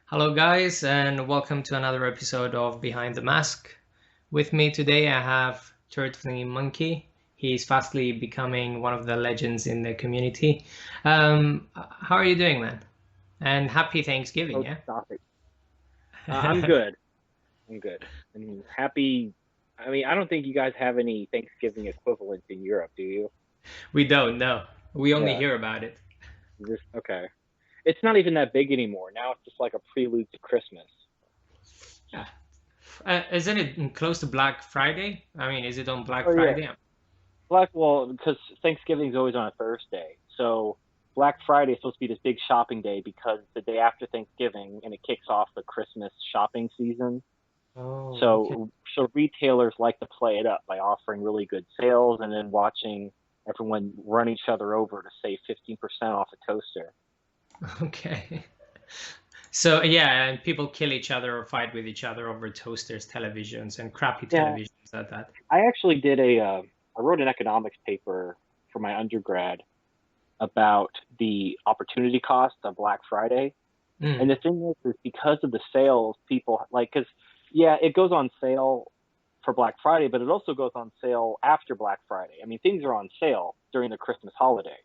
Hello, guys, and welcome to another episode of Behind the Mask. With me today, I have Turd Flinging Monkey. He's fastly becoming one of the legends in the community. How are you doing, man? And happy Thanksgiving, Oh, yeah? stop it. I'm good. I'm good. And happy. I mean, I don't think you guys have any Thanksgiving equivalent in Europe, do you? We don't know. We only Yeah. hear about it. Just okay. It's not even that big anymore. Now it's just like a prelude to Christmas. Yeah. Isn't it close to Black Friday? I mean, is it on Black Oh yeah. Friday? Well, because Thanksgiving's always on a Thursday, so Black Friday is supposed to be this big shopping day because it's the day after Thanksgiving and it kicks off the Christmas shopping season. Oh, okay. So retailers like to play it up by offering really good sales and then watching everyone run each other over to save 15% off a toaster. Okay. So yeah, and people kill each other or fight with each other over toasters, televisions, and crappy Yeah, televisions at that. I actually I wrote an economics paper for my undergrad about the opportunity cost of Black Friday. And Mm, the thing is because of the sales, people like, because yeah, it goes on sale for Black Friday, but it also goes on sale after Black Friday. I mean, things are on sale during the Christmas holiday.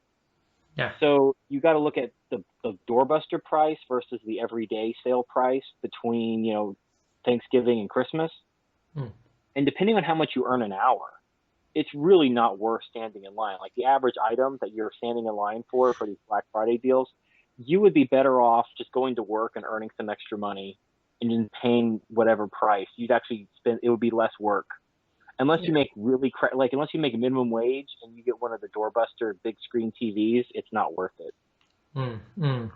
yeah. So you got to look at the doorbuster price versus the everyday sale price between, Thanksgiving and Christmas. Mm, And depending on how much you earn an hour, it's really not worth standing in line. Like the average item that you're standing in line for these Black Friday deals, you would be better off just going to work and earning some extra money and then paying whatever price. You'd actually spend, it would be less work unless you yeah. make unless you make minimum wage and you get one of the doorbuster big screen TVs, it's not worth it. Mm, mm.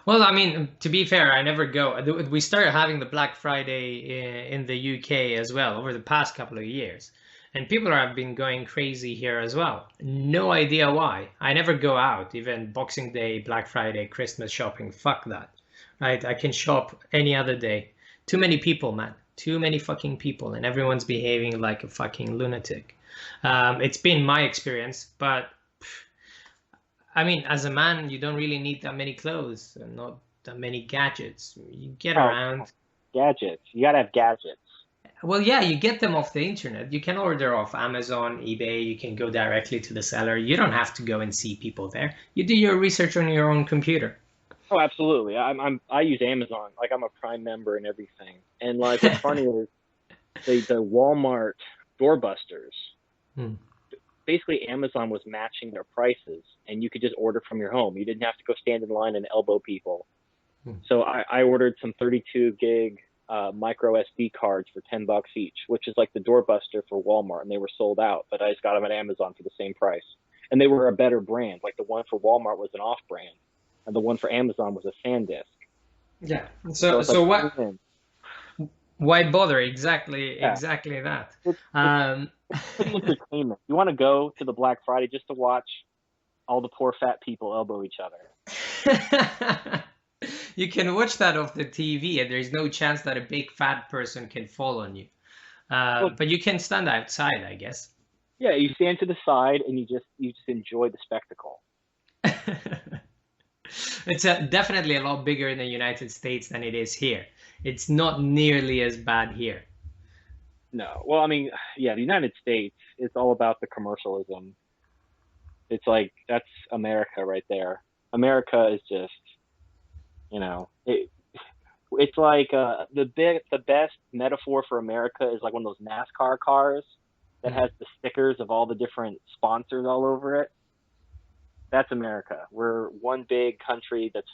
Well, I mean, to be fair, I never go. We started having the Black Friday in the UK as well over the past couple of years, and people have been going crazy here as well. No idea why. I never go out, even Boxing Day, Black Friday, Christmas shopping. Fuck that. Right? I can shop any other day. Too many people, man. Too many fucking people, and everyone's behaving like a fucking lunatic. It's been my experience, but I mean, as a man, you don't really need that many clothes and not that many gadgets. You get Oh, come on. around. Gadgets. You gotta have gadgets. Well, yeah, you get them off the internet. You can order off Amazon, eBay. You can go directly to the seller. You don't have to go and see people there. You do your research on your own computer. Oh, absolutely. I use Amazon. Like I'm a Prime member and everything. And like what's funny is the Walmart doorbusters. Hmm. Basically Amazon was matching their prices and you could just order from your home. You didn't have to go stand in line and elbow people. Hmm. So I ordered some 32 gig micro SD cards for $10 each, which is like the doorbuster for Walmart, and they were sold out. But I just got them at Amazon for the same price, and they were a better brand. Like the one for Walmart was an off brand, and the one for Amazon was a SanDisk. Yeah. So So, it's like so what? win-win. Why bother? Exactly, Yeah, exactly that. it's it's Um, it's free entertainment. You want to go to the Black Friday just to watch all the poor fat people elbow each other. you can watch that off the TV, and there's no chance that a big fat person can fall on you. Well, But you can stand outside, I guess. yeah, you stand to the side and you just enjoy the spectacle. It's definitely a lot bigger in the United States than it is here. It's not nearly as bad here. No. Well, I mean, yeah, the United States, it's all about the commercialism. It's like that's America right there. America is just, it's like the best metaphor for America is like one of those NASCAR cars that Hmm. has the stickers of all the different sponsors all over it. That's America. We're one big country that's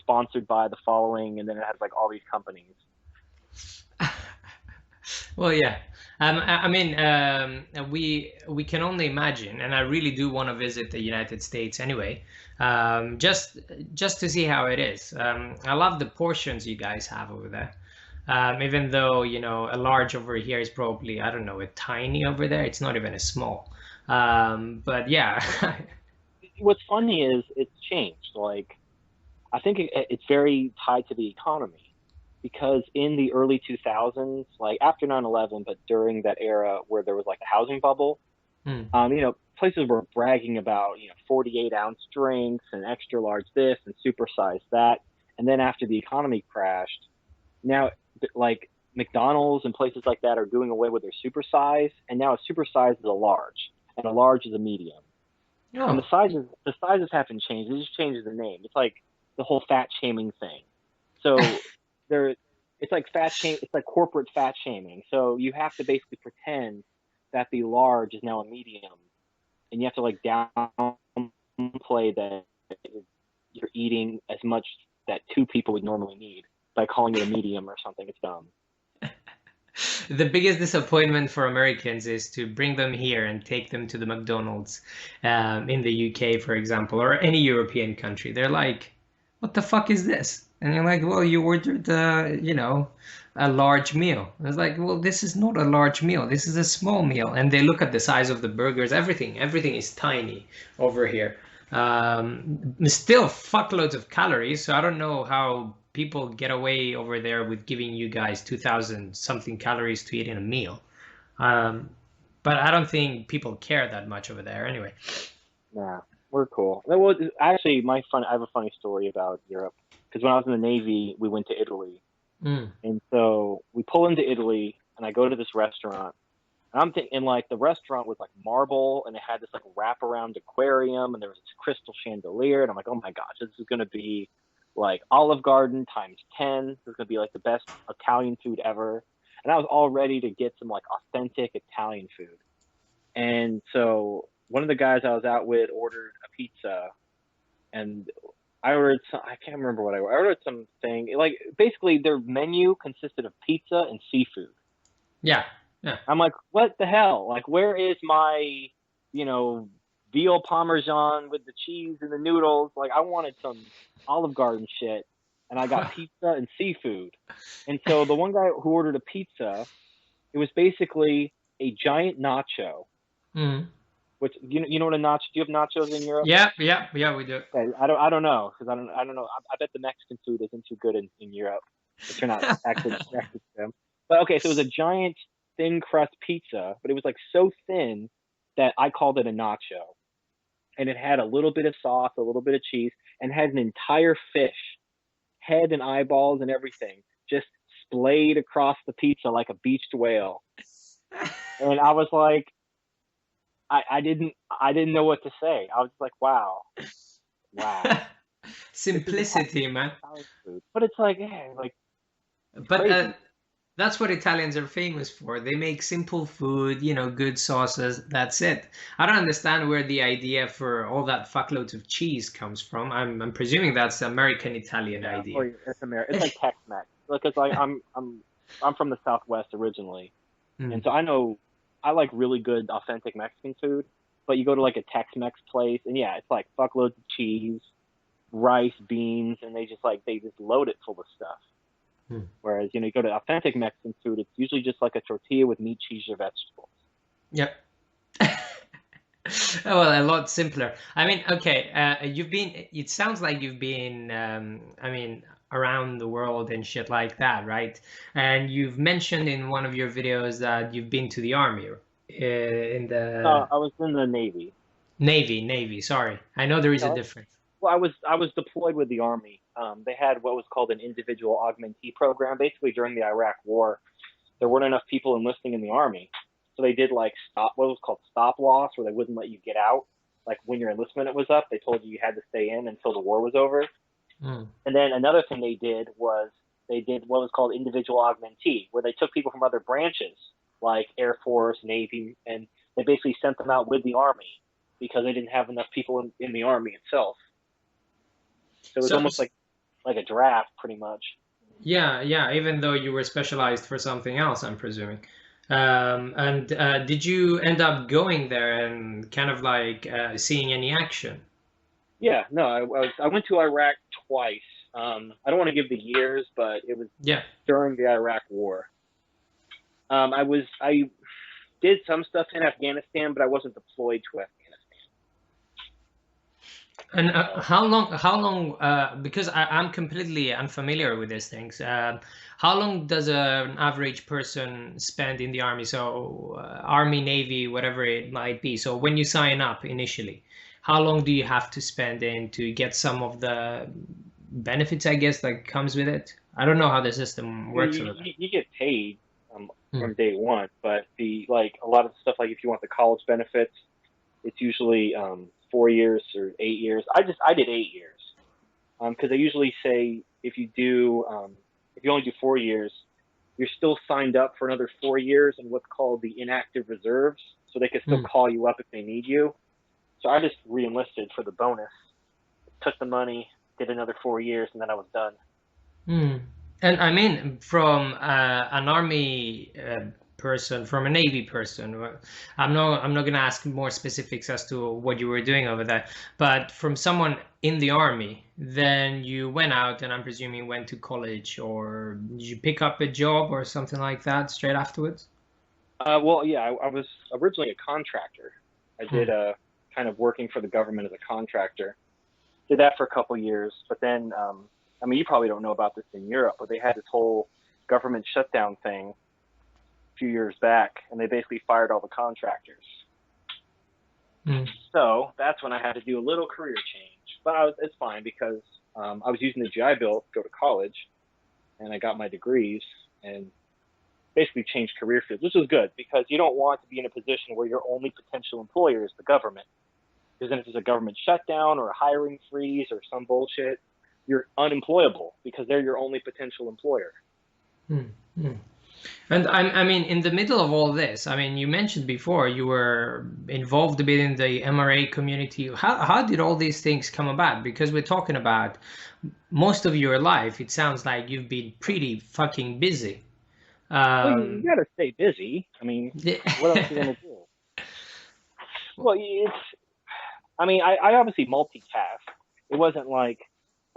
sponsored by the following, and then it has like all these companies. Well, yeah. I mean, we can only imagine, and I really do want to visit the United States anyway, just to see how it is. I love the portions you guys have over there. Even though, a large over here is probably, I don't know, a tiny over there. It's not even a small. But yeah. What's funny is it's changed. Like I think it's very tied to the economy because in the early 2000s, like after 9/11, but during that era where there was like a housing bubble, Hmm. places were bragging about 48-ounce drinks and extra large this and supersize that, And then after the economy crashed, now like McDonald's and places like that are doing away with their supersize, and now a supersize is a large, and a large is a medium. And Oh. the sizes haven't changed. It just changes the name. It's like the whole fat shaming thing. So there, it's like it's like corporate fat shaming. So you have to basically pretend that the large is now a medium, and you have to like downplay that you're eating as much that two people would normally need by calling it a medium or something. It's dumb. The biggest disappointment for Americans is to bring them here and take them to the McDonald's in the UK, for example, or any European country. They're like, what the fuck is this? And you're like, well, you ordered, a large meal. And it's like, well, this is not a large meal. This is a small meal. And they look at the size of the burgers. Everything is tiny over here. Still fuckloads of calories. So I don't know how people get away over there with giving you guys 2,000 something calories to eat in a meal. But I don't think people care that much over there anyway. Yeah, we're cool. Well, actually, I have a funny story about Europe because when I was in the Navy, we went to Italy, and so we pull into Italy, and I go to this restaurant, and I'm thinking like the restaurant was like marble, and it had this like wraparound aquarium, and there was this crystal chandelier, and I'm like, oh my gosh, this is gonna be like Olive Garden times 10. This is gonna be like the best Italian food ever, and I was all ready to get some like authentic Italian food, and so one of the guys I was out with ordered a pizza, and I ordered I can't remember what I ordered. I ordered something like basically their menu consisted of pizza and seafood. Yeah, yeah. I'm like, what the hell? Like, where is my, veal parmesan with the cheese and the noodles? Like, I wanted some Olive Garden shit, and I got pizza and seafood. And so the one guy who ordered a pizza, it was basically a giant nacho. Which you know what a nacho? Do you have nachos in Europe? Yeah, we do. Okay, I don't know because I don't know. I bet the Mexican food isn't too good in Europe. If you're not actually connected to them. But okay, so it was a giant thin crust pizza, but it was like so thin that I called it a nacho. And it had a little bit of sauce, a little bit of cheese, and had an entire fish, head and eyeballs and everything, just splayed across the pizza like a beached whale. And I was like, I didn't know what to say. I was like, wow. Simplicity, man. Food. But it's like, yeah, like. But that's what Italians are famous for. They make simple food, good sauces. That's it. I don't understand where the idea for all that fuckloads of cheese comes from. I'm presuming that's American Italian idea. Or it's American. It's like Tex-Mex. Because like I'm from the Southwest originally, and so I like really good authentic Mexican food. But you go to like a Tex-Mex place, and yeah, it's like fuckloads of cheese, rice, beans, and they just load it full of stuff. Whereas, you go to authentic Mexican food, it's usually just like a tortilla with meat, cheese, or vegetables. Yep. Well, a lot simpler. I mean, okay, it sounds like you've been, around the world and shit like that, right? And you've mentioned in one of your videos that you've been to the army, I was in the Navy. Navy, sorry. I know there is a difference. Well, I was deployed with the Army. They had what was called an individual augmentee program. Basically, during the Iraq War, there weren't enough people enlisting in the Army, so they did what was called stop loss, where they wouldn't let you get out. Like when your enlistment was up, they told you had to stay in until the war was over. And then another thing they did was what was called individual augmentee, where they took people from other branches like Air Force, Navy, and they basically sent them out with the Army because they didn't have enough people in the Army itself. So it was almost like a draft, pretty much. Yeah. Even though you were specialized for something else, I'm presuming. And did you end up going there and kind of like seeing any action? Yeah, no, I went to Iraq twice. I don't want to give the years, but it was during the Iraq War. I did some stuff in Afghanistan, but I wasn't deployed to Afghanistan. And how long, because I'm completely unfamiliar with these things, how long does an average person spend in the Army? So Army, Navy, whatever it might be. So when you sign up initially, how long do you have to spend in to get some of the benefits, I guess, that comes with it. I don't know how the system Well, works over there. you get paid Hmm. from day one, but the like a lot of the stuff like if you want the college benefits, it's usually 4 years or 8 years. I did 8 years because they usually say if you only do 4 years, you're still signed up for another 4 years in what's called the inactive reserves, so they can still Hmm. call you up if they need you. So I just re-enlisted for the bonus, took the money, did another 4 years, and then I was done. Hmm. And I mean, from an army person, from a navy person, I'm not gonna ask more specifics as to what you were doing over there, but from someone in the army, then you went out, and I'm presuming went to college, or did you pick up a job or something like that straight afterwards? Well, yeah, I was originally a contractor. I did Hmm. kind of working for the government as a contractor. Did that for a couple of years, but then I mean, you probably don't know about this in Europe, but they had this whole government shutdown thing a few years back, and they basically fired all the contractors. Hmm. So that's when I had to do a little career change, but it's fine because I was using the GI Bill to go to college, and I got my degrees and basically changed career fields, which was good because you don't want to be in a position where your only potential employer is the government. Because then if there's a government shutdown or a hiring freeze or some bullshit, you're unemployable because they're your only potential employer. Hmm. Hmm. And I mean, in the middle of all this, I mean, you mentioned before you were involved a bit in the MRA community. How did all these things come about? Because we're talking about most of your life. It sounds like you've been pretty fucking busy. Well, you Um, got to stay busy. I mean, what else are you going to do? Well, I mean, I obviously multitask. It wasn't like,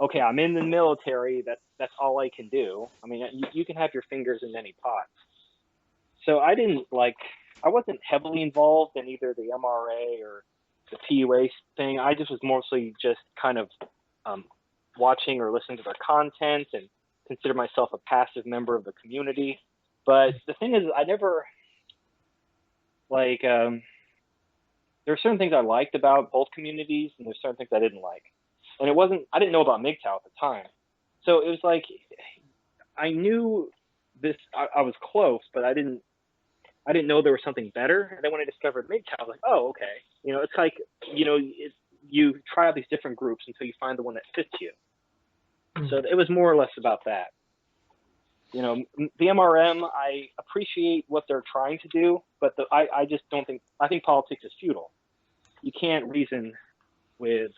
okay, I'm in the military. That's all I can do. I mean, you can have your fingers in any pot. So I wasn't heavily involved in either the MRA or the PUA thing. I just was mostly just kind of um, watching or listening to their content and consider myself a passive member of the community. But the thing is, I never like there are certain things I liked about both communities, and there's certain things I didn't like. And I didn't know about MGTOW at the time, so it was like I knew this. I was close, but I didn't know there was something better. And then when I discovered MGTOW, I was like, oh, okay. It's like, you try out these different groups until you find the one that fits you. So it was more or less about that. The MRM, I appreciate what they're trying to do, but I just don't I think politics is futile. You can't reason with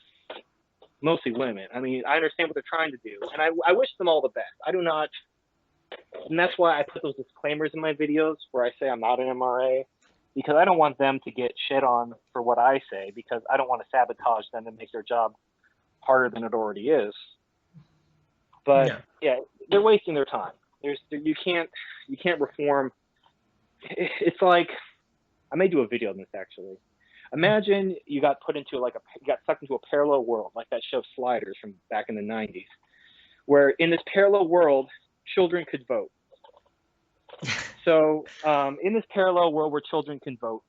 mostly women. I mean, I understand what they're trying to do, and I wish them all the best. I do not, and that's why I put those disclaimers in my videos where I say I'm not an MRA, because I don't want them to get shit on for what I say, because I don't want to sabotage them and make their job harder than it already is. But yeah. yeah, they're wasting their time. You can't reform. It's like, I may do a video on this actually. Imagine you got you got sucked into a parallel world like that show Sliders from back in the 90s, where in this parallel world children could vote. So in this parallel world where children can vote,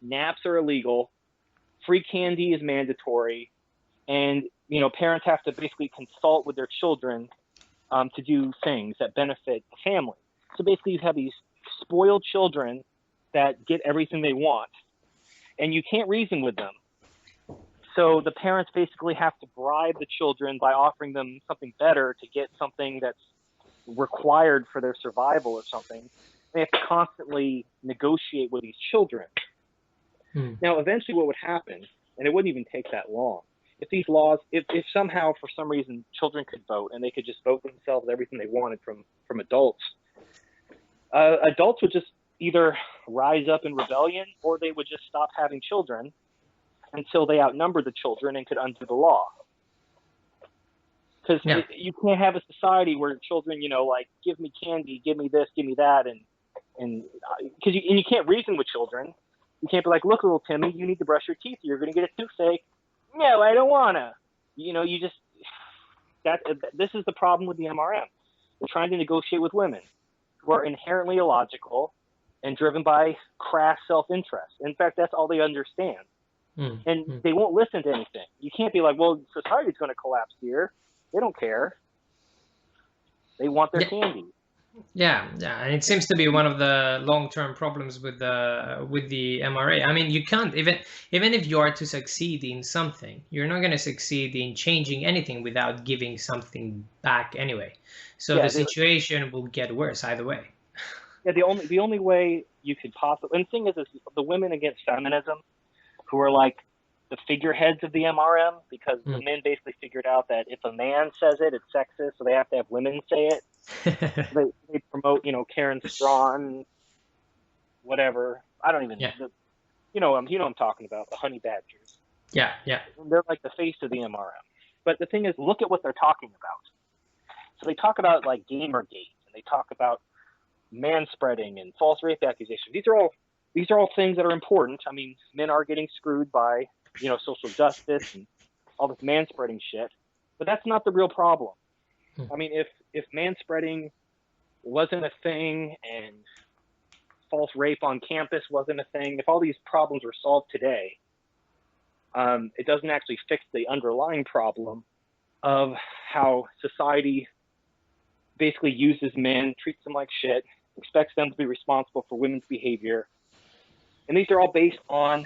naps are illegal, free candy is mandatory, and parents have to basically consult with their children to do things that benefit the family. So basically, you have these spoiled children that get everything they want, and you can't reason with them. So the parents basically have to bribe the children by offering them something better to get something that's required for their survival or something. They have to constantly negotiate with these children. Hmm. Now, eventually what would happen, and it wouldn't even take that long, if these laws, if somehow for some reason children could vote and they could just vote themselves everything they wanted from adults, adults would just either rise up in rebellion or they would just stop having children until they outnumbered the children and could undo the law. Because Yeah. you can't have a society where children, like, give me candy, give me this, give me that, and because you can't reason with children. You can't be like, look, little Timmy, you need to brush your teeth. You're going to get a toothache. No, I don't wanna. You just this is the problem with the MRM. They're trying to negotiate with women who are inherently illogical and driven by crass self-interest. In fact, that's all they understand. Hmm. And Hmm. they won't listen to anything. You can't be like, well, society's going to collapse here. They don't care. They want their candy. Yeah, and it seems to be one of the long-term problems with the MRA. I mean, you can't even if you are to succeed in something, you're not going to succeed in changing anything without giving something back anyway. So Yeah, the situation will get worse either way. Yeah, the only way you could possibly, and the thing is the women against feminism, who are like the figureheads of the MRM, because the men basically figured out that if a man says it, it's sexist, so they have to have women say it. They promote, Karen Strawn, whatever. I don't even know. I'm talking about, the honey badgers. Yeah. They're like the face of the MRM. But the thing is, look at what they're talking about. So they talk about like Gamergate, and they talk about manspreading and false rape accusations. These are all things that are important. I mean, men are getting screwed by, social justice and all this manspreading shit. But that's not the real problem. I mean, if manspreading wasn't a thing and false rape on campus wasn't a thing, if all these problems were solved today, it doesn't actually fix the underlying problem of how society basically uses men, treats them like shit, expects them to be responsible for women's behavior. And these are all based on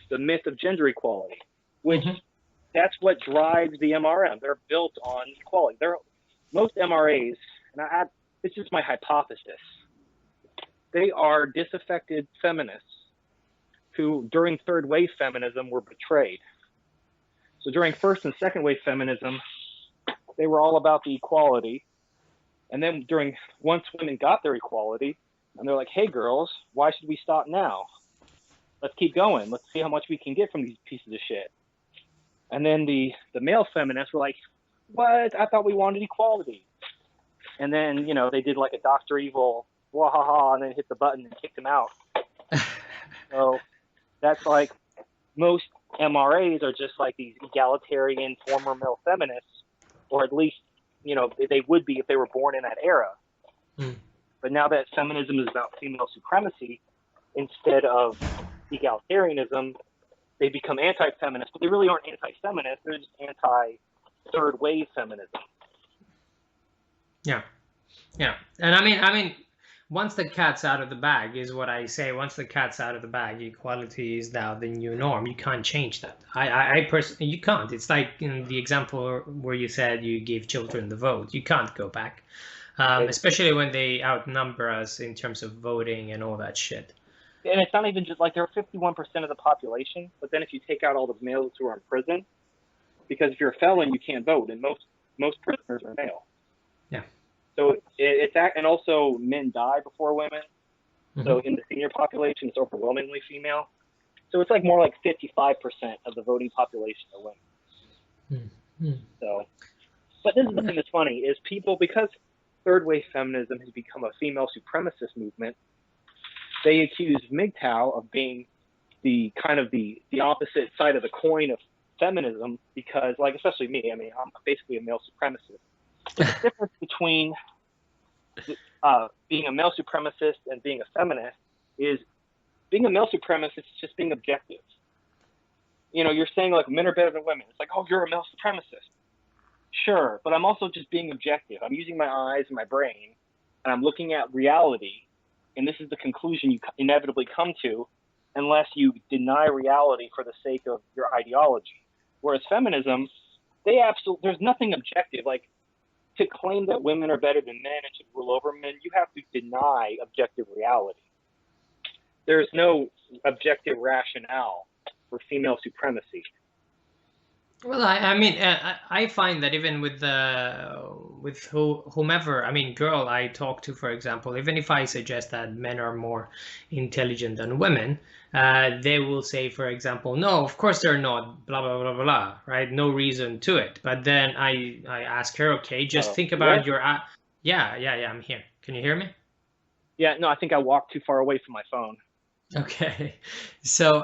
the myth of gender equality, which that's what drives the MRM. They're built on equality. Most MRAs, and it's just my hypothesis, they are disaffected feminists who, during third wave feminism, were betrayed. So during first and second wave feminism, they were all about the equality. And then once women got their equality, and they're like, hey, girls, why should we stop now? Let's keep going. Let's see how much we can get from these pieces of shit. And then the male feminists were like, what? I thought we wanted equality. And then, they did like a Dr. Evil, wahaha, and then hit the button and kicked him out. So that's like, most MRAs are just like these egalitarian former male feminists, or at least, they would be if they were born in that era. But now that feminism is about female supremacy instead of egalitarianism, they become anti-feminist, but they really aren't anti-feminist. They're just anti-third wave feminism. Yeah. And I mean, once the cat's out of the bag is what I say. Once the cat's out of the bag, equality is now the new norm. You can't change that. I personally, you can't. It's like in the example where you said you give children the vote. You can't go back, especially when they outnumber us in terms of voting and all that shit. And it's not even just like they're 51% of the population, but then if you take out all the males who are in prison, because if you're a felon, you can't vote, and most prisoners are male. Yeah. So it's that, and also men die before women. So in the senior population, it's overwhelmingly female. So it's like more like 55% of the voting population are women. So, but this is the thing that's funny is people, because third wave feminism has become a female supremacist movement, they accuse MGTOW of being the kind of the opposite side of the coin of feminism, because, like, especially me, I mean, I'm basically a male supremacist. But the difference between being a male supremacist and being a feminist is being a male supremacist is just being objective. You're saying, like, men are better than women. It's like, oh, you're a male supremacist. Sure, but I'm also just being objective. I'm using my eyes and my brain, and I'm looking at reality, and this is the conclusion you inevitably come to unless you deny reality for the sake of your ideology. Whereas feminism, there's nothing objective. Like, to claim that women are better than men and should rule over men, you have to deny objective reality. There's no objective rationale for female supremacy. Well, I mean, I find that even with whomever, I mean, girl I talk to, for example, even if I suggest that men are more intelligent than women, they will say, for example, no, of course they're not, blah, blah, blah, blah, right? No reason to it. But then I ask her, okay, just think about your... Yeah, I'm here. Can you hear me? Yeah, no, I think I walked too far away from my phone. Okay. So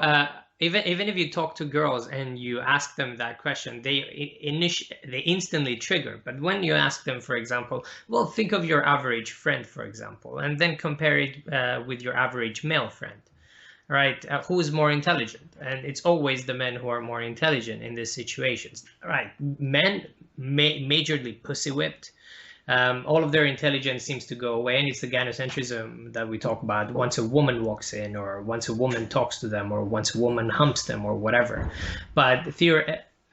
even if you talk to girls and you ask them that question, they instantly trigger. But when you ask them, for example, well, think of your average friend, for example, and then compare it with your average male friend, right? Who is more intelligent? And it's always the men who are more intelligent in these situations, right? Men, majorly pussy whipped. All of their intelligence seems to go away, and it's the gynocentrism that we talk about. Once a woman walks in, or once a woman talks to them, or once a woman humps them, or whatever. But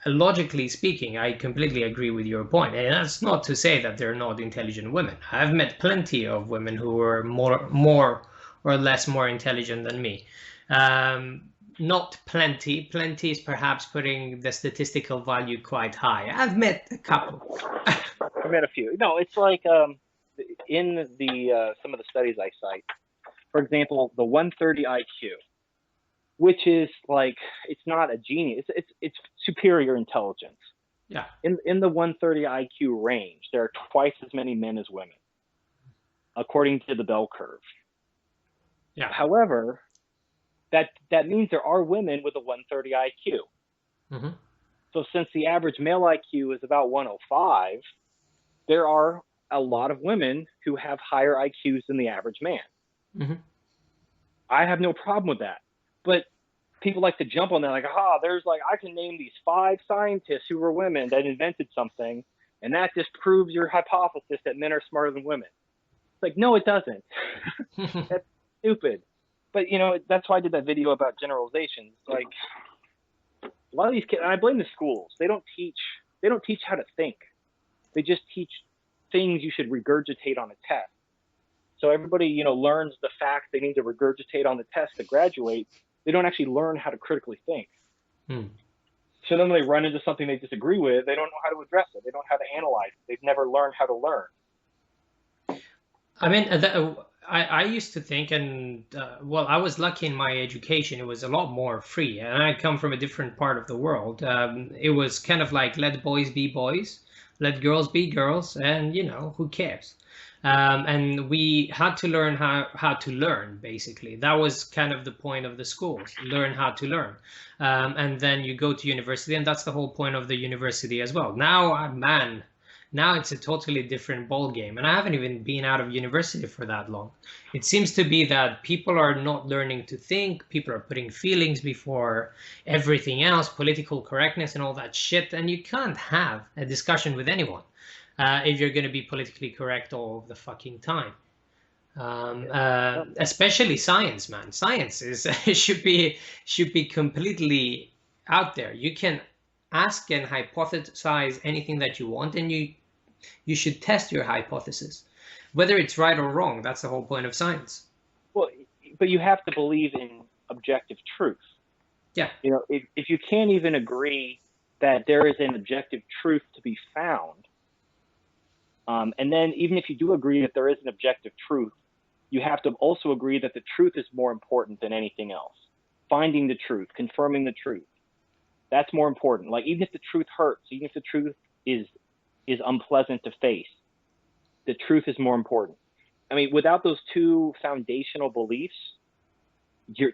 logically speaking, I completely agree with your point, and that's not to say that they're not intelligent women. I've met plenty of women who are more or less more intelligent than me. Not plenty. Plenty is perhaps putting the statistical value quite high. I've met a couple. I met a few. No, it's like in the some of the studies I cite, for example, the 130 IQ, which is like, it's not a genius. It's superior intelligence. Yeah. In the 130 IQ range, there are twice as many men as women, according to the bell curve. Yeah. However, that means there are women with a 130 IQ. Mm-hmm. So since the average male IQ is about 105, there are a lot of women who have higher IQs than the average man. Mm-hmm. I have no problem with that. But people like to jump on that, like, there's like, I can name these 5 scientists who were women that invented something, and that just proves your hypothesis that men are smarter than women. It's like, no, it doesn't. That's stupid. But, that's why I did that video about generalizations. Like, a lot of these kids, and I blame the schools. They don't teach how to think. They just teach things you should regurgitate on a test. So everybody, learns the facts they need to regurgitate on the test to graduate. They don't actually learn how to critically think. So then when they run into something they disagree with, they don't know how to address it. They don't know how to analyze it. They've never learned how to learn. I mean, I used to think, and I was lucky in my education. It was a lot more free, and I come from a different part of the world. It was kind of like, let boys be boys, let girls be girls, and who cares? And we had to learn how to learn, basically. That was kind of the point of the schools, learn how to learn. And then you go to university, and that's the whole point of the university as well. Now it's a totally different ball game, and I haven't even been out of university for that long. It seems to be that people are not learning to think. People are putting feelings before everything else, political correctness and all that shit, and you can't have a discussion with anyone if you're going to be politically correct all the fucking time. Especially science, man. Science should be completely out there. You can ask and hypothesize anything that you want, and you should test your hypothesis, whether it's right or wrong. That's the whole point of science. Well, but you have to believe in objective truth. Yeah. If you can't even agree that there is an objective truth to be found, and then even if you do agree that there is an objective truth, you have to also agree that the truth is more important than anything else. Finding the truth, confirming the truth. That's more important. Like, even if the truth hurts, even if the truth is unpleasant to face, the truth is more important. I mean, without those two foundational beliefs,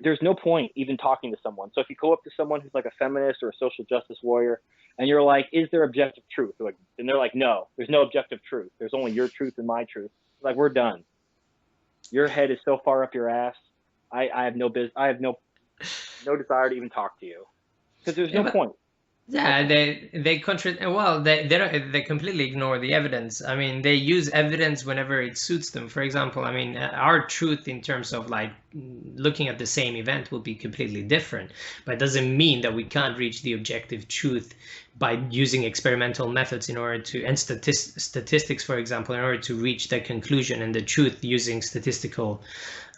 there's no point even talking to someone. So if you go up to someone who's like a feminist or a social justice warrior, and you're like, is there objective truth? And they're like, no, there's no objective truth. There's only your truth and my truth. Like, we're done. Your head is so far up your ass. I have no desire to even talk to you. Because there's no point. Yeah, they completely ignore the evidence. I mean, they use evidence whenever it suits them. For example, I mean, our truth in terms of like looking at the same event will be completely different, but it doesn't mean that we can't reach the objective truth by using experimental methods and statistics, for example, in order to reach the conclusion and the truth using statistical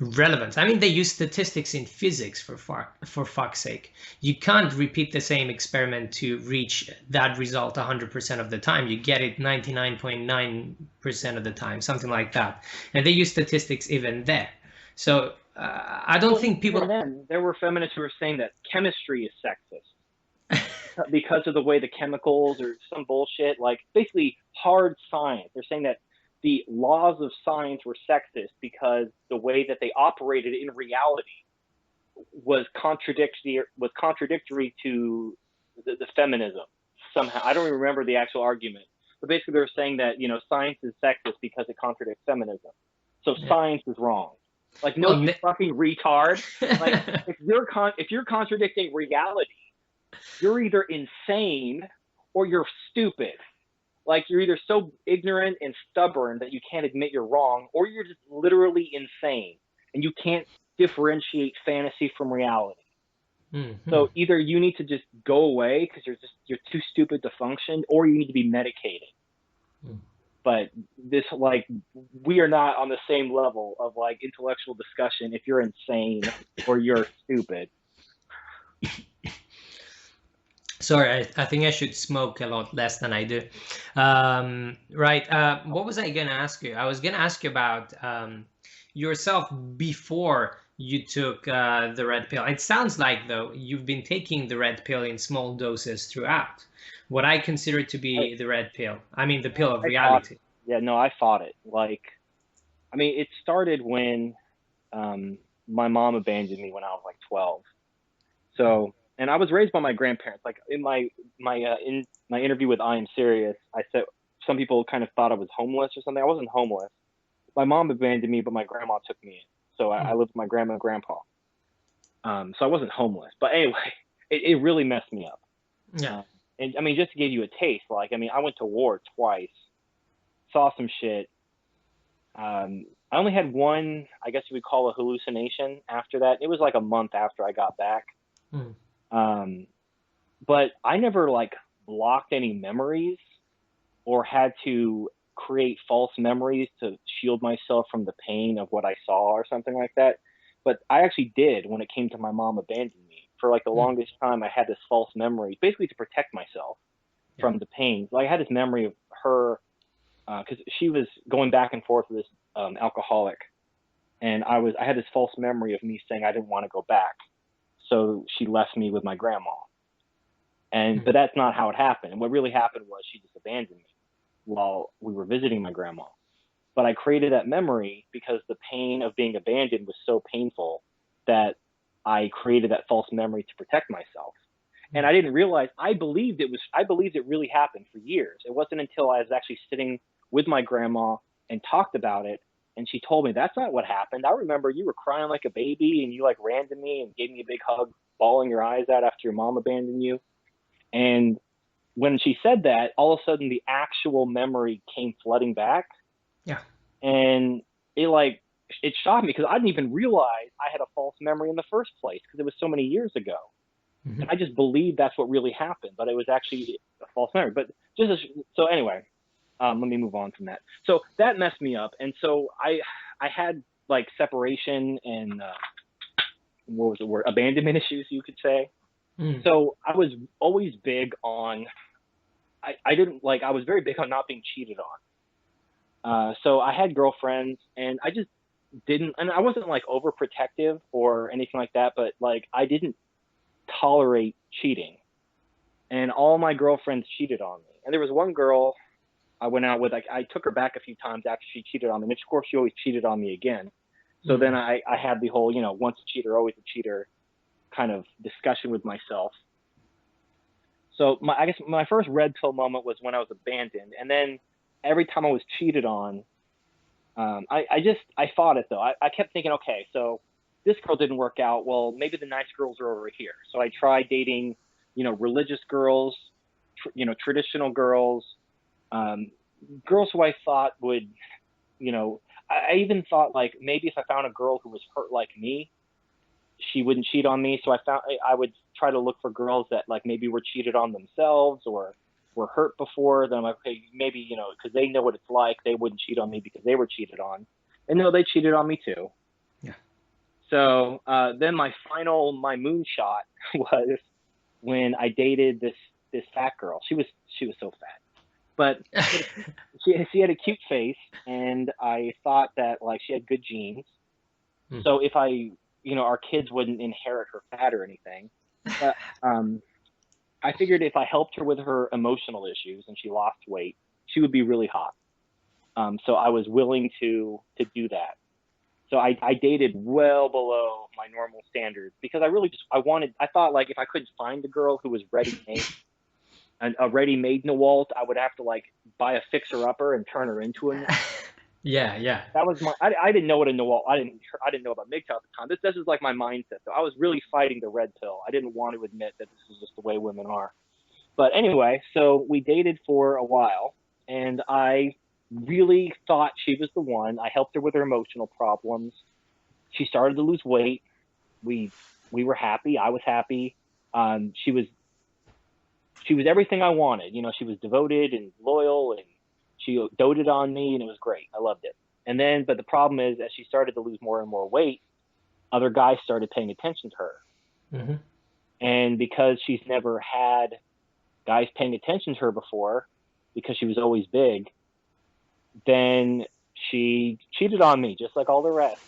relevance. I mean, they use statistics in physics for fuck's sake. You can't repeat the same experiment to reach that result 100% of the time. You get it 99.9% of the time, something like that. And they use statistics even there. So I don't think people... And then there were feminists who were saying that chemistry is sexist because of the way the chemicals or some bullshit, like basically hard science. They're saying that the laws of science were sexist because the way that they operated in reality was contradictory to the feminism somehow. I don't even remember the actual argument, but basically they were saying that science is sexist because it contradicts feminism. So science is wrong. Like, no, you fucking retard. Like, if you're contradicting reality, you're either insane or you're stupid. Like you're either so ignorant and stubborn that you can't admit you're wrong, or you're just literally insane and you can't differentiate fantasy from reality. Mm-hmm. So either you need to just go away because you're too stupid to function, or you need to be medicated. Mm. But this, like, we are not on the same level of like intellectual discussion if you're insane or you're stupid. Sorry, I think I should smoke a lot less than I do. Right. What was I gonna ask you? I was gonna ask you about yourself before you took the red pill. It sounds like, though, you've been taking the red pill in small doses throughout. What I consider to I, be the red pill. I mean, the pill of I fought, reality. yeah, no, I fought it. Like, I mean, it started when um, my mom abandoned me when I was like 12. So, and I was raised by my grandparents. Like in my interview with I Am Serious, I said some people kind of thought I was homeless or something. I wasn't homeless. My mom abandoned me, but my grandma took me in. So I Mm. lived with my grandma and grandpa. So I wasn't homeless. But anyway, it really messed me up. Yeah. Um, and I mean, just to give you a taste, like I mean, I went to war twice, saw some shit. I only had one, I guess you would call a hallucination after that. It was like a month after I got back. Mm. Um, but I never like blocked any memories or had to create false memories to shield myself from the pain of what I saw or something like that. But I actually did when it came to my mom abandoning me. For like the Mm. longest time, I had this false memory, basically to protect myself Yeah. from the pain. Like I had this memory of her because she was going back and forth with this alcoholic, and I had this false memory of me saying I didn't want to go back, so she left me with my grandma. But Mm. that's not how it happened. And what really happened was she just abandoned me while we were visiting my grandma. But I created that memory because the pain of being abandoned was so painful that I created that false memory to protect myself. And Mm. I didn't realize I believed it really happened for years. It wasn't until I was actually sitting with my grandma and talked about it and she told me that's not what happened. I remember you were crying like a baby and you like ran to me and gave me a big hug, bawling your eyes out after your mom abandoned you. And when she said that, all of a sudden the actual memory came flooding back, Yeah. and it like it shocked me because I didn't even realize I had a false memory in the first place because it was so many years ago, Mm-hmm. and I just believed that's what really happened, but it was actually a false memory. But just as, so anyway, let me move on from that. So that messed me up, and so I had like separation and what was the word, abandonment issues, you could say. Mm. So I was always big on I didn't like I was very big on not being cheated on. So I had girlfriends and I just didn't, and I wasn't like overprotective or anything like that, but like I didn't tolerate cheating, and all my girlfriends cheated on me. And there was one girl I went out with, like I took her back a few times after she cheated on me. And of course, she always cheated on me again. So then Mm. I had the whole, once a cheater, always a cheater kind of discussion with myself. So I guess my first red pill moment was when I was abandoned, and then every time I was cheated on, I fought it though. I kept thinking, okay, so this girl didn't work out. Well, maybe the nice girls are over here. So I tried dating, religious girls, traditional girls, um, girls who I thought would, you know, I even thought like maybe if I found a girl who was hurt like me, she wouldn't cheat on me. So I would try to look for girls that like maybe were cheated on themselves or were hurt before. Then I'm like, okay, maybe, because they know what it's like, they wouldn't cheat on me because they were cheated on. And no, they cheated on me too. Yeah. So then my moonshot was when I dated this fat girl. She was so fat, but she had a cute face, and I thought that like she had good genes. Mm. So if our kids wouldn't inherit her fat or anything. But I figured if I helped her with her emotional issues and she lost weight, she would be really hot. So I was willing to do that. So I dated well below my normal standards because I thought like if I couldn't find a girl who was ready made, a ready made Nawalt, I would have to like buy a fixer upper and turn her into a. Yeah. Yeah. That was I didn't know what a Nawalt. I didn't know about MGTOW at the time. This is like my mindset. So I was really fighting the red pill. I didn't want to admit that this is just the way women are. But anyway, so we dated for a while, and I really thought she was the one. I helped her with her emotional problems. She started to lose weight. We were happy. I was happy. She was everything I wanted. You know, she was devoted and loyal, and she doted on me, and it was great. I loved it. And then, but the problem is, as she started to lose more and more weight, other guys started paying attention to her. Mm-hmm. And because she's never had guys paying attention to her before, because she was always big, then she cheated on me just like all the rest.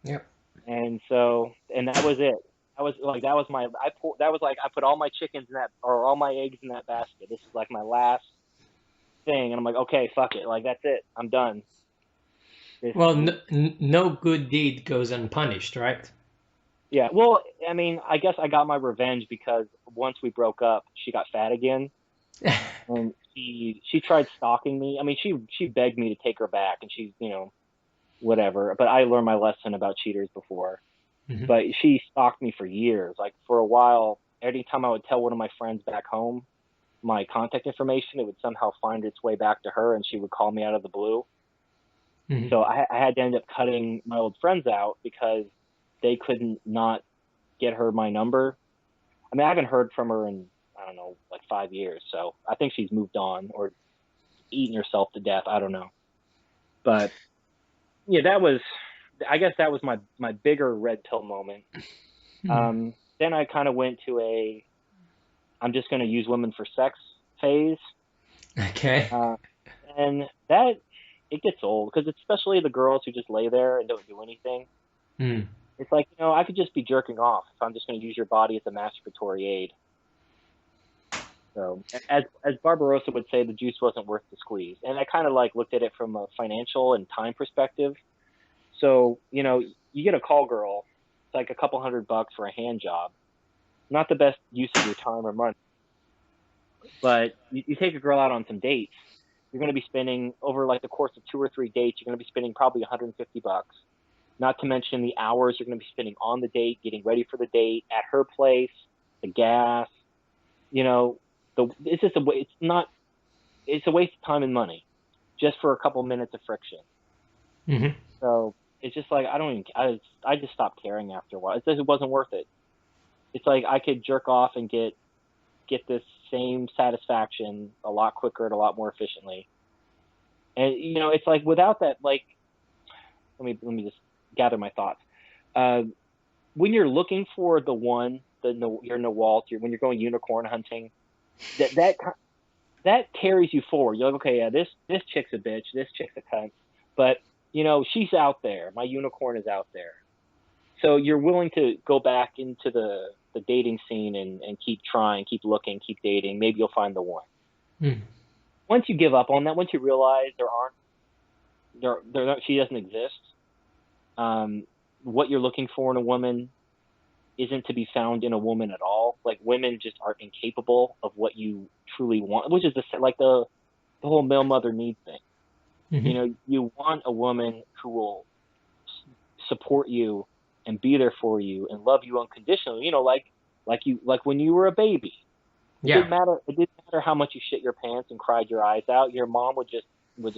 Yep. And so, and that was it. That was my, I put all my chickens in that, or all my eggs in that basket. This is like my last thing. And I'm like, okay, fuck it. Like, that's it. I'm done. Well, no good deed goes unpunished, right? Yeah. Well, I mean, I guess I got my revenge because once we broke up, she got fat again. And she tried stalking me. I mean, she begged me to take her back, and she's, you know, whatever. But I learned my lesson about cheaters before. Mm-hmm. But she stalked me for years. Like, for a while, anytime I would tell one of my friends back home my contact information, it would somehow find its way back to her, and she would call me out of the blue. Mm-hmm. So I had to end up cutting my old friends out because they couldn't not get her my number. I mean, I haven't heard from her in, I don't know, like 5 years. So I think she's moved on or eaten herself to death. I don't know. But yeah, I guess that was my bigger red pill moment. Mm-hmm. Then I kind of went to I'm just going to use women for sex phase. Okay. And that, it gets old because especially the girls who just lay there and don't do anything. Mm. It's like, you know, I could just be jerking off if I'm just going to use your body as a masturbatory aid. So as Barbarossa would say, the juice wasn't worth the squeeze. And I kind of like looked at it from a financial and time perspective. So, you know, you get a call girl, it's like a couple $100 for a hand job. Not the best use of your time or money. But you take a girl out on some dates, you're going to be spending over like the course of 2 or 3 dates, you're going to be spending probably $150. Not to mention the hours you're going to be spending on the date, getting ready for the date, at her place, the gas, you know, it's just it's a waste of time and money just for a couple minutes of friction. Mm-hmm. So it's just like, I just stopped caring after a while. It wasn't worth it. It's like I could jerk off and get this same satisfaction a lot quicker and a lot more efficiently. And, you know, it's like without that, like, let me just gather my thoughts. When you're looking for the one, you're Nawalt, when you're going unicorn hunting, that carries you forward. You're like, okay, yeah, this chick's a bitch, this chick's a cunt, but you know, she's out there. My unicorn is out there. So you're willing to go back into the dating scene and keep trying, keep looking, keep dating. Maybe you'll find the one. Mm. Once you give up on that, once you realize she doesn't exist, what you're looking for in a woman isn't to be found in a woman at all. Like, women just are incapable of what you truly want, which is the whole male mother need thing. Mm-hmm. You know, you want a woman who will support you and be there for you and love you unconditionally. You know, like when you were a baby. It didn't matter how much you shit your pants and cried your eyes out. Your mom would just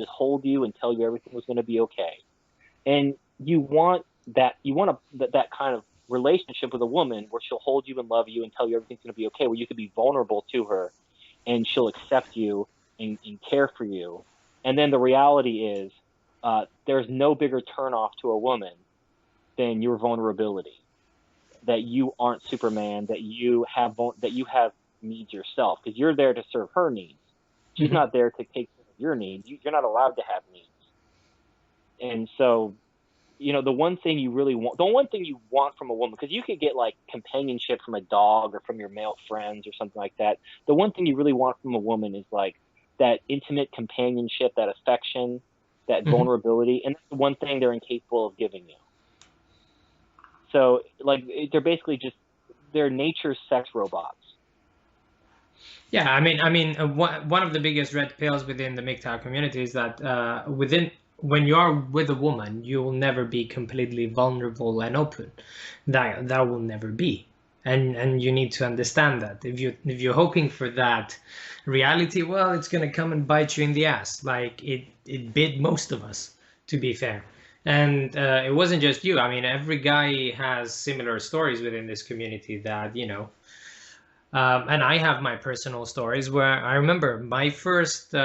hold you and tell you everything was going to be okay. And you want that kind of relationship with a woman where she'll hold you and love you and tell you everything's going to be okay, where you could be vulnerable to her and she'll accept you and care for you. And then the reality is, there's no bigger turnoff to a woman than your vulnerability, that you aren't Superman, that you have needs yourself, because you're there to serve her needs. She's Mm-hmm. not there to take care of your needs. You're not allowed to have needs. And so, you know, the one thing you want from a woman, because you could get like companionship from a dog or from your male friends or something like that. The one thing you really want from a woman is like that intimate companionship, that affection, that Mm-hmm. vulnerability. And that's the one thing they're incapable of giving you. So like, they're nature's sex robots. Yeah, I mean, one of the biggest red pills within the MGTOW community is that when you are with a woman, you will never be completely vulnerable and open. That will never be. and you need to understand that if you're hoping for that reality, well, it's going to come and bite you in the ass, like it bit most of us, to be fair. And it wasn't just you. I mean, every guy has similar stories within this community that, and I have my personal stories where I remember my first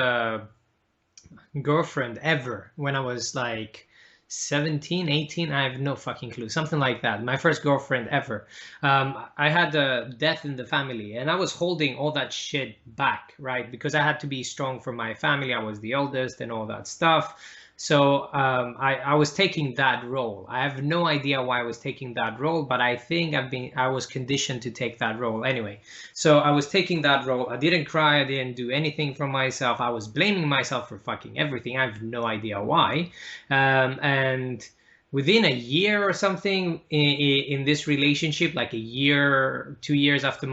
girlfriend ever when I was like 17, 18. I have no fucking clue. Something like that. My first girlfriend ever. I had a death in the family and I was holding all that shit back, right? Because I had to be strong for my family. I was the oldest and all that stuff. So I was taking that role. I have no idea why I was taking that role, but I think I was conditioned to take that role anyway. So I was taking that role. I didn't cry. I didn't do anything for myself. I was blaming myself for fucking everything. I have no idea why. And within a year or something in this relationship, like a year, 2 years after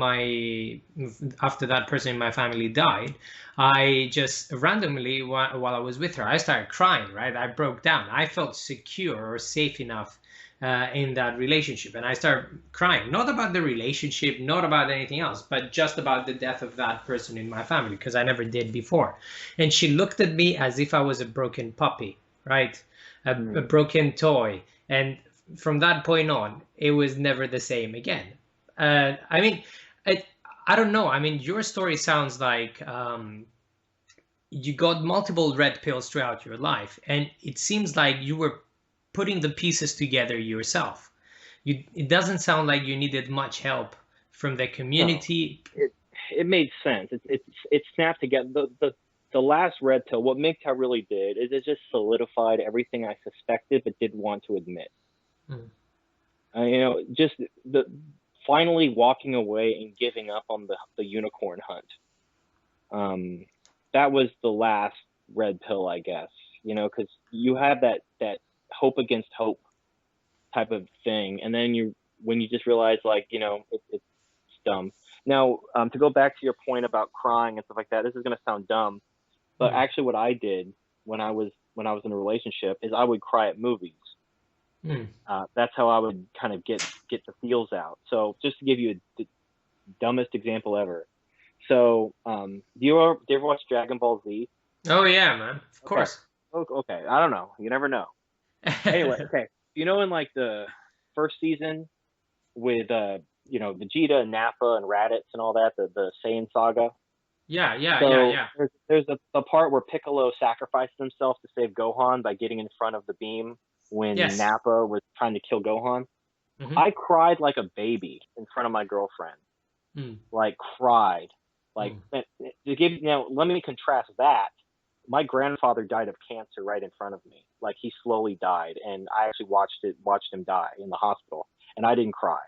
that person in my family died, I just randomly, while I was with her, I started crying, right? I broke down. I felt secure or safe enough in that relationship. And I started crying, not about the relationship, not about anything else, but just about the death of that person in my family, because I never did before. And she looked at me as if I was a broken puppy, right? A broken toy. And from that point on, it was never the same again. I mean, I don't know. I mean, your story sounds like you got multiple red pills throughout your life, and it seems like you were putting the pieces together yourself. It doesn't sound like you needed much help from the No, community. it made sense. It snapped together. The last red pill, what MGTOW really did is it just solidified everything I suspected but didn't want to admit. Mm, Just the finally walking away and giving up on the unicorn hunt. That was the last red pill, I guess. Because you have that hope against hope type of thing, and then when you just realize, like, it's dumb. Now, to go back to your point about crying and stuff like that, this is gonna sound dumb, but mm, actually, what I did when I was in a relationship is I would cry at movies. mm. That's how I would kind of get the feels out. So just to give you the dumbest example ever. So, do you ever watch Dragon Ball Z? Oh yeah, man. Of Okay. course. Okay. I don't know. You never know. Anyway, okay. In like the first season with Vegeta and Nappa and Raditz and all that, the Saiyan saga. Yeah, yeah, yeah, So yeah. there's a part where Piccolo sacrificed himself to save Gohan by getting in front of the beam when Yes. Nappa was trying to kill Gohan. Mm-hmm. I cried like a baby in front of my girlfriend. Mm, Like, cried. Like, mm. now let me contrast that. My grandfather died of cancer right in front of me. Like, he slowly died, and I actually watched him die in the hospital, and I didn't cry.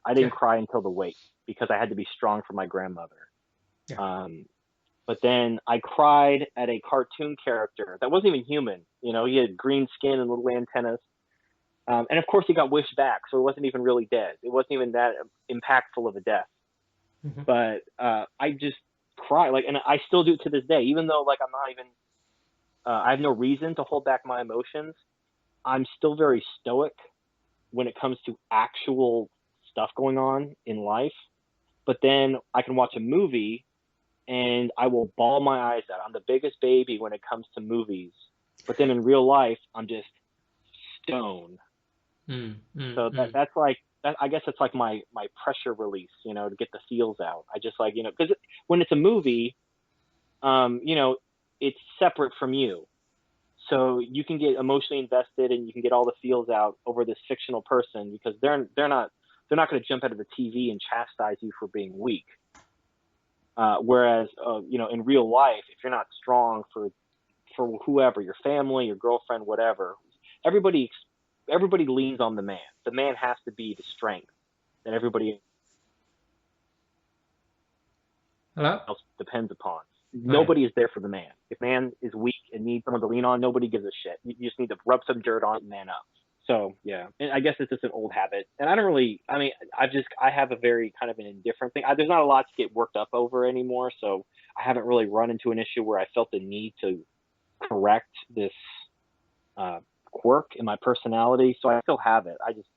I Yeah, didn't cry until the wake because I had to be strong for my grandmother. yeah, Um, but then I cried at a cartoon character that wasn't even human. He had green skin and little antennas. And of course, he got wished back, so it wasn't even really dead. It wasn't even that impactful of a death. mm-hmm. But I just cry, like, and I still do it to this day, even though, like, I'm not even. I have no reason to hold back my emotions. I'm still very stoic when it comes to actual stuff going on in life. But then I can watch a movie and I will bawl my eyes out. I'm the biggest baby when it comes to movies. But then in real life, I'm just stone. Mm, mm, So mm. that's like that. I guess it's like my pressure release, to get the feels out. I just, like, because when it's a movie, um, you know, it's separate from you. So you can get emotionally invested and you can get all the feels out over this fictional person because they're not going to jump out of the TV and chastise you for being weak. Whereas, in real life, if you're not strong for whoever, your family, your girlfriend, whatever, everybody everybody leans on the man. The man has to be the strength that everybody Hello? else depends upon. Oh yeah. Nobody is there for the man. If man is weak and needs someone to lean on, nobody gives a shit. You just need to rub some dirt on it and man up. So yeah, and I guess it's just an old habit. And I don't really. I mean, I have a very kind of an indifferent thing. There's not a lot to get worked up over anymore. So I haven't really run into an issue where I felt the need to correct this uh, quirk in my personality. So I still have it. I just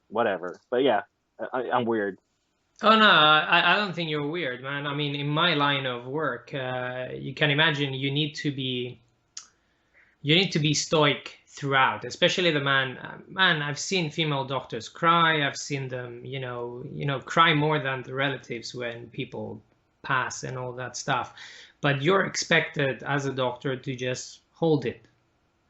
whatever. But yeah, I'm weird. Oh no, I don't think you're weird, man. I mean, in my line of work, you can imagine you need to be stoic throughout, especially the man. Man, I've seen female doctors cry. I've seen them, cry more than the relatives when people pass and all that stuff. But you're expected as a doctor to just hold it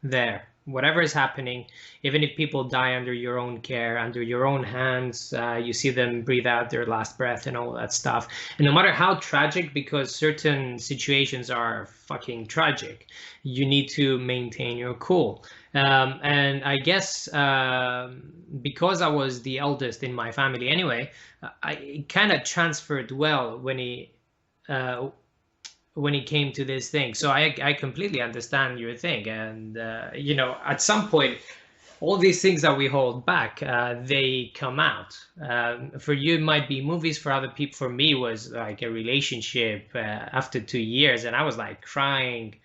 there. Whatever is happening, even if people die under your own care, under your own hands, you see them breathe out their last breath and all that stuff. And no matter how tragic, because certain situations are fucking tragic, you need to maintain your cool. And I guess because I was the eldest in my family anyway, I kind of transferred well uh, when it came to this thing. So I completely understand your thing. And, at some point, all these things that we hold back, they come out. For you, it might be movies. For other people, for me, was like a relationship after 2 years. And I was like crying.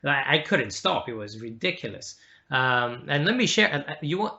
I couldn't stop. It was ridiculous. And let me share.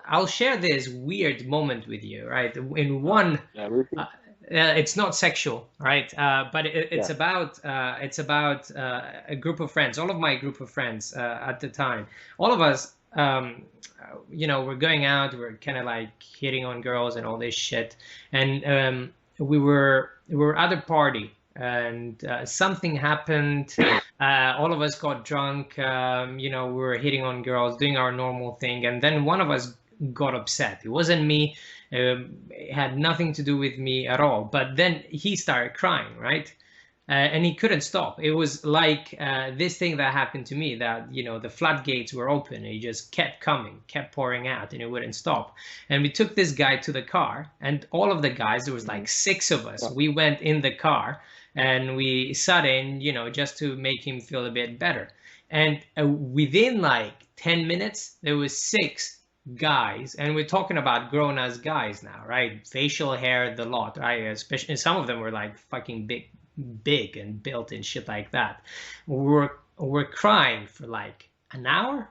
I'll share this weird moment with you, right? In one, Yeah, Ruthie? uh, it's not sexual, right? But Yeah. it's about a group of friends. All of my group of friends at the time, all of us, we're going out. We're kind of like hitting on girls and all this shit. And we were at a party, and something happened. All of us got drunk. We were hitting on girls, doing our normal thing, and then one of us got upset. It wasn't me. It had nothing to do with me at all. But then he started crying, right? And he couldn't stop. It was like this thing that happened to me, that the floodgates were open and he just kept coming, kept pouring out, and it wouldn't stop. And we took this guy to the car, and all of the guys, there was Mhm. like six of us, Yeah. we went in the car and we sat in, just to make him feel a bit better. And within like 10 minutes, there was six guys, and we're talking about grown as guys now, right? Facial hair, the lot, right? Especially some of them were like fucking big and built and shit like that. We're crying for like an hour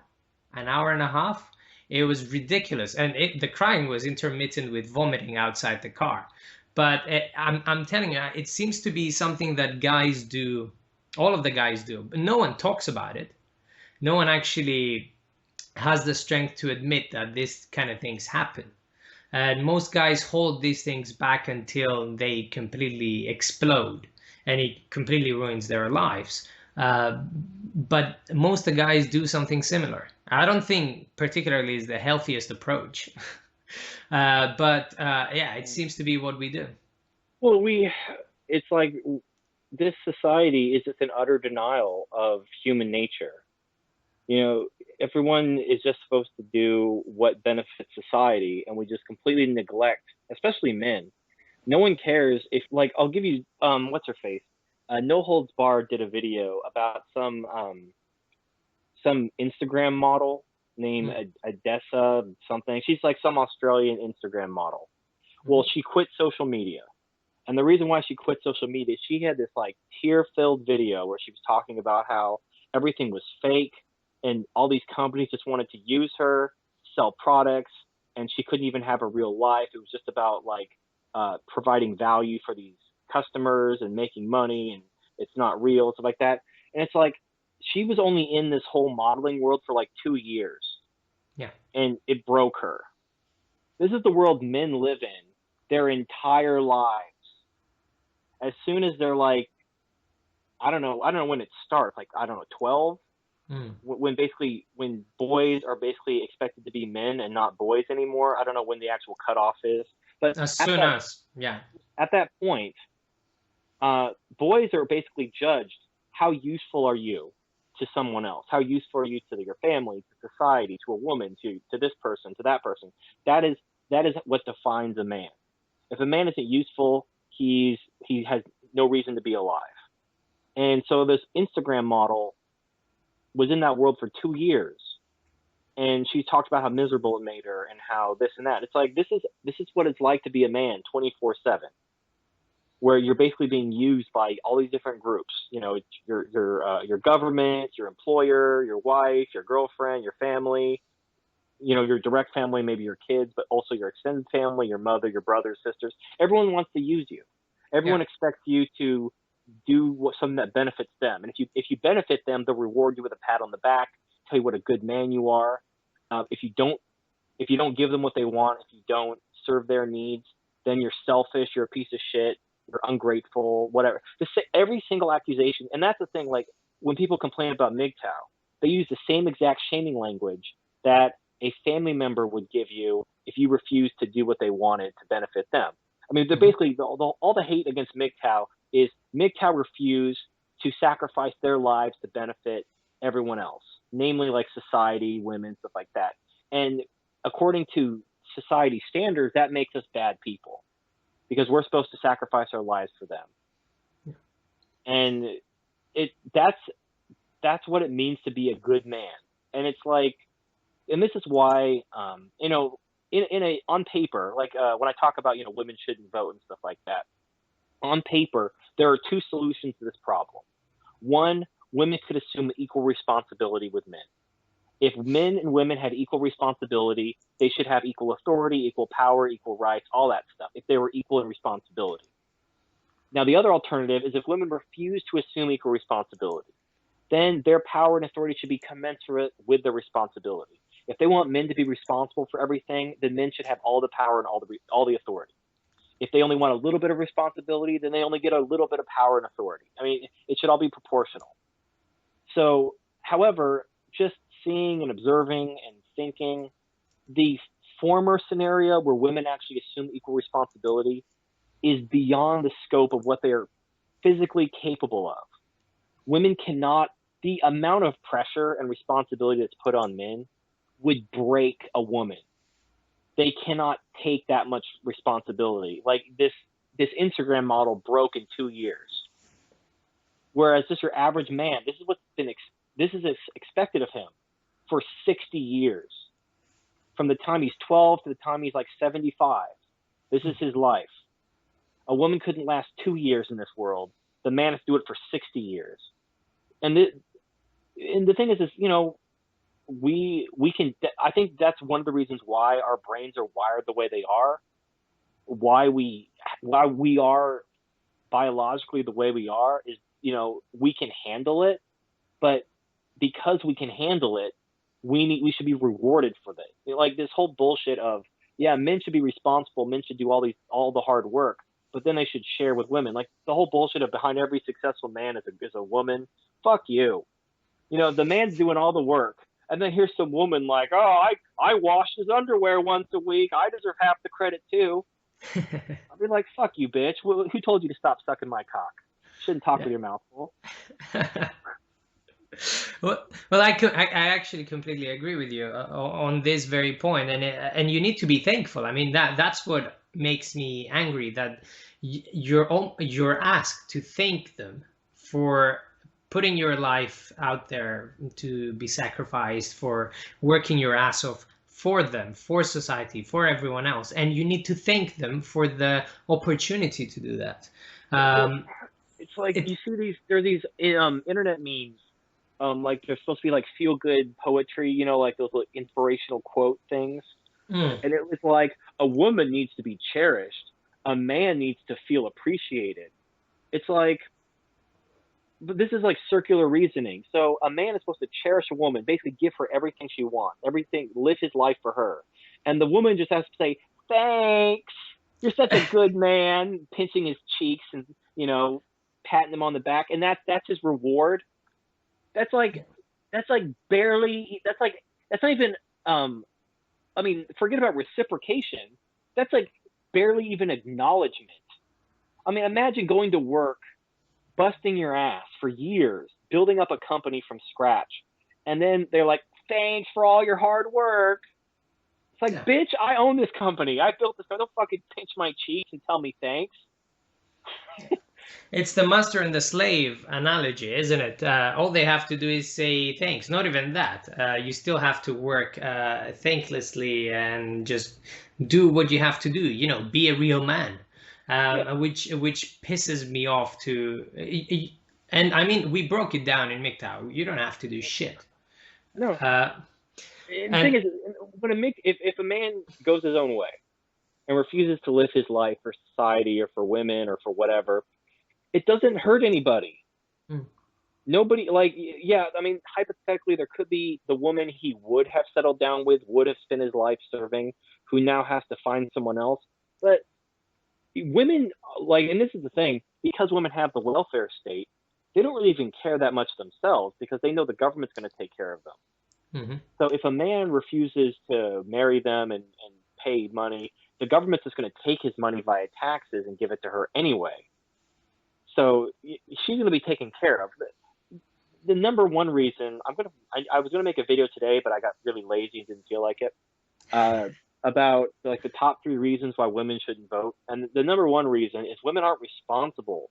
and a half. It was ridiculous, and the crying was intermittent with vomiting outside the car. But I'm telling you, it seems to be something that guys do. All of the guys do, but no one talks about it. No one actually has the strength to admit that this kind of things happen. And most guys hold these things back until they completely explode and it completely ruins their lives. But most of the guys do something similar. I don't think particularly is the healthiest approach. But yeah, it seems to be what we do. Well, it's like this society is just in utter denial of human nature. You know, everyone is just supposed to do what benefits society, and we just completely neglect, especially men. No one cares if, like, I'll give you, what's her face? No Holds Barred did a video about some Instagram model named Mm, Adessa something. She's like some Australian Instagram model. Well, mhm, she quit social media. And the reason why she quit social media, she had this like tear filled video where she was talking about how everything was fake and all these companies just wanted to use her, sell products, and she couldn't even have a real life. It was just about like providing value for these customers and making money, and it's not real, stuff like that. And it's like she was only in this whole modeling world for like 2 years, yeah. and it broke her. This is the world men live in their entire lives. As soon as they're like, I don't know when it starts, like, I don't know, 12, Mm. when basically, when boys are basically expected to be men and not boys anymore. I don't know when the actual cutoff is, but As soon as, yeah. at that point, boys are basically judged. How useful are you to someone else? How useful are you to your family, to society, to a woman, to this person, to that person? That is that is what defines a man. If a man isn't useful, he has no reason to be alive. And so this Instagram model was in that world for 2 years, and she talked about how miserable it made her and how this and that. It's like this is what it's like to be a man 24/7, where you're basically being used by all these different groups. You know, your government, your employer, your wife, your girlfriend, your family, your direct family, maybe your kids, but also your extended family, your mother, your brothers, sisters. Everyone wants to use you. Everyone Yeah. expects you to do something that benefits them. And if you benefit them, they'll reward you with a pat on the back, tell you what a good man you are. If you don't give them what they want, if you don't serve their needs, then you're selfish, you're a piece of shit, you're ungrateful, whatever. Every single accusation, and that's the thing, like when people complain about MGTOW, they use the same exact shaming language that a family member would give you if you refused to do what they wanted to benefit them. I mean, they're Mhm. basically all the hate against MGTOW is MGTOW refuse to sacrifice their lives to benefit everyone else, namely like society, women, stuff like that. And according to society standards, that makes us bad people because we're supposed to sacrifice our lives for them. Yeah. And that's what it means to be a good man. And it's like, and this is why, on paper, like when I talk about, women shouldn't vote and stuff like that, on paper, there are two solutions to this problem. One, women could assume equal responsibility with men. If men and women had equal responsibility, they should have equal authority, equal power, equal rights, all that stuff, if they were equal in responsibility. Now, the other alternative is if women refuse to assume equal responsibility, then their power and authority should be commensurate with their responsibility. If they want men to be responsible for everything, then men should have all the power and all the authority. If they only want a little bit of responsibility, then they only get a little bit of power and authority. I mean, it should all be proportional. So, however, just seeing and observing and thinking, the former scenario where women actually assume equal responsibility is beyond the scope of what they are physically capable of. Women cannot, the amount of pressure and responsibility that's put on men would break a woman. They cannot take that much responsibility. Like this Instagram model broke in 2 years. Whereas just your average man, this is expected of him for 60 years. From the time he's 12 to the time he's like 75. This is his life. A woman couldn't last 2 years in this world. The man has to do it for 60 years. And the thing is, we can, I think that's one of the reasons why our brains are wired the way they are, why we are biologically the way we are is, we can handle it, but because we can handle it, we should be rewarded for that. Like this whole bullshit of, yeah, men should be responsible, men should do all the hard work, but then they should share with women. Like the whole bullshit of behind every successful man is a woman. Fuck you. The man's doing all the work. And then here's some woman like, oh, I wash his underwear once a week. I deserve half the credit too. I'll be like, fuck you, bitch. Who told you to stop sucking my cock? Shouldn't talk with your mouth full. Well, I actually completely agree with you on this very point, and you need to be thankful. I mean, that's what makes me angry, that you're asked to thank them for putting your life out there to be sacrificed, for working your ass off for them, for society, for everyone else, and you need to thank them for the opportunity to do that. It's like you see there are these internet memes. Like they're supposed to be like feel good poetry, like those like inspirational quote things. And it was like, a woman needs to be cherished. A man needs to feel appreciated. It's like, but this is like circular reasoning. So a man is supposed to cherish a woman, basically give her everything she wants, everything, live his life for her. And the woman just has to say, thanks, you're such a good man, pinching his cheeks and, patting him on the back. And that's his reward. That's not even, I mean, forget about reciprocation. That's like barely even acknowledgement. I mean, imagine going to work, busting your ass for years, building up a company from scratch. And then they're like, thanks for all your hard work. It's like, bitch, I own this company. I built this company. Don't fucking pinch my cheeks and tell me thanks. It's the master and the slave analogy, isn't it? All they have to do is say thanks. Not even that. You still have to work thanklessly and just do what you have to do. Be a real man, which pisses me off too. And I mean, we broke it down in MGTOW. You don't have to do shit. No. And the thing And is, when if a man goes his own way and refuses to live his life for society or for women or for whatever, it doesn't hurt anybody. mm, Nobody, like, yeah, I mean, hypothetically, there could be the woman he would have settled down with, would have spent his life serving, who now has to find someone else. But women, like, and this is the thing, because women have the welfare state, they don't really even care that much themselves because they know the government's going to take care of them. mhm. So if a man refuses to marry them and pay money, the government's just going to take his money via taxes and give it to her anyway. So she's going to be taken care of. The number one reason I was gonna make a video today, but I got really lazy and didn't feel like it. Uh, about like the top 3 reasons why women shouldn't vote, and the number one reason is women aren't responsible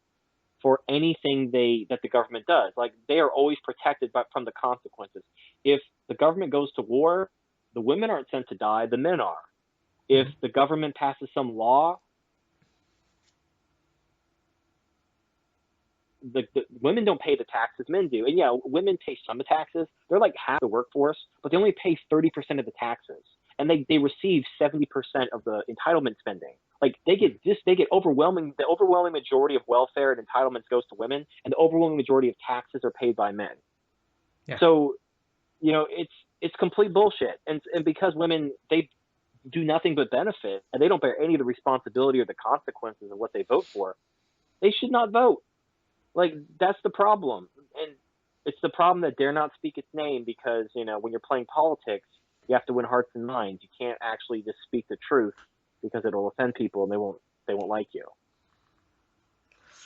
for anything that the government does. Like they are always protected from the consequences. If the government goes to war, the women aren't sent to die, the men are. If Mhm. the government passes some law, the women don't pay the taxes men do. And yeah, women pay some of the taxes. They're like half the workforce, but they only pay 30% of the taxes. And they receive 70% of the entitlement spending. Like they get the overwhelming majority of welfare and entitlements goes to women, and the overwhelming majority of taxes are paid by men. Yeah. So, it's complete bullshit. And because women, they do nothing but benefit and they don't bear any of the responsibility or the consequences of what they vote for, they should not vote. Like that's the problem, and it's the problem that dare not speak its name because when you're playing politics, you have to win hearts and minds. You can't actually just speak the truth because it'll offend people and they won't like you.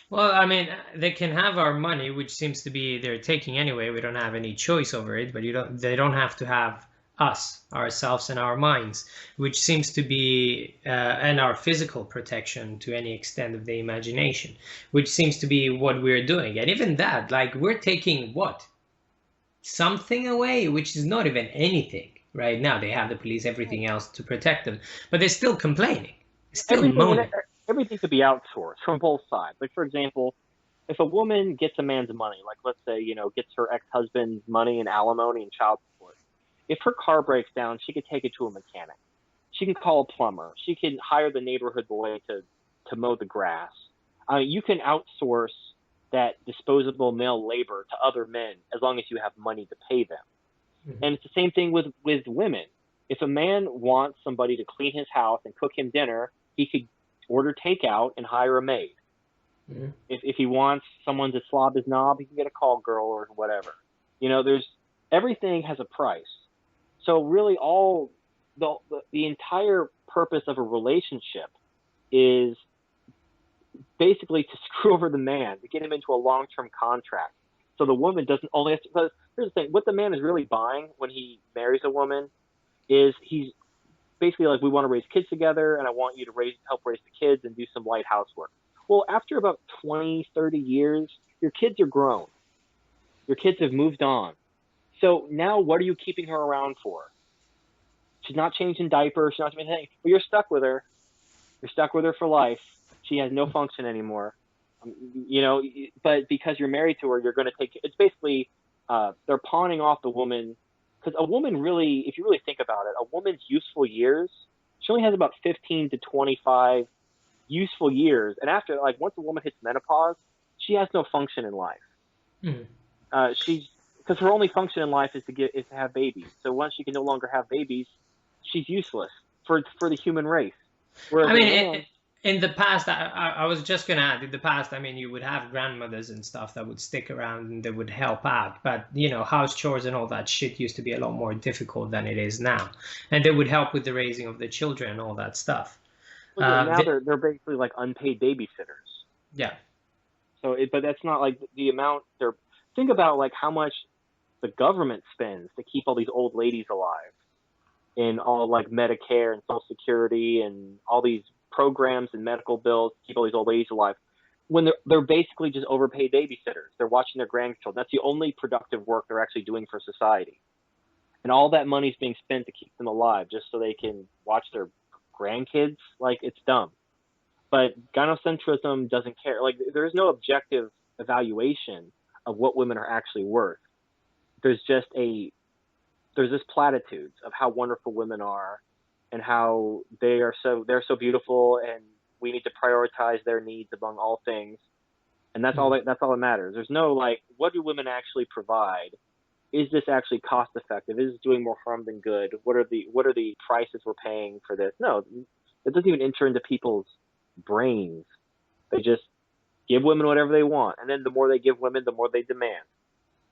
Well, I mean, they can have our money, which seems to be they're taking anyway. We don't have any choice over it, but they don't have to have us, ourselves, and our minds, which seems to be, and our physical protection to any extent of the imagination, which seems to be what we're doing. And even that, like, we're taking what? Something away, which is not even anything right now. They have the police, everything else to protect them, but they're still complaining, still Everything and moaning. everything could be outsourced from both sides. Like for example, if a woman gets a man's money, like let's say gets her ex-husband's money and alimony and child support, if her car breaks down, she could take it to a mechanic. She can call a plumber. She can hire the neighborhood boy to mow the grass. You can outsource that disposable male labor to other men as long as you have money to pay them. Mhm. And it's the same thing with women. If a man wants somebody to clean his house and cook him dinner, he could order takeout and hire a maid. Mhm. If he wants someone to slob his knob, he can get a call girl or whatever. There's everything has a price. So really, all the entire purpose of a relationship is basically to screw over the man, to get him into a long-term contract. So the woman doesn't only have to. Because here's the thing: what the man is really buying when he marries a woman is he's basically like, we want to raise kids together, and I want you to help raise the kids and do some light housework. Well, after about 20, 30 years, your kids are grown. Your kids have moved on. So now what are you keeping her around for? She's not changing diapers. She's not doing anything. Well, you're stuck with her. You're stuck with her for life. She has no function anymore. But because you're married to her, you're going to take. It's basically they're pawning off the woman because a woman really, if you really think about it, a woman's useful years, she only has about 15 to 25 useful years, and after like once a woman hits menopause, she has no function in life. Mhm. She's because her only function in life is to have babies. So once she can no longer have babies, she's useless for the human race. I Whereas a mean, man, in the past, I was just gonna add, in the past, I mean, you would have grandmothers and stuff that would stick around and they would help out. But, house chores and all that shit used to be a lot more difficult than it is now. And they would help with the raising of the children and all that stuff. well, yeah, now The, they're basically like unpaid babysitters. yeah. But that's not like the amount they're. Think about like how much the government spends to keep all these old ladies alive in all like Medicare and Social Security and all these programs and medical bills to keep all these old ladies alive. When they're basically just overpaid babysitters. They're watching their grandchildren. That's the only productive work they're actually doing for society. And all that money's being spent to keep them alive just so they can watch their grandkids. Like it's dumb. But gynocentrism doesn't care. Like there is no objective evaluation of what women are actually worth. There's just a there's this platitudes of how wonderful women are and how they're so beautiful, and we need to prioritize their needs among all things. And that's all that matters. There's no like, what do women actually provide? Is this actually cost effective? Is this doing more harm than good? What are the prices we're paying for this? No, it doesn't even enter into people's brains. They just give women whatever they want, and then the more they give women, the more they demand.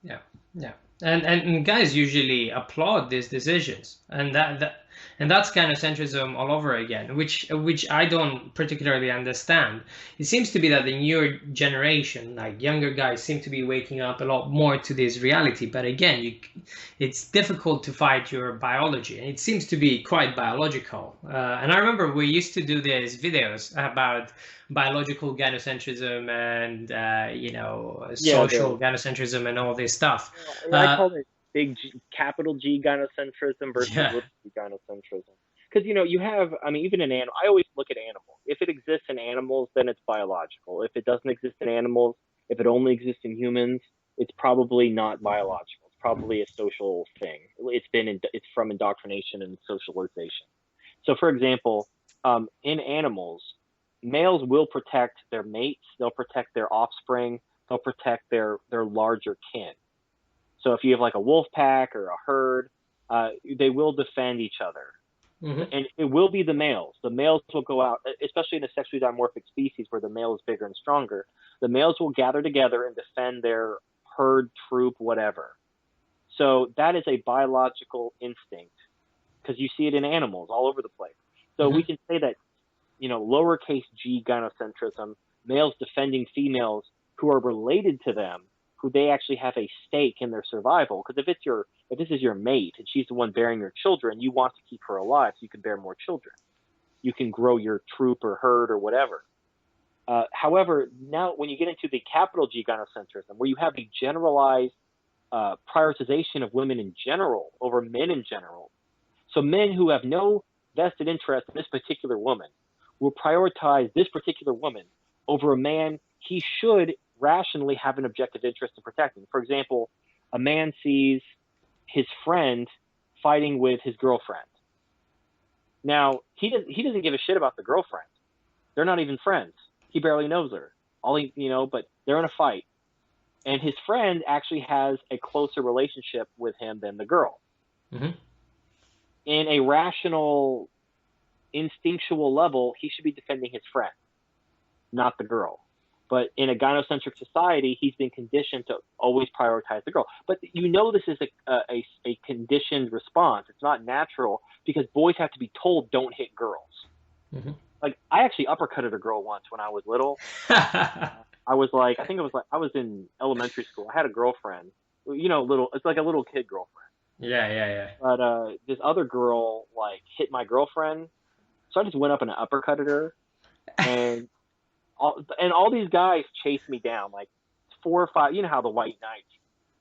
Yeah, yeah, and guys usually applaud these decisions, and that's gynocentrism all over again, which I don't particularly understand. It seems to be that the newer generation, like younger guys, seem to be waking up a lot more to this reality. But again, it's difficult to fight your biology, and it seems to be quite biological. And I remember we used to do these videos about biological gynocentrism and Yeah, social gynocentrism and all this stuff. I call it big capital G gynocentrism versus Yeah. little g gynocentrism. Because you have, I mean, even in animal, I always look at animals. If it exists in animals, then it's biological. If it doesn't exist in animals, if it only exists in humans, it's probably not biological. It's probably a social thing. It's from indoctrination and socialization. So, for example, in animals, males will protect their mates, they'll protect their offspring, they'll protect their larger kin. So if you have like a wolf pack or a herd, they will defend each other. Hmm. And it will be the males. The males will go out, especially in a sexually dimorphic species where the male is bigger and stronger. The males will gather together and defend their herd, troop, whatever. So that is a biological instinct because you see it in animals all over the place. So we can say that, lowercase g gynocentrism, males defending females who are related to them, who they actually have a stake in their survival. Because if this is your mate and she's the one bearing your children, you want to keep her alive so you can bear more children. You can grow your troop or herd or whatever. However, now when you get into the capital G gynocentrism, where you have a generalized prioritization of women in general over men in general, so men who have no vested interest in this particular woman will prioritize this particular woman over a man he should rationally have an objective interest in protecting. For example, a man sees his friend fighting with his girlfriend. Now, he doesn't give a shit about the girlfriend. They're not even friends. He barely knows her. But they're in a fight. And his friend actually has a closer relationship with him than the girl. Hmm. In a rational, instinctual level, he should be defending his friend, not the girl. But in a gynocentric society, he's been conditioned to always prioritize the girl. But this is a conditioned response. It's not natural because boys have to be told don't hit girls. Hmm. Like, I actually uppercutted a girl once when I was little. I was in elementary school. I had a girlfriend, it's like a little kid girlfriend. Yeah. But this other girl like hit my girlfriend, so I just went up and uppercutted her, and all these guys chased me down, like 4 or 5. You know how the white knights.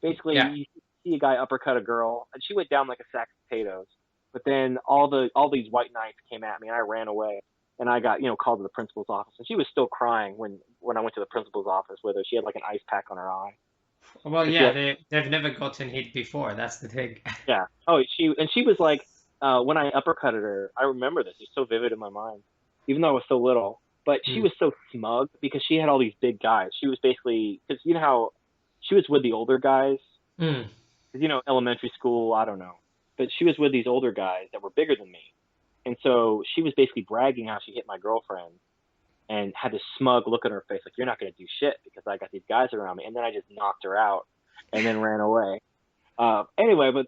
Basically, Yeah. you see a guy uppercut a girl, and she went down like a sack of potatoes. But then all these white knights came at me, and I ran away. And I got called to the principal's office, and she was still crying when I went to the principal's office with her. She had like an ice pack on her eye. Well, She yeah, had, they've never gotten hit before. That's the thing. yeah. Oh, she was like, when I uppercutted her, I remember this. It's so vivid in my mind, even though I was so little. But she was so smug because she had all these big guys. She was basically, because you know how she was with the older guys. Mm. Because elementary school, I don't know, but she was with these older guys that were bigger than me, and so she was basically bragging how she hit my girlfriend, and had this smug look on her face, like, you're not going to do shit because I got these guys around me. And then I just knocked her out and then ran away. Anyway, but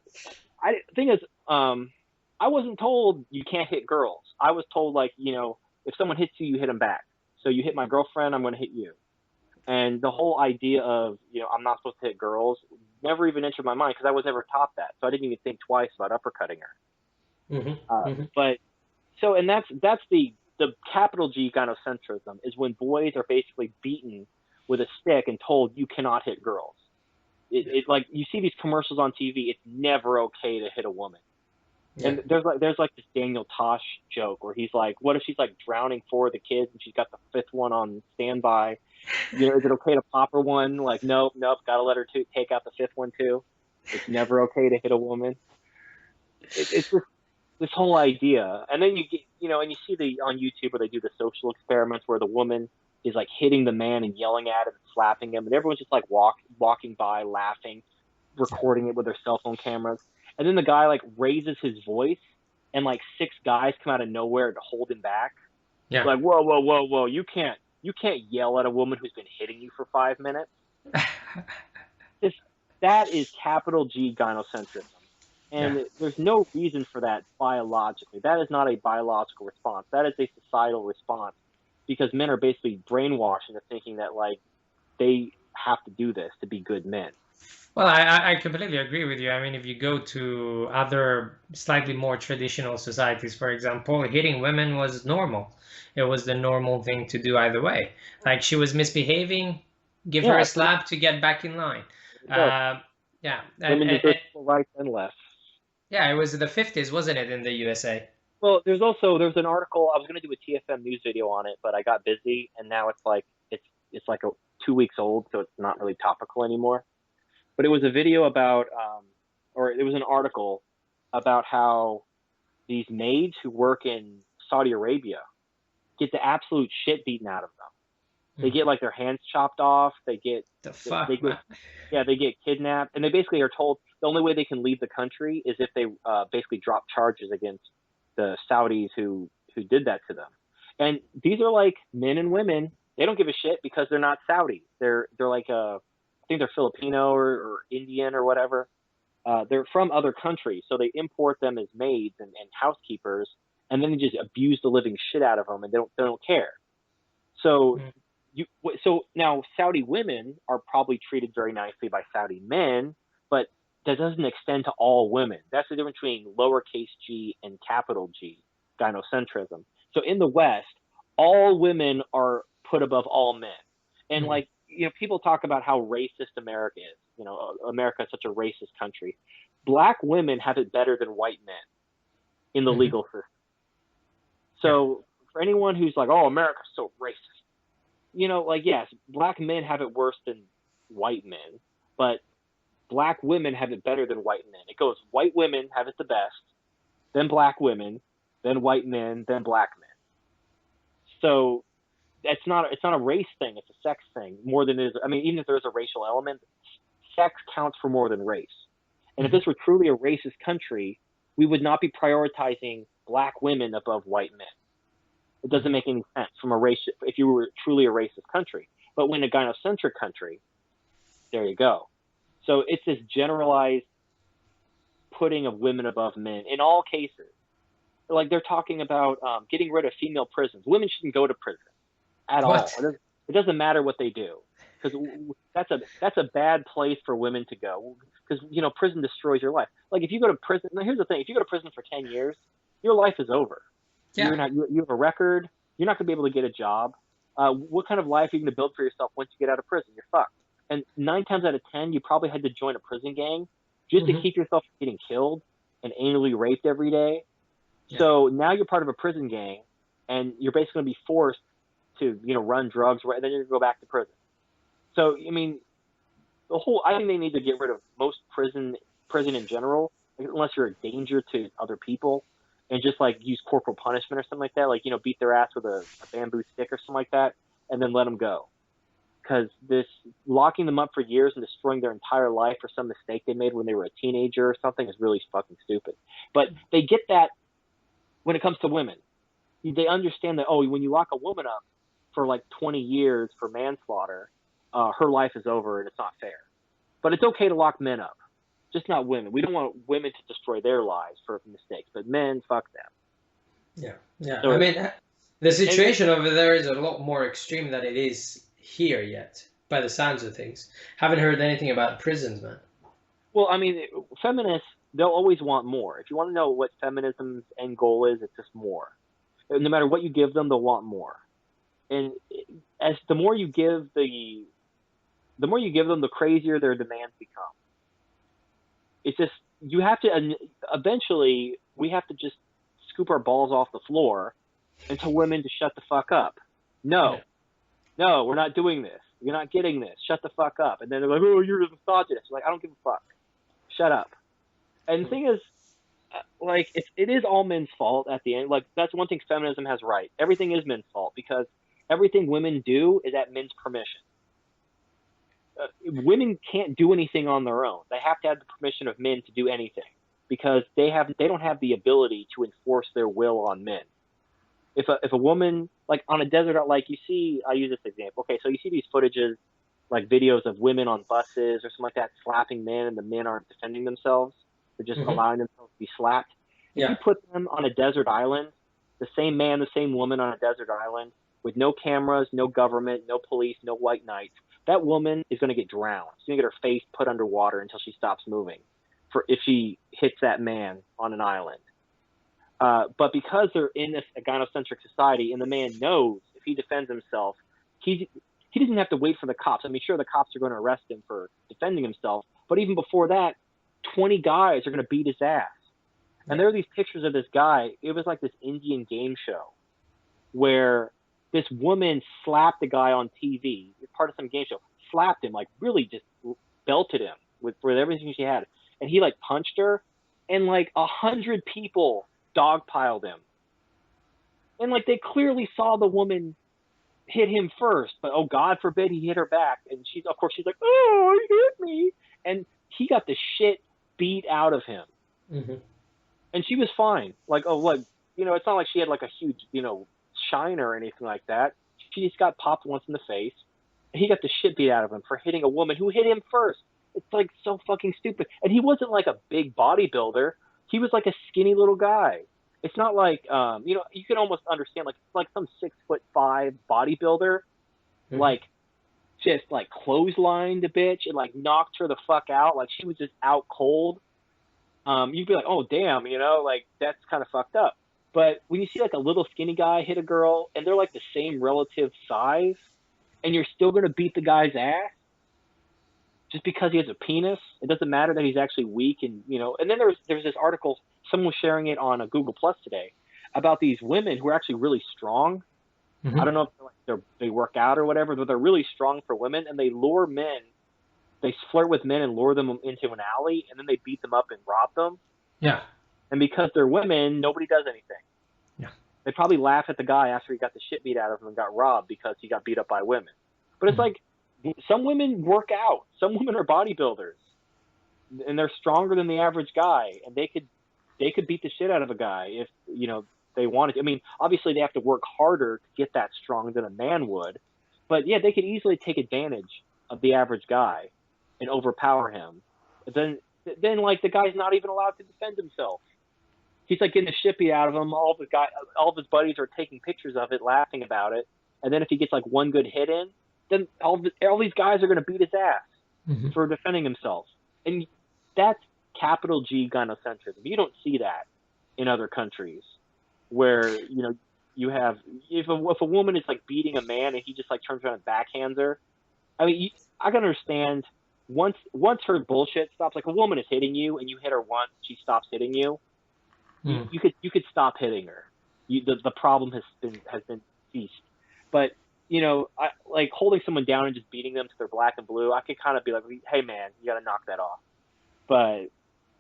the thing is, I wasn't told you can't hit girls. I was told, like, if someone hits you, you hit them back. So you hit my girlfriend, I'm going to hit you. And the whole idea of, I'm not supposed to hit girls never even entered my mind because I was never taught that. So I didn't even think twice about uppercutting her. But so, and that's the capital G gynocentrism is when boys are basically beaten with a stick and told you cannot hit girls. It like, you see these commercials on TV. It's never okay to hit a woman. Yeah. And there's like this Daniel Tosh joke where he's like, what if she's like drowning 4 of the kids and she's got the 5th one on standby? Is it okay to pop her one? Like, nope, gotta let her take out the 5th one too. It's never okay to hit a woman. it's this whole idea. And then you get, and you see on YouTube where they do the social experiments where the woman is like hitting the man and yelling at him and slapping him, and everyone's just like walking by, laughing, recording it with their cell phone cameras. And then the guy like raises his voice, and like six guys come out of nowhere to hold him back. Yeah. Like, whoa, whoa, whoa, whoa! You can't yell at a woman who's been hitting you for 5 minutes. This that is capital G gynocentrism. Yeah. And there's no reason for that biologically. That is not a biological response. That is a societal response because men are basically brainwashed into thinking that like they have to do this to be good men. Well, I completely agree with you. I mean, if you go to other slightly more traditional societies, for example, hitting women was normal. It was the normal thing to do either way. Like she was misbehaving, give her a slap to get back in line. Yeah. Women deserve equal rights and less. Yeah, it was the 50s, wasn't it, in the USA? Well, there's an article. I was going to do a TFM news video on it, but I got busy, and now it's like 2 weeks old, so it's not really topical anymore. But it was a video about, or it was an article about how these maids who work in Saudi Arabia get the absolute shit beaten out of them. They get like their hands chopped off. They get they get kidnapped, and they basically are told the only way they can leave the country is if they basically drop charges against the Saudis who did that to them. And these are like men and women. They don't give a shit because they're not Saudi. They're like I think they're Filipino or Indian or whatever. They're from other countries, so they import them as maids and housekeepers, and then they just abuse the living shit out of them, and they don't care. So so now Saudi women are probably treated very nicely by Saudi men, but that doesn't extend to all women. That's the difference between lowercase g and capital G, gynocentrism. So in the West, all women are put above all men. And like, people talk about how racist America is. America is such a racist country. Black women have it better than white men in the legal system. So for anyone who's like, oh, America's so racist, yes, black men have it worse than white men, but black women have it better than white men. It goes white women have it the best, then black women, then white men, then black men. So it's not a race thing, it's a sex thing more than it is. I mean, even if there's a racial element, sex counts for more than race. And if this were truly a racist country, we would not be prioritizing black women above white men. It doesn't make any sense from a race if you were truly a racist country. But when a gynocentric country, there you go. So it's this generalized putting of women above men in all cases. Like they're talking about getting rid of female prisons. Women shouldn't go to prison at all. It doesn't matter what they do, because that's a bad place for women to go. Because prison destroys your life. Like if you go to prison, now here's the thing: if you go to prison for 10 years, your life is over. Yeah. You have a record. You're not going to be able to get a job. What kind of life are you going to build for yourself once you get out of prison? You're fucked. And 9 times out of 10, you probably had to join a prison gang just to keep yourself from getting killed and anally raped every day. Yeah. So now you're part of a prison gang, and you're basically going to be forced to run drugs, and then you're going to go back to prison. So I mean, I think they need to get rid of most prison in general, unless you're a danger to other people. And just like use corporal punishment or something like that, like beat their ass with a bamboo stick or something like that, and then let them go. Because this locking them up for years and destroying their entire life for some mistake they made when they were a teenager or something is really fucking stupid. But they get that when it comes to women. They understand that when you lock a woman up for like 20 years for manslaughter, her life is over and it's not fair. But it's okay to lock men up. Just not women. We don't want women to destroy their lives for mistakes, but men, fuck them. Yeah. So, I mean, the situation over there is a lot more extreme than it is here yet, by the sounds of things. Haven't heard anything about prisons, man. Well, I mean, feminists, they'll always want more. If you want to know what feminism's end goal is, it's just more. No matter what you give them, they'll want more. And as the more you give them, the crazier their demands become. It's just, you have to, eventually, we have to just scoop our balls off the floor and tell women to shut the fuck up. No, we're not doing this. You're not getting this. Shut the fuck up. And then they're like, oh, you're a misogynist. Like, I don't give a fuck. Shut up. And the thing is, like it is all men's fault at the end. Like that's one thing feminism has right. Everything is men's fault because everything women do is at men's permission. Women can't do anything on their own. They have to have the permission of men to do anything because they don't have the ability to enforce their will on men. If a woman, like on a desert, like you see, I use this example. Okay, so you see these footages, like videos of women on buses or something like that slapping men, and the men aren't defending themselves. They're just Hmm. allowing themselves to be slapped. If you Yeah. put them on a desert island, the same man, the same woman on a desert island with no cameras, no government, no police, no white knights, that woman is going to get drowned. She's going to get her face put underwater until she stops moving for if she hits that man on an island. But because they're in this gynocentric society and the man knows if he defends himself, he doesn't have to wait for the cops. I mean, sure, the cops are going to arrest him for defending himself, but even before that, 20 guys are going to beat his ass. And Yeah. there are these pictures of this guy. It was like this Indian game show where this woman slapped the guy on TV, part of some game show, slapped him, like really just belted him with everything she had. And he like punched her, and like 100 people dogpiled him. And like they clearly saw the woman hit him first, but oh God forbid he hit her back. And she's like, oh, he hit me. And he got the shit beat out of him. Hmm. And she was fine. Like, oh, like, it's not like she had like a huge, shine or anything like that. She just got popped once in the face. He got the shit beat out of him for hitting a woman who hit him first. It's like so fucking stupid. And he wasn't like a big bodybuilder. He was like a skinny little guy. It's not like, you can almost understand like some 6'5" bodybuilder, Hmm. like just like clotheslined the bitch and like knocked her the fuck out. Like she was just out cold. You'd be like, oh damn, like that's kind of fucked up. But when you see like a little skinny guy hit a girl and they're like the same relative size, and you're still gonna beat the guy's ass just because he has a penis, it doesn't matter that he's actually weak and. And then there's this article, someone was sharing it on a Google Plus today about these women who are actually really strong. I Hmm. don't know if they work out or whatever, but they're really strong for women, and they lure men. They flirt with men and lure them into an alley, and then they beat them up and rob them. Yeah. And because they're women, nobody does anything. Yeah. They probably laugh at the guy after he got the shit beat out of him and got robbed because he got beat up by women. But it's Hmm. like some women work out. Some women are bodybuilders, and they're stronger than the average guy, and they could beat the shit out of a guy if they wanted to. I mean, obviously they have to work harder to get that strong than a man would, but yeah, they could easily take advantage of the average guy and overpower him. Then like the guy's not even allowed to defend himself. He's like getting the shit beat out of him. All of his buddies are taking pictures of it, laughing about it. And then if he gets like one good hit in, then all these guys are going to beat his ass Hmm. for defending himself. And that's capital G gynocentrism. You don't see that in other countries where you have if a woman is like beating a man and he just like turns around and backhands her. I mean, I can understand once her bullshit stops. Like a woman is hitting you and you hit her once, she stops hitting you. Hmm. You could stop hitting her. The problem has been ceased. But like holding someone down and just beating them to their black and blue, I could kind of be like, hey man, you got to knock that off. But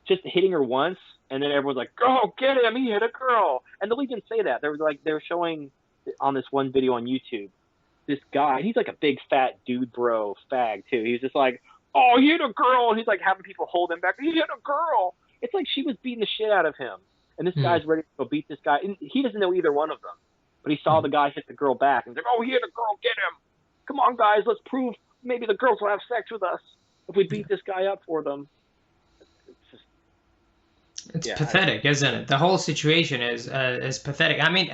just hitting her once and then everyone's like, oh, get him, he hit a girl. And they'll even say that. They were showing on this one video on YouTube, this guy, he's like a big fat dude bro fag too. He's just like, oh, he hit a girl, and he's like having people hold him back. He hit a girl. It's like she was beating the shit out of him. And this Hmm. guy's ready to go beat this guy. And he doesn't know either one of them. But he saw the guy hit the girl back and he's like, oh, he hit a girl, get him. Come on, guys, let's prove maybe the girls will have sex with us if we beat this guy up for them. It's just It's yeah, pathetic, isn't it? The whole situation is pathetic. I mean,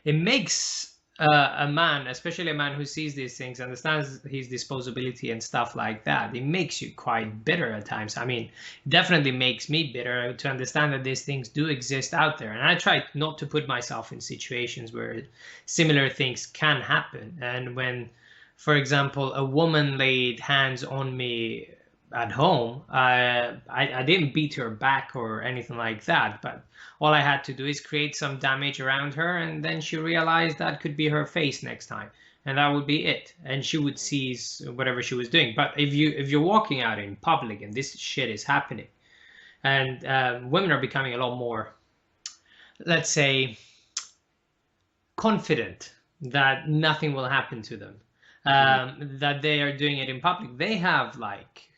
it makes a man, especially a man who sees these things, understands his disposability and stuff like that. It makes you quite bitter at times. I mean, it definitely makes me bitter to understand that these things do exist out there. And I try not to put myself in situations where similar things can happen. And when, for example, a woman laid hands on me at home, I didn't beat her back or anything like that, but all I had to do is create some damage around her, and then she realized that could be her face next time, and that would be it, and she would seize whatever she was doing. But if you're walking out in public and this shit is happening, and women are becoming a lot more, let's say, confident that nothing will happen to them, that they are doing it in public. They have like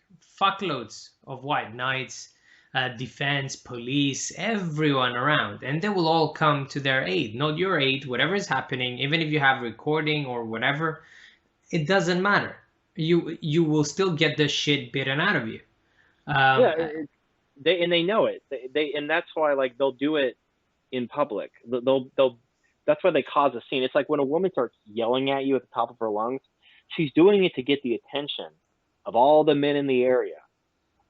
fuckloads of white knights, defense, police, everyone around, and they will all come to their aid, not your aid, whatever is happening, even if you have recording or whatever, it doesn't matter. You will still get the shit bitten out of you. Yeah, they know it. They and that's why like they'll do it in public. They'll that's why they cause a scene. It's like when a woman starts yelling at you at the top of her lungs, she's doing it to get the attention of all the men in the area.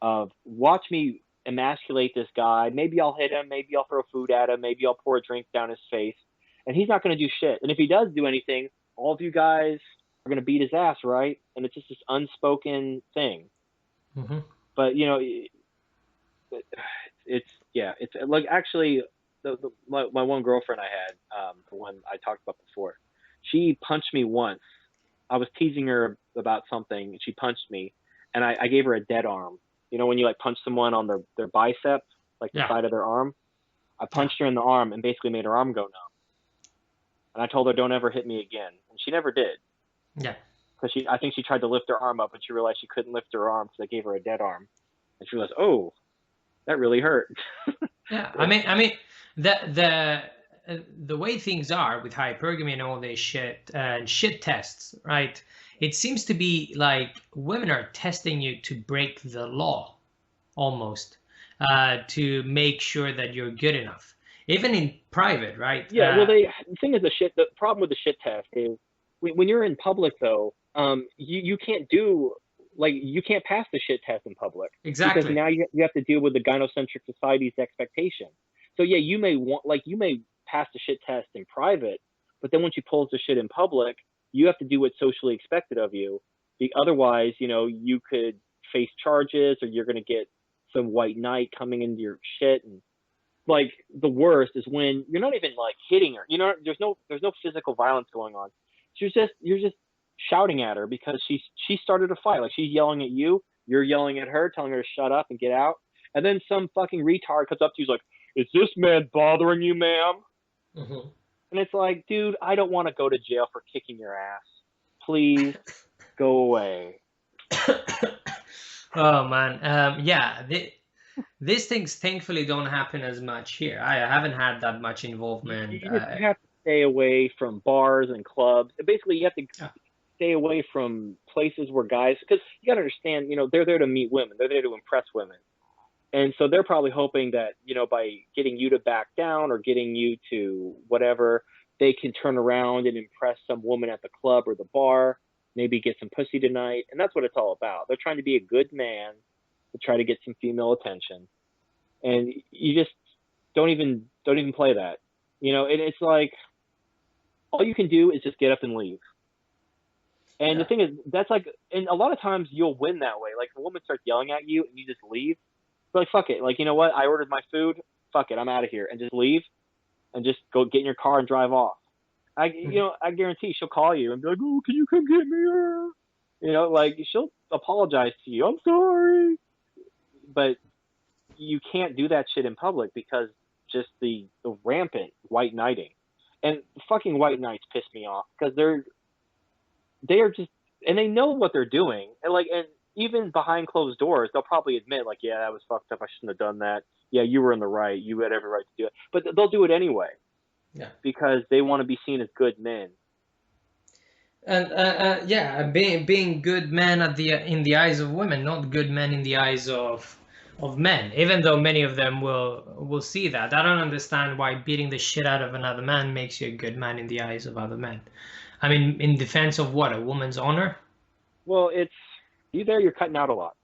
Of watch me emasculate this guy. Maybe I'll hit him. Maybe I'll throw food at him. Maybe I'll pour a drink down his face, and he's not going to do shit. And if he does do anything, all of you guys are going to beat his ass, right? And it's just this unspoken thing. Mm-hmm. But you know, it's like actually my one girlfriend I had, the one I talked about before, she punched me once. I was teasing her about something, and she punched me, and I gave her a dead arm. You know when you like punch someone on their bicep, like the side of their arm? I punched her in the arm and basically made her arm go numb. And I told her, don't ever hit me again. And she never did. Yeah. Because I think she tried to lift her arm up, and she realized she couldn't lift her arm, so I gave her a dead arm. And she realized, oh, that really hurt. Yeah, I mean, the way things are with hypergamy and all this shit and shit tests, right? It seems to be like women are testing you to break the law, almost, to make sure that you're good enough, even in private, right? Yeah. Well, the thing is, the problem with the shit test is when you're in public, though, you can't do. Like, you can't pass the shit test in public. Exactly. Because now you have to deal with the gynocentric society's expectation. So yeah, you may pass the shit test in private, but then once you pull the shit in public, you have to do what's socially expected of you. Otherwise, you could face charges, or you're going to get some white knight coming into your shit. And like the worst is when you're not even like hitting her. There's no physical violence going on. You're just shouting at her because she started a fight. Like, she's yelling at you, you're yelling at her, telling her to shut up and get out. And then some fucking retard comes up to you, like, is this man bothering you, ma'am? Mm-hmm. And it's like, dude, I don't want to go to jail for kicking your ass. Please go away. Oh man, yeah. These things thankfully don't happen as much here. I haven't had that much involvement. You have to stay away from bars and clubs. Basically, you have to stay away from places where guys, because you got to understand, they're there to meet women. They're there to impress women. And so they're probably hoping that, by getting you to back down or getting you to whatever, they can turn around and impress some woman at the club or the bar, maybe get some pussy tonight. And that's what it's all about. They're trying to be a good man to try to get some female attention. And you just don't even play that. And it's like, all you can do is just get up and leave. And the thing is, that's like, and a lot of times you'll win that way. Like, a woman starts yelling at you and you just leave. You're like, fuck it. Like, you know what? I ordered my food. Fuck it. I'm out of here. And just leave and just go get in your car and drive off. I guarantee she'll call you and be like, oh, can you come get me? Like, she'll apologize to you. I'm sorry. But you can't do that shit in public because just the rampant white knighting. And fucking white knights piss me off because they are just, and they know what they're doing. And even behind closed doors, they'll probably admit, like, yeah, that was fucked up. I shouldn't have done that. Yeah, you were in the right. You had every right to do it. But they'll do it anyway. Yeah. Because they want to be seen as good men. And being good men in the eyes of women, not good men in the eyes of men, even though many of them will see that. I don't understand why beating the shit out of another man makes you a good man in the eyes of other men. I mean, in defense of what? A woman's honor? Well, it's you there. You're cutting out a lot.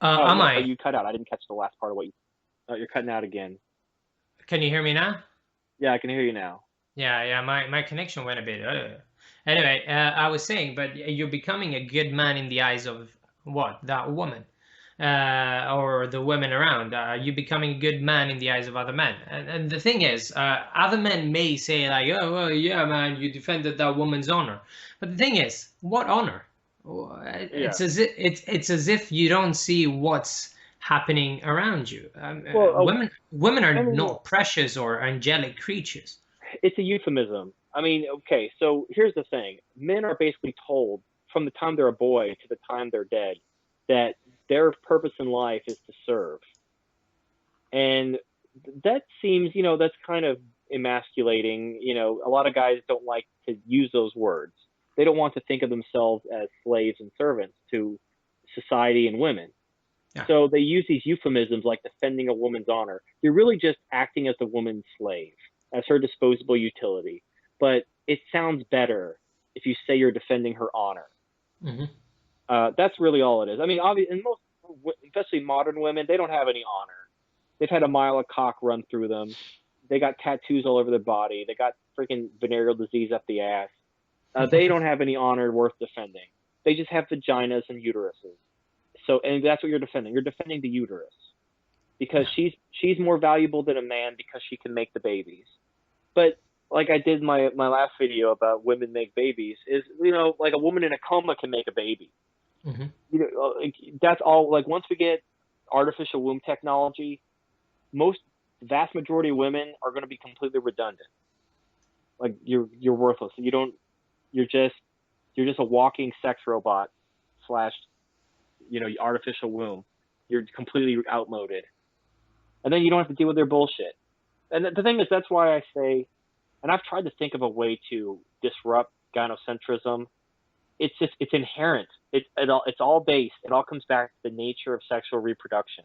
Am I? You cut out. I didn't catch the last part of what you. You're cutting out again. Can you hear me now? Yeah, I can hear you now. Yeah. My connection went a bit. Anyway, I was saying, but you're becoming a good man in the eyes of what? That woman. Or the women around. You're becoming a good man in the eyes of other men. And the thing is, other men may say like, oh, well, yeah, man, you defended that woman's honor. But the thing is, what honor? It's as if you don't see what's happening around you. Well, Women are I mean, not precious or angelic creatures. it's a euphemism. I mean, okay, so here's the thing: men are basically told from the time they're a boy to the time they're dead that their purpose in life is to serve, and that seems, that's kind of emasculating. A lot of guys don't like to use those words. They don't want to think of themselves as slaves and servants to society and women. Yeah. So they use these euphemisms like defending a woman's honor. You're really just acting as the woman's slave, as her disposable utility. But it sounds better if you say you're defending her honor. Hmm. That's really all it is. I mean, obviously, and most, especially modern women, they don't have any honor. They've had a mile of cock run through them. They got tattoos all over their body. They got freaking venereal disease up the ass. They don't have any honor worth defending. They just have vaginas and uteruses. So, and that's what you're defending. You're defending the uterus because she's more valuable than a man because she can make the babies. But like I did my last video about women make babies, is like a woman in a coma can make a baby. Hmm. Like, that's all. Like once we get artificial womb technology, vast majority of women are going to be completely redundant. Like you're worthless. You're just a walking sex robot slash artificial womb. You're completely outmoded, and then you don't have to deal with their bullshit. And the thing is, that's why I say, and I've tried to think of a way to disrupt gynocentrism. It's inherent. It's all based. It all comes back to the nature of sexual reproduction,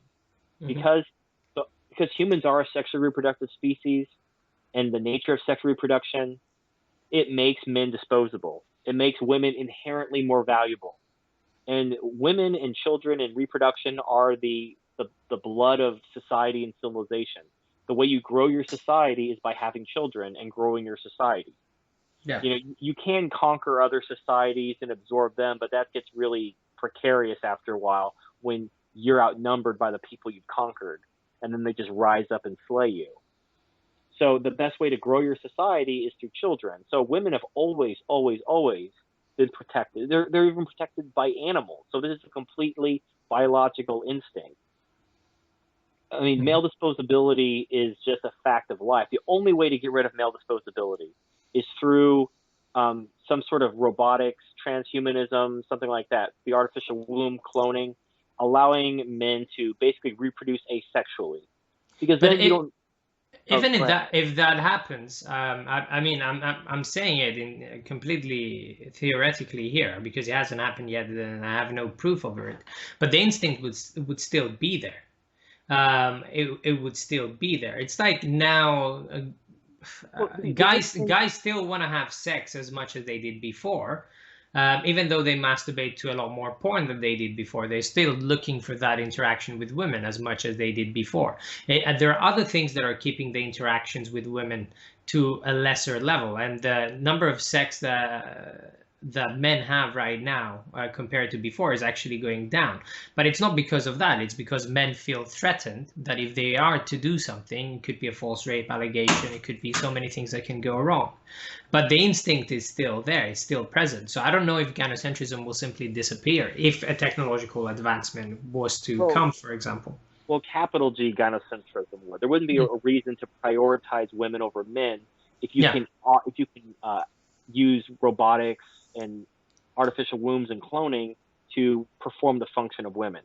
Hmm. because humans are a sexually reproductive species, and the nature of sexual reproduction, it makes men disposable. It makes women inherently more valuable. And women and children and reproduction are the blood of society and civilization. The way you grow your society is by having children and growing your society. Yeah. You can conquer other societies and absorb them, but that gets really precarious after a while when you're outnumbered by the people you've conquered, and then they just rise up and slay you. So the best way to grow your society is through children. So women have always, always, always been protected. They're even protected by animals. So this is a completely biological instinct. I mean, Hmm. male disposability is just a fact of life. The only way to get rid of male disposability is through some sort of robotics, transhumanism, something like that, the artificial womb, cloning, allowing men to basically reproduce asexually. Because But then you don't. Oh, even go ahead. if that happens, I mean, I'm saying it in completely theoretically here because it hasn't happened yet, and I have no proof over it. But the instinct would still be there. It would still be there. It's like now, Well, the guys instinct. guys still want to have sex as much as they did before. Even though they masturbate to a lot more porn than they did before, they're still looking for that interaction with women as much as they did before. And there are other things that are keeping the interactions with women to a lesser level, and the number of sex that men have right now compared to before is actually going down. But it's not because of that. It's because men feel threatened that if they are to do something, it could be a false rape allegation, it could be so many things that can go wrong. But the instinct is still there, it's still present. So I don't know if gynocentrism will simply disappear if a technological advancement was to Well, come, for example. well, capital G gynocentrism would. There wouldn't be Mm. a reason to prioritize women over men if you Yeah. can use robotics and artificial wombs and cloning to perform the function of women.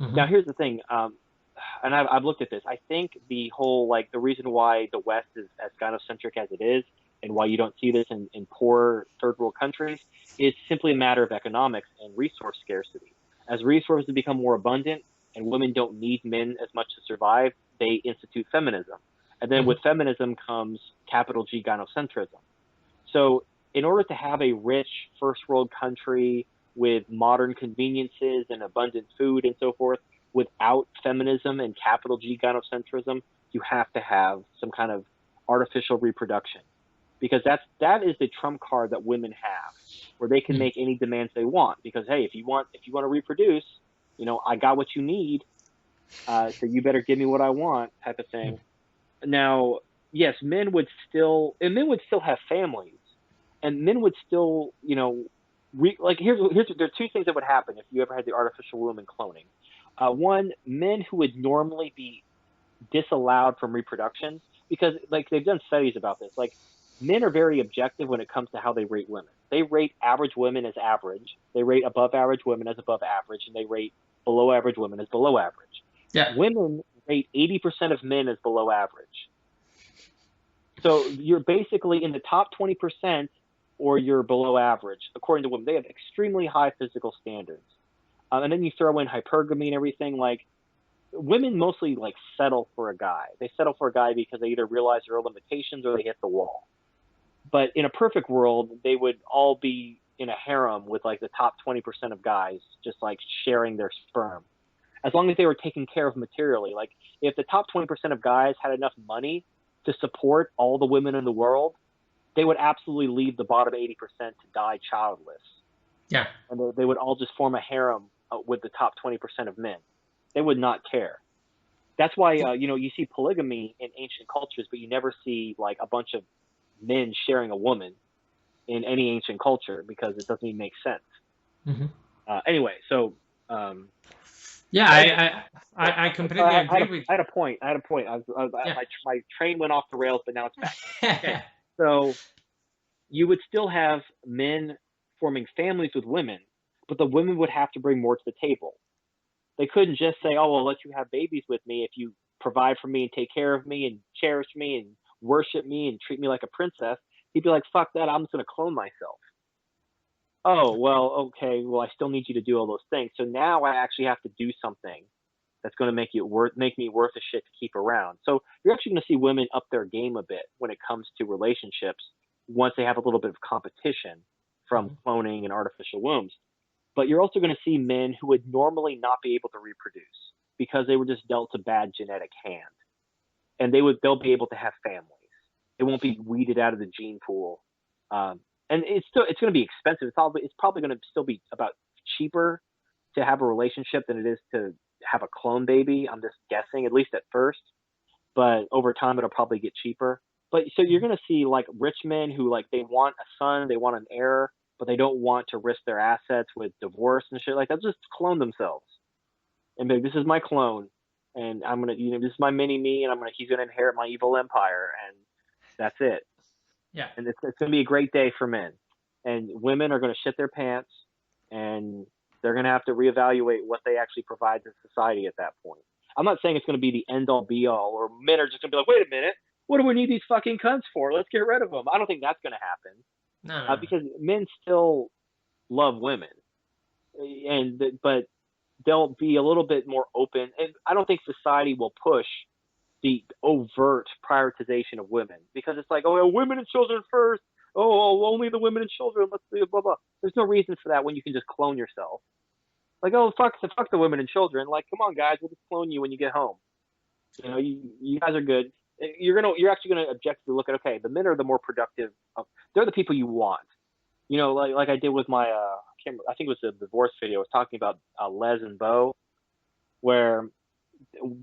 Now, Hmm. here's the thing, and I've looked at this. I think the reason why the West is as gynocentric as it is, and why you don't see this in poor third world countries, is simply a matter of economics and resource scarcity. As resources become more abundant and women don't need men as much to survive, they institute feminism. And then Hmm. with feminism comes capital G gynocentrism. So, in order to have a rich first world country with modern conveniences and abundant food and so forth, without feminism and capital G gynocentrism, you have to have some kind of artificial reproduction, because that is the trump card that women have, where they can Mm. make any demands they want. Because hey, if you want to reproduce, I got what you need, so you better give me what I want, type of thing. Now, yes, men would still have families, and men would still, like, there are two things that would happen if you ever had the artificial womb and cloning. One, men who would normally be disallowed from reproduction, because like they've done studies about this. Like men are very objective when it comes to how they rate women. They rate average women as average. They rate above average women as above average, and they rate below average women as below average. Yeah. Women rate 80% of men as below average. So you're basically in the top 20% or you're below average, according to women. They have extremely high physical standards. And then you throw in hypergamy and everything. Like women mostly like settle for a guy. They settle for a guy because they either realize their limitations or they hit the wall. But in a perfect world, they would all be in a harem with like the top 20% of guys just like sharing their sperm. As long as they were taken care of materially. Like if the top 20% of guys had enough money to support all the women in the world, they would absolutely leave the bottom 80% to die childless. Yeah. And they would all just form a harem with the top 20% of men. They would not care. That's why, you see polygamy in ancient cultures, but you never see like a bunch of men sharing a woman in any ancient culture because it doesn't even make sense. Mm-hmm. Anyway, so yeah, I completely agree with. I had a point. Yeah. My train went off the rails, but now it's back. Okay. So you would still have men forming families with women, but the women would have to bring more to the table. They couldn't just say, "Oh, well, I'll let you have babies with me if you provide for me and take care of me and cherish me and worship me and treat me like a princess." He'd be like, "Fuck that! I'm just gonna clone myself." Oh, well, okay. Well, I still need you to do all those things. So now I actually have to do something that's going to make me worth a shit to keep around. So you're actually going to see women up their game a bit when it comes to relationships once they have a little bit of competition from cloning and artificial wombs. But you're also going to see men who would normally not be able to reproduce because they were just dealt a bad genetic hand, and they'll be able to have families. It won't be weeded out of the gene pool. And it's going to be expensive. It's probably going to still be about cheaper to have a relationship than it is to have a clone baby. I'm just guessing, at least at first, but over time it'll probably get cheaper. But so you're going to see like rich men who like they want a son, they want an heir, but they don't want to risk their assets with divorce and shit like that. Just clone themselves and be like, this is my clone, and I'm gonna, this is my mini me, and he's gonna inherit my evil empire, and that's it. Yeah. And it's going to be a great day for men. And women are going to shit their pants, and they're going to have to reevaluate what they actually provide to society at that point. I'm not saying it's going to be the end all be all, or men are just going to be like, wait a minute, what do we need these fucking cunts for? Let's get rid of them. I don't think that's going to happen. No. Because men still love women, but they'll be a little bit more open. And I don't think society will push the overt prioritization of women because it's like, oh, women and children first. Oh, only the women and children. Let's do blah blah. There's no reason for that when you can just clone yourself. Like, oh, fuck the women and children. Like, come on, guys, we'll just clone you when you get home. You guys are good. You're actually gonna objectively look at, okay, the men are the more productive. They're the people you want. Like I did with my I think it was the divorce video. I was talking about Les and Bo, where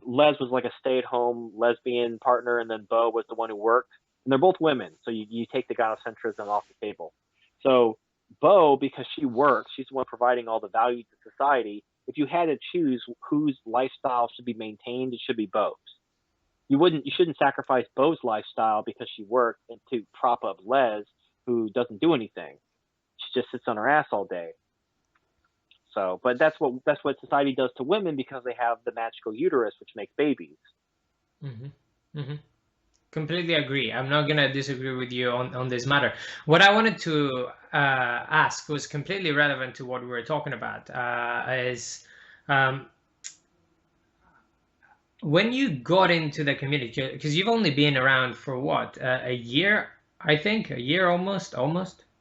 Les was like a stay-at-home lesbian partner, and then Bo was the one who worked. And they're both women, so you take the gynocentrism off the table. So Bo, because she works, she's the one providing all the value to society. If you had to choose whose lifestyle should be maintained, it should be Bo's. You shouldn't sacrifice Bo's lifestyle because she worked and to prop up Les, who doesn't do anything. She just sits on her ass all day. So, but that's what society does to women because they have the magical uterus, which makes babies. Mm-hmm. Mm-hmm. Completely agree. I'm not gonna disagree with you on this matter. What I wanted to ask was completely relevant to what we were talking about. Is when you got into the community, because you've only been around for what, a year? I think a year almost.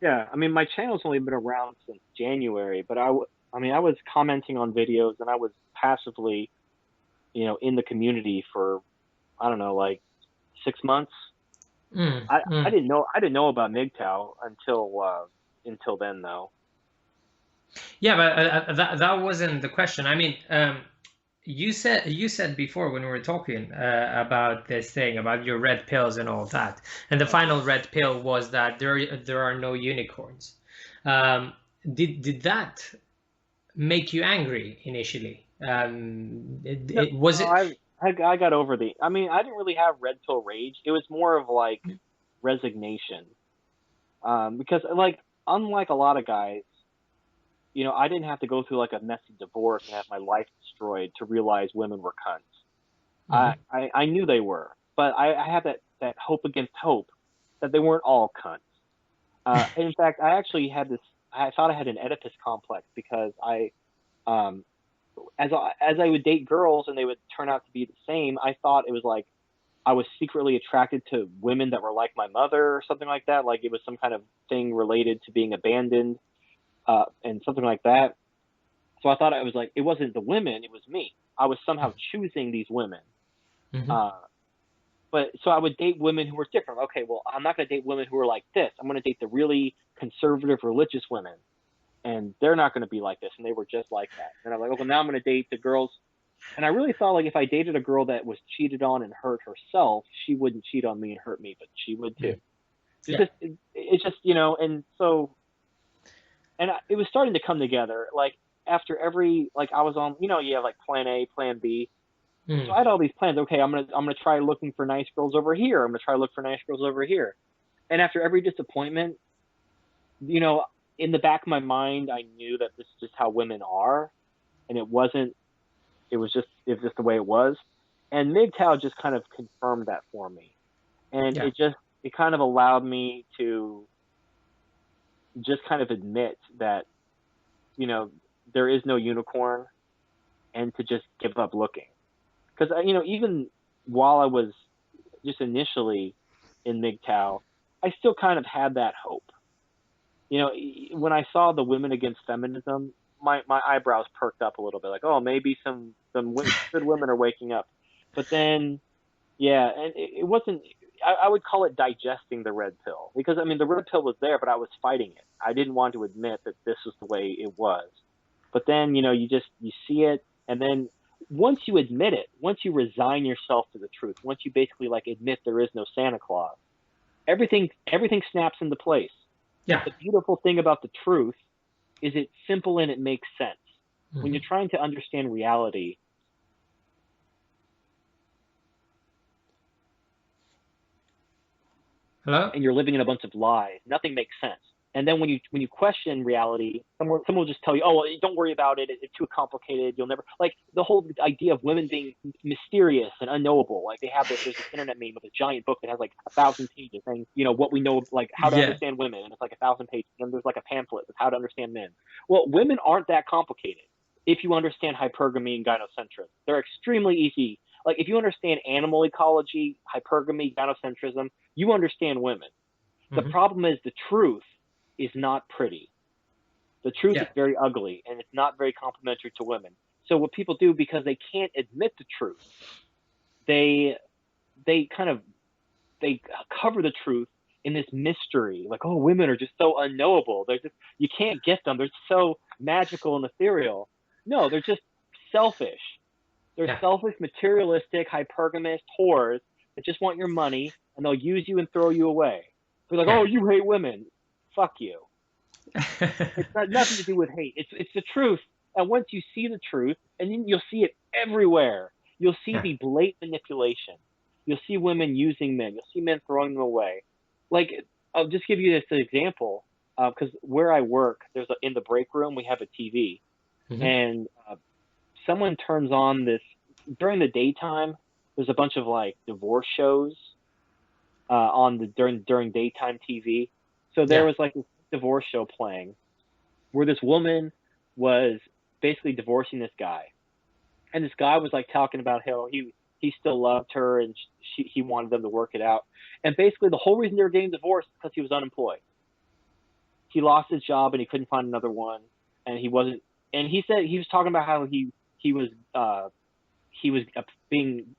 Yeah, I mean, my channel's only been around since January, but I was commenting on videos and I was passively, in the community for, I don't know, like 6 months. I didn't know about MGTOW until then, though. Yeah, but that wasn't the question. I mean, you said before when we were talking about this thing about your red pills and all that, and the final red pill was that there are no unicorns. Did that make you angry initially? No, Was it? I got over the. I mean, I didn't really have red pill rage. It was more of like resignation. Because like unlike a lot of guys, I didn't have to go through like a messy divorce and have my life destroyed to realize women were cunts. Mhm. I knew they were, but I had that hope against hope that they weren't all cunts. In fact, I actually had this. I thought I had an Oedipus complex because um, as I would date girls and they would turn out to be the same, I thought it was like I was secretly attracted to women that were like my mother or something like that. Like it was some kind of thing related to being abandoned, and something like that. So I thought it was like it wasn't the women, it was me. I was somehow choosing these women. Mhm. Uh, but so I would date women who were different. Okay, well, I'm not going to date women who are like this. I'm going to date the really conservative religious women, and they're not going to be like this. And they were just like that. And I'm like, okay, now I'm going to date the girls. And I really thought like if I dated a girl that was cheated on and hurt herself, she wouldn't cheat on me and hurt me, but she would too. Mm. It's Yeah. just, it's just, and so, it was starting to come together. Like after every, like I was on, you have like plan A, plan B. So Mm. I had all these plans. Okay, I'm gonna try looking for nice girls over here. I'm gonna try to look for nice girls over here. And after every disappointment, you know, in the back of my mind, I knew that this is just how women are, and it wasn't. It was just the way it was. And MGTOW just kind of confirmed that for me, and Yeah. it kind of allowed me to just kind of admit that you know there is no unicorn, and to just give up looking. Because even while I was just initially in MGTOW, I still kind of had that hope. When I saw the women against feminism, my eyebrows perked up a little bit, like, oh, maybe some good women are waking up. But then, yeah, and it wasn't. I would call it digesting the red pill because I mean the red pill was there, but I was fighting it. I didn't want to admit that this was the way it was. But then you see it, and then once you admit it, once you resign yourself to the truth, once you basically like admit there is no Santa Claus, everything snaps into place. Yeah. The beautiful thing about the truth is it's simple and it makes sense. When Mhm. you're trying to understand reality Hello? and you're living in a bunch of lies, nothing makes sense. And then when you question reality, someone will just tell you, "Oh, well, don't worry about it. It's too complicated. You'll never like the whole idea of women being mysterious and unknowable. Like there's this internet meme of a giant book that has like 1,000 pages saying, what we know, like how to Yeah. understand women, and it's like 1,000 pages. And then there's like a pamphlet of how to understand men. Well, women aren't that complicated if you understand hypergamy and gynocentrism. They're extremely easy. Like if you understand animal ecology, hypergamy, gynocentrism, you understand women. The Mhm. problem is the truth is not pretty. The truth is Yeah. very ugly and it's not very complimentary to women. So what people do because they can't admit the truth, they they kind of they cover the truth in this mystery. Like, oh, women are just so unknowable. They're just you can't get them. They're so magical and ethereal. No, they're just selfish. They're Yeah. selfish, materialistic, hypergamist whores that just want your money and they'll use you and throw you away. They're like, Yeah. oh, you hate women. Fuck you. It's got nothing to do with hate. It's the truth. And once you see the truth, and then you'll see it everywhere. You'll see Yeah. the blatant manipulation. You'll see women using men. You'll see men throwing them away. Like I'll just give you this example because where I work, in the break room we have a TV, Mhm. and someone turns on this during the daytime. There's a bunch of like divorce shows on the during daytime TV. So there Yeah. was like this divorce show playing where this woman was basically divorcing this guy, and this guy was like talking about how he still loved her and he wanted them to work it out, and basically the whole reason they were getting divorced is because he was unemployed. He lost his job and he couldn't find another one, and he wasn't. And he said he was talking about how he was he was being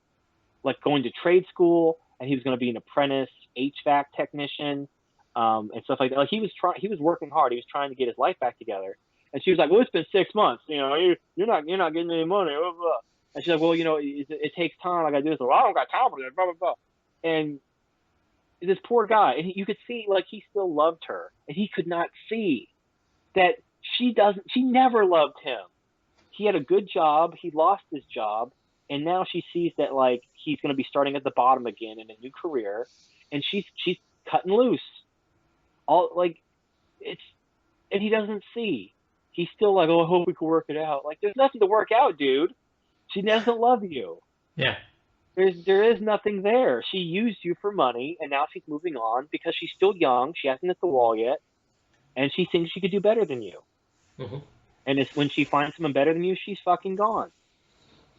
like going to trade school and he was going to be an apprentice HVAC technician, and stuff like that. Like he was working hard. He was trying to get his life back together. And she was like, "Well, it's been 6 months. You're not getting any money." Blah, blah, blah. And she's like, "Well, it takes time. I got to do this." Well, I don't got time for that. Blah blah blah. And this poor guy, and you could see like he still loved her, and he could not see that she doesn't. She never loved him. he had a good job, he lost his job, and now she sees that like he's going to be starting at the bottom again in a new career, and she's cutting loose. All like it's and he doesn't see. He's still like, oh, I hope we can work it out. Like, there's nothing to work out, dude. She doesn't love you. Yeah. There is nothing there. She used you for money, and now she's moving on because she's still young. She hasn't hit the wall yet, and she thinks she could do better than you. Mm-hmm. And it's when she finds someone better than you, she's fucking gone.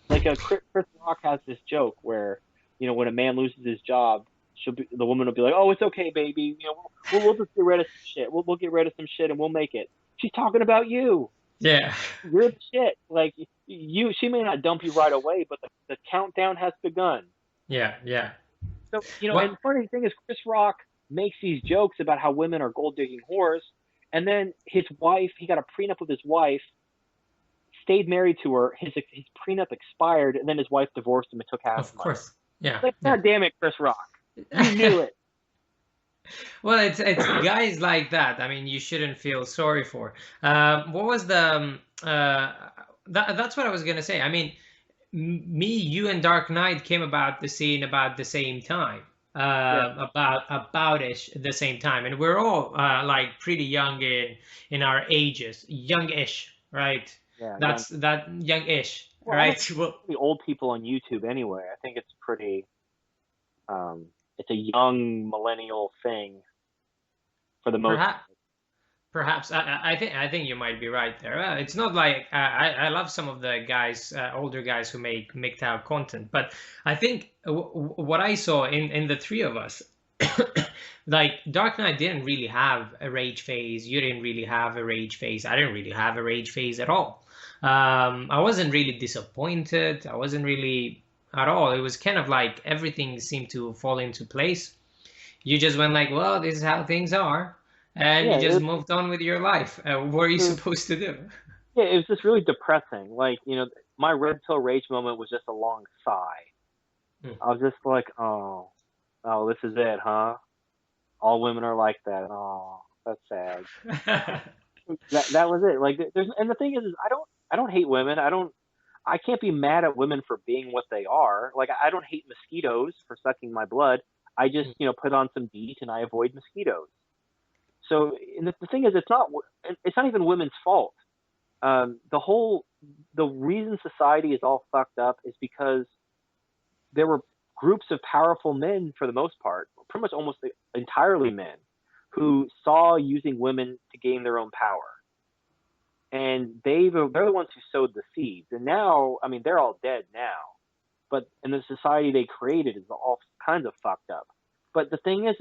Like Chris Rock has this joke where, you know, when a man loses his job, the woman will be like, "Oh, it's okay, baby. You know, we'll just get rid of some shit. We'll get rid of some shit and we'll make it." She's talking about you. Yeah. You're the shit. Like she may not dump you right away, but the countdown has begun. Yeah. Yeah. So, you know, and the funny thing is, Chris Rock makes these jokes about how women are gold digging whores, and then his wife, he got a prenup with his wife, stayed married to her. His prenup expired, and then his wife divorced him and took half his money. Of course. Yeah. Like, God damn it, Chris Rock. You knew it. Well, it's guys like that. I mean, you shouldn't feel sorry for. What was the that's what I was gonna say. I mean, me, you, and Dark Knight came about the scene about the same time. About-ish the same time, and we're all like pretty young in our ages, youngish, right? Yeah, That's that youngish, well, right? Well, the old people on YouTube anyway. I think it's pretty. It's a young millennial thing for the most. Perhaps I think you might be right there. It's not like I love some of the guys, older guys who make MGTOW content, but I think what I saw in the three of us, like Dark Knight didn't really have a rage phase. You didn't really have a rage phase. I didn't really have a rage phase at all. I wasn't really disappointed. I wasn't really at all. It was kind of like everything seemed to fall into place. You just went like, well, this is how things are. And you just moved on with your life. What are you supposed to do? Yeah, it was just really depressing. Like, you know, my red pill rage moment was just a long sigh. I was just like, oh, this is it, huh? All women are like that. Oh, that's sad. that was it. Like, and the thing is I don't hate women. I can't be mad at women for being what they are. Like, I don't hate mosquitoes for sucking my blood. I just, you know, put on some DEET and I avoid mosquitoes. So and the thing is, it's not even women's fault. The reason society is all fucked up is because there were groups of powerful men, for the most part, pretty much almost entirely men, who saw using women to gain their own power. And they're the ones who sowed the seeds. And now, I mean, they're all dead now. But in the society they created is all kinds of fucked up. But the thing is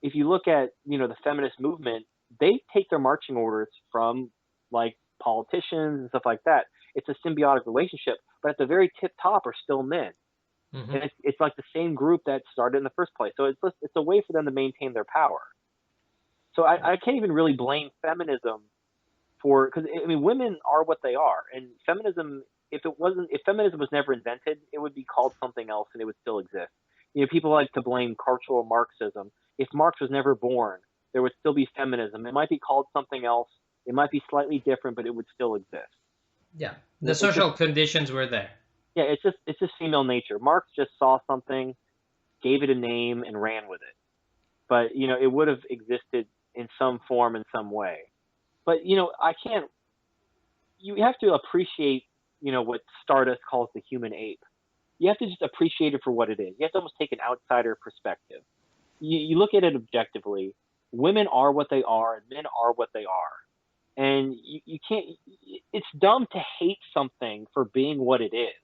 if you look at, you know, the feminist movement, they take their marching orders from like politicians and stuff like that. It's a symbiotic relationship, but at the very tip top are still men. Mm-hmm. And it's like the same group that started in the first place. So it's a way for them to maintain their power. So I can't even really blame feminism because I mean, women are what they are, and feminism, if feminism was never invented, it would be called something else and it would still exist. You know, people like to blame cultural Marxism. If Marx was never born, there would still be feminism. It might be called something else. It might be slightly different, but it would still exist. Yeah, the social conditions were there. Yeah, it's just female nature. Marx just saw something, gave it a name, and ran with it. But, you know, it would have existed in some form, in some way. But, you know, you have to appreciate, you know, what Stardust calls the human ape. You have to just appreciate it for what it is. You have to almost take an outsider perspective. You look at it objectively. Women are what they are, and men are what they are. And you can't. It's dumb to hate something for being what it is.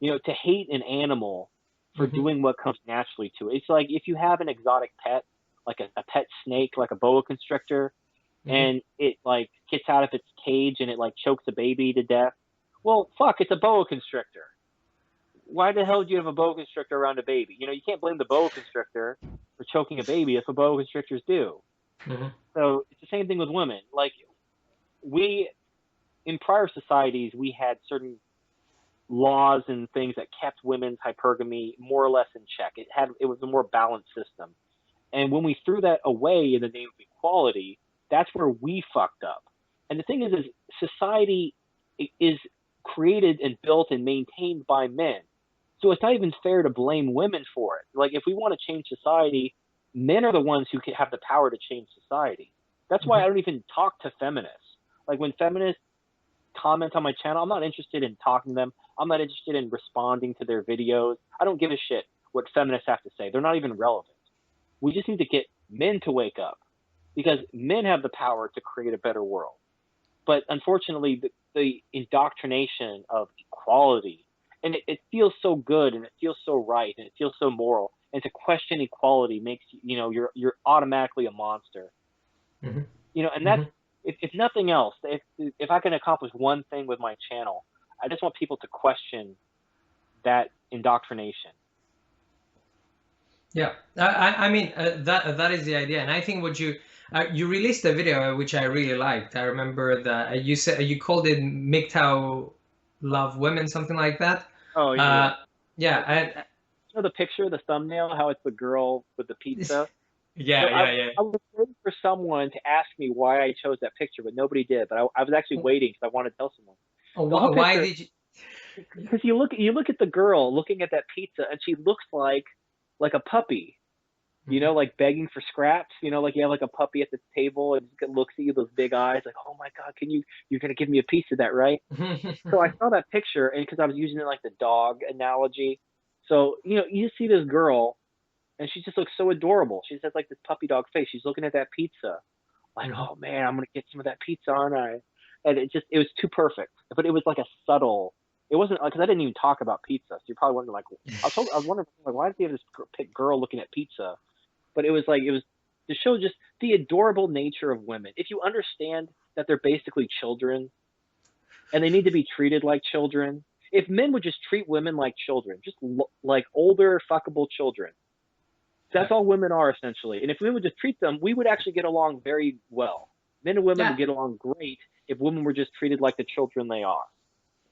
You know, to hate an animal for doing what comes naturally to it. It's like if you have an exotic pet, like a pet snake, like a boa constrictor, and it like gets out of its cage and it like chokes a baby to death. Well, fuck, it's a boa constrictor. Why the hell do you have a boa constrictor around a baby? You know, you can't blame the boa constrictor for choking a baby. That's what boa constrictors do. So it's the same thing with women. Like in prior societies, we had certain laws and things that kept women's hypergamy more or less in check. It was a more balanced system. And when we threw that away in the name of equality, that's where we fucked up. And the thing is society is created and built and maintained by men. So it's not even fair to blame women for it. Like, if we want to change society, men are the ones who have the power to change society. That's why I don't even talk to feminists. Like, when feminists comment on my channel, I'm not interested in talking to them. I'm not interested in responding to their videos. I don't give a shit what feminists have to say. They're not even relevant. We just need to get men to wake up, because men have the power to create a better world. But unfortunately, the indoctrination of equality, and it feels so good, and it feels so right, and it feels so moral, and to question equality makes you're automatically a monster. Mm-hmm. And that's, if nothing else, if I can accomplish one thing with my channel, I just want people to question that indoctrination. Yeah, I mean, that is the idea, and I think what you released a video which I really liked. I remember that you said you called it MGTOW Love Women, something like that. Oh yeah. Yeah, The picture, the thumbnail, how it's the girl with the pizza. yeah, yeah. I was waiting for someone to ask me why I chose that picture, but nobody did. But I was actually waiting because I wanted to tell someone. The whole Why picture, did you? because you look at the girl looking at that pizza, and she looks like a puppy, like begging for scraps. Like you have like a puppy at the table and it looks at you, those big eyes, like, oh my God, you're gonna give me a piece of that, right? So I saw that picture, and because I was using it like the dog analogy, so you just see this girl, and she just looks so adorable. She just has like this puppy dog face. She's looking at that pizza, like, oh man, I'm gonna get some of that pizza, aren't I? And it was too perfect. But it was like a subtle. It wasn't, because I didn't even talk about pizza. So you're probably wondering, like, I was wondering, like, why does he have this girl looking at pizza? But it was to show just the adorable nature of women. If you understand that they're basically children, and they need to be treated like children. If men would just treat women like children, just like older fuckable children, that's all women are essentially. And if we would just treat them, we would actually get along very well. Men and women would get along great if women were just treated like the children they are.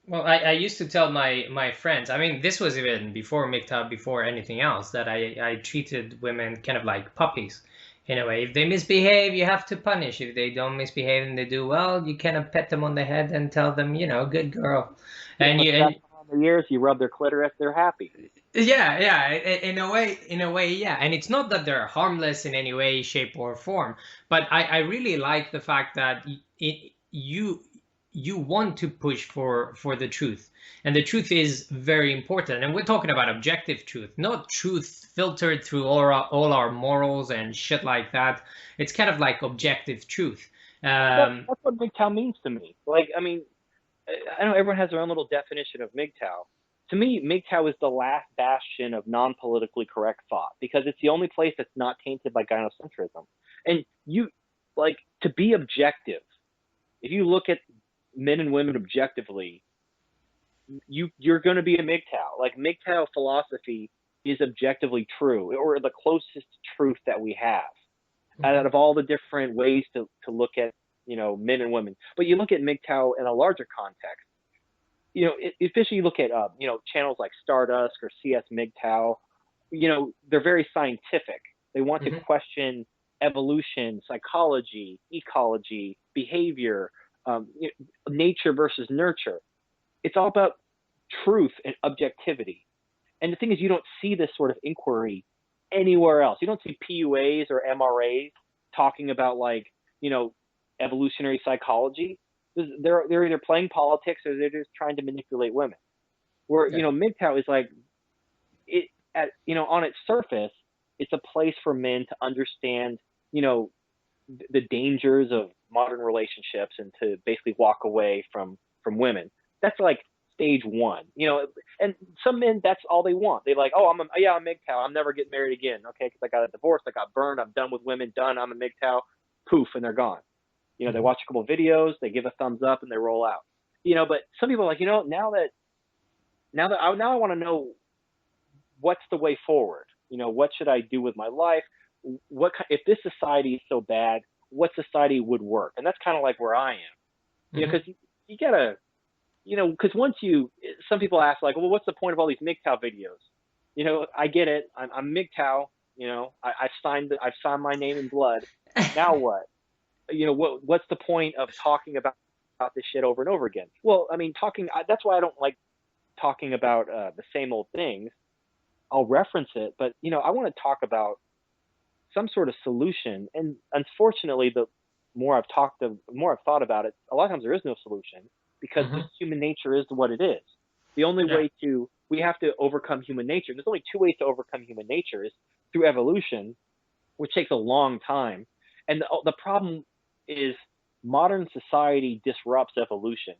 Well, I used to tell my friends, I mean, this was even before MGTOW, before anything else, that I treated women kind of like puppies. In a way, if they misbehave, you have to punish. If they don't misbehave and they do well, you kind of pet them on the head and tell them, good girl. And the years you rub their clitoris, they're happy. Yeah. In a way, yeah. And it's not that they're harmless in any way, shape, or form, but I really like the fact that you want to push for the truth, and the truth is very important. And we're talking about objective truth, not truth filtered through all our morals and shit like that. It's kind of like objective truth. That's what MGTOW means to me. Like, I mean, I know everyone has their own little definition of MGTOW. To me, MGTOW is the last bastion of non-politically correct thought, because it's the only place that's not tainted by gynocentrism. And to be objective, if you look at men and women objectively, you're going to be a MGTOW. Like, MGTOW philosophy is objectively true, or the closest truth that we have out of all the different ways to look at men and women. But you look at MGTOW in a larger context. Especially you look at channels like Stardust or CS MGTOW. They're very scientific. They want to question evolution, psychology, ecology, behavior, nature versus nurture. It's all about truth and objectivity. And the thing is, you don't see this sort of inquiry anywhere else. You don't see PUAs or MRAs talking about evolutionary psychology. They're either playing politics or they're just trying to manipulate women. Where MGTOW is like, on its surface, it's a place for men to understand the dangers of modern relationships and to basically walk away from women. That's like stage one. And some men, that's all they want. They like, oh, I'm MGTOW. I'm never getting married again. Okay, because I got a divorce, I got burned, I'm done with women, done. I'm a MGTOW. Poof, and they're gone. They watch a couple of videos, they give a thumbs up, and they roll out. But some people are like, now I want to know what's the way forward. What should I do with my life? If this society is so bad, what society would work? And that's kind of like where I am. Because you gotta, because some people ask like, well, what's the point of all these MGTOW videos? I get it. I'm MGTOW. I've signed my name in blood. Now what? What's the point of talking about this shit over and over again. Well, I mean, that's why I don't like talking about the same old things. I'll reference it, but I want to talk about some sort of solution. And unfortunately, the more I've thought about it, a lot of times there is no solution because just human nature is what it is. The only way we have to overcome human nature. There's only two ways to overcome human nature is through evolution, which takes a long time. And the problem is modern society disrupts evolution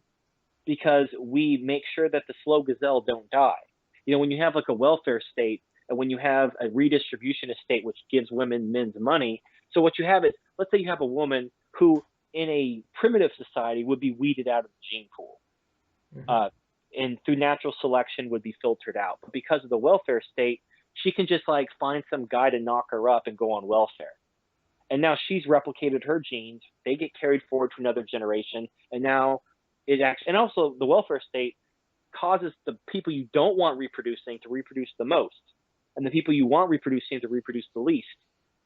because we make sure that the slow gazelle don't die. When you have like a welfare state and when you have a redistribution estate, which gives men's money. So what you have is, let's say you have a woman who in a primitive society would be weeded out of the gene pool. And through natural selection would be filtered out. But because of the welfare state, she can just like find some guy to knock her up and go on welfare. And now she's replicated her genes. They get carried forward to another generation. And now and also the welfare state causes the people you don't want reproducing to reproduce the most, and the people you want reproducing to reproduce the least.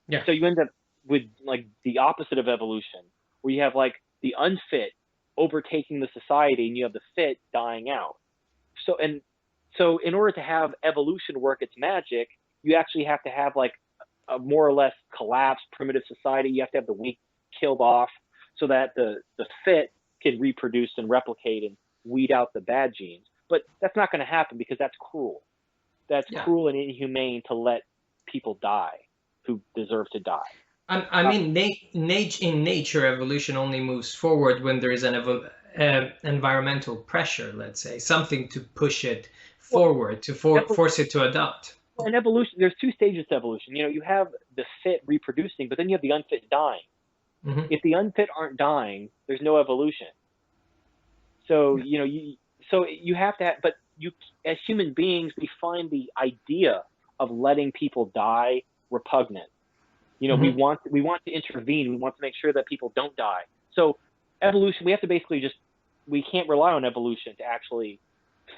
Yeah. So you end up with like the opposite of evolution, where you have like the unfit overtaking the society and you have the fit dying out. So in order to have evolution work its magic, you actually have to have like a more or less collapsed primitive society. You have to have the weak killed off so that the fit can reproduce and replicate and weed out the bad genes. But that's not going to happen because that's cruel. That's cruel and inhumane to let people die who deserve to die. I mean, in nature, evolution only moves forward when there is an environmental pressure, let's say, something to push it forward, to force it to adapt. In evolution, there's two stages to evolution. You have the fit reproducing, but then you have the unfit dying. If the unfit aren't dying, there's no evolution. So, you have to have, but as human beings, we find the idea of letting people die repugnant. We want to intervene. We want to make sure that people don't die. So evolution, we have to basically we can't rely on evolution to actually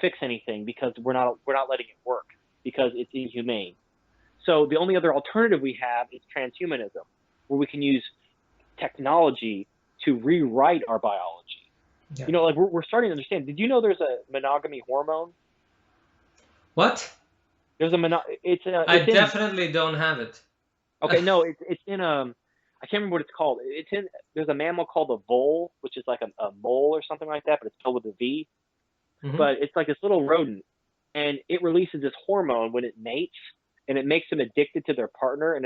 fix anything because we're not letting it work because it's inhumane. So the only other alternative we have is transhumanism, where we can use technology to rewrite our biology. Yeah. Like we're starting to understand. Did you know there's a monogamy hormone? What? There's I definitely don't have it. Okay, no, it's in I can't remember what it's called. There's a mammal called a vole, which is like a mole or something like that, but it's spelled with a V. But it's like this little rodent, and it releases this hormone when it mates, and it makes them addicted to their partner, and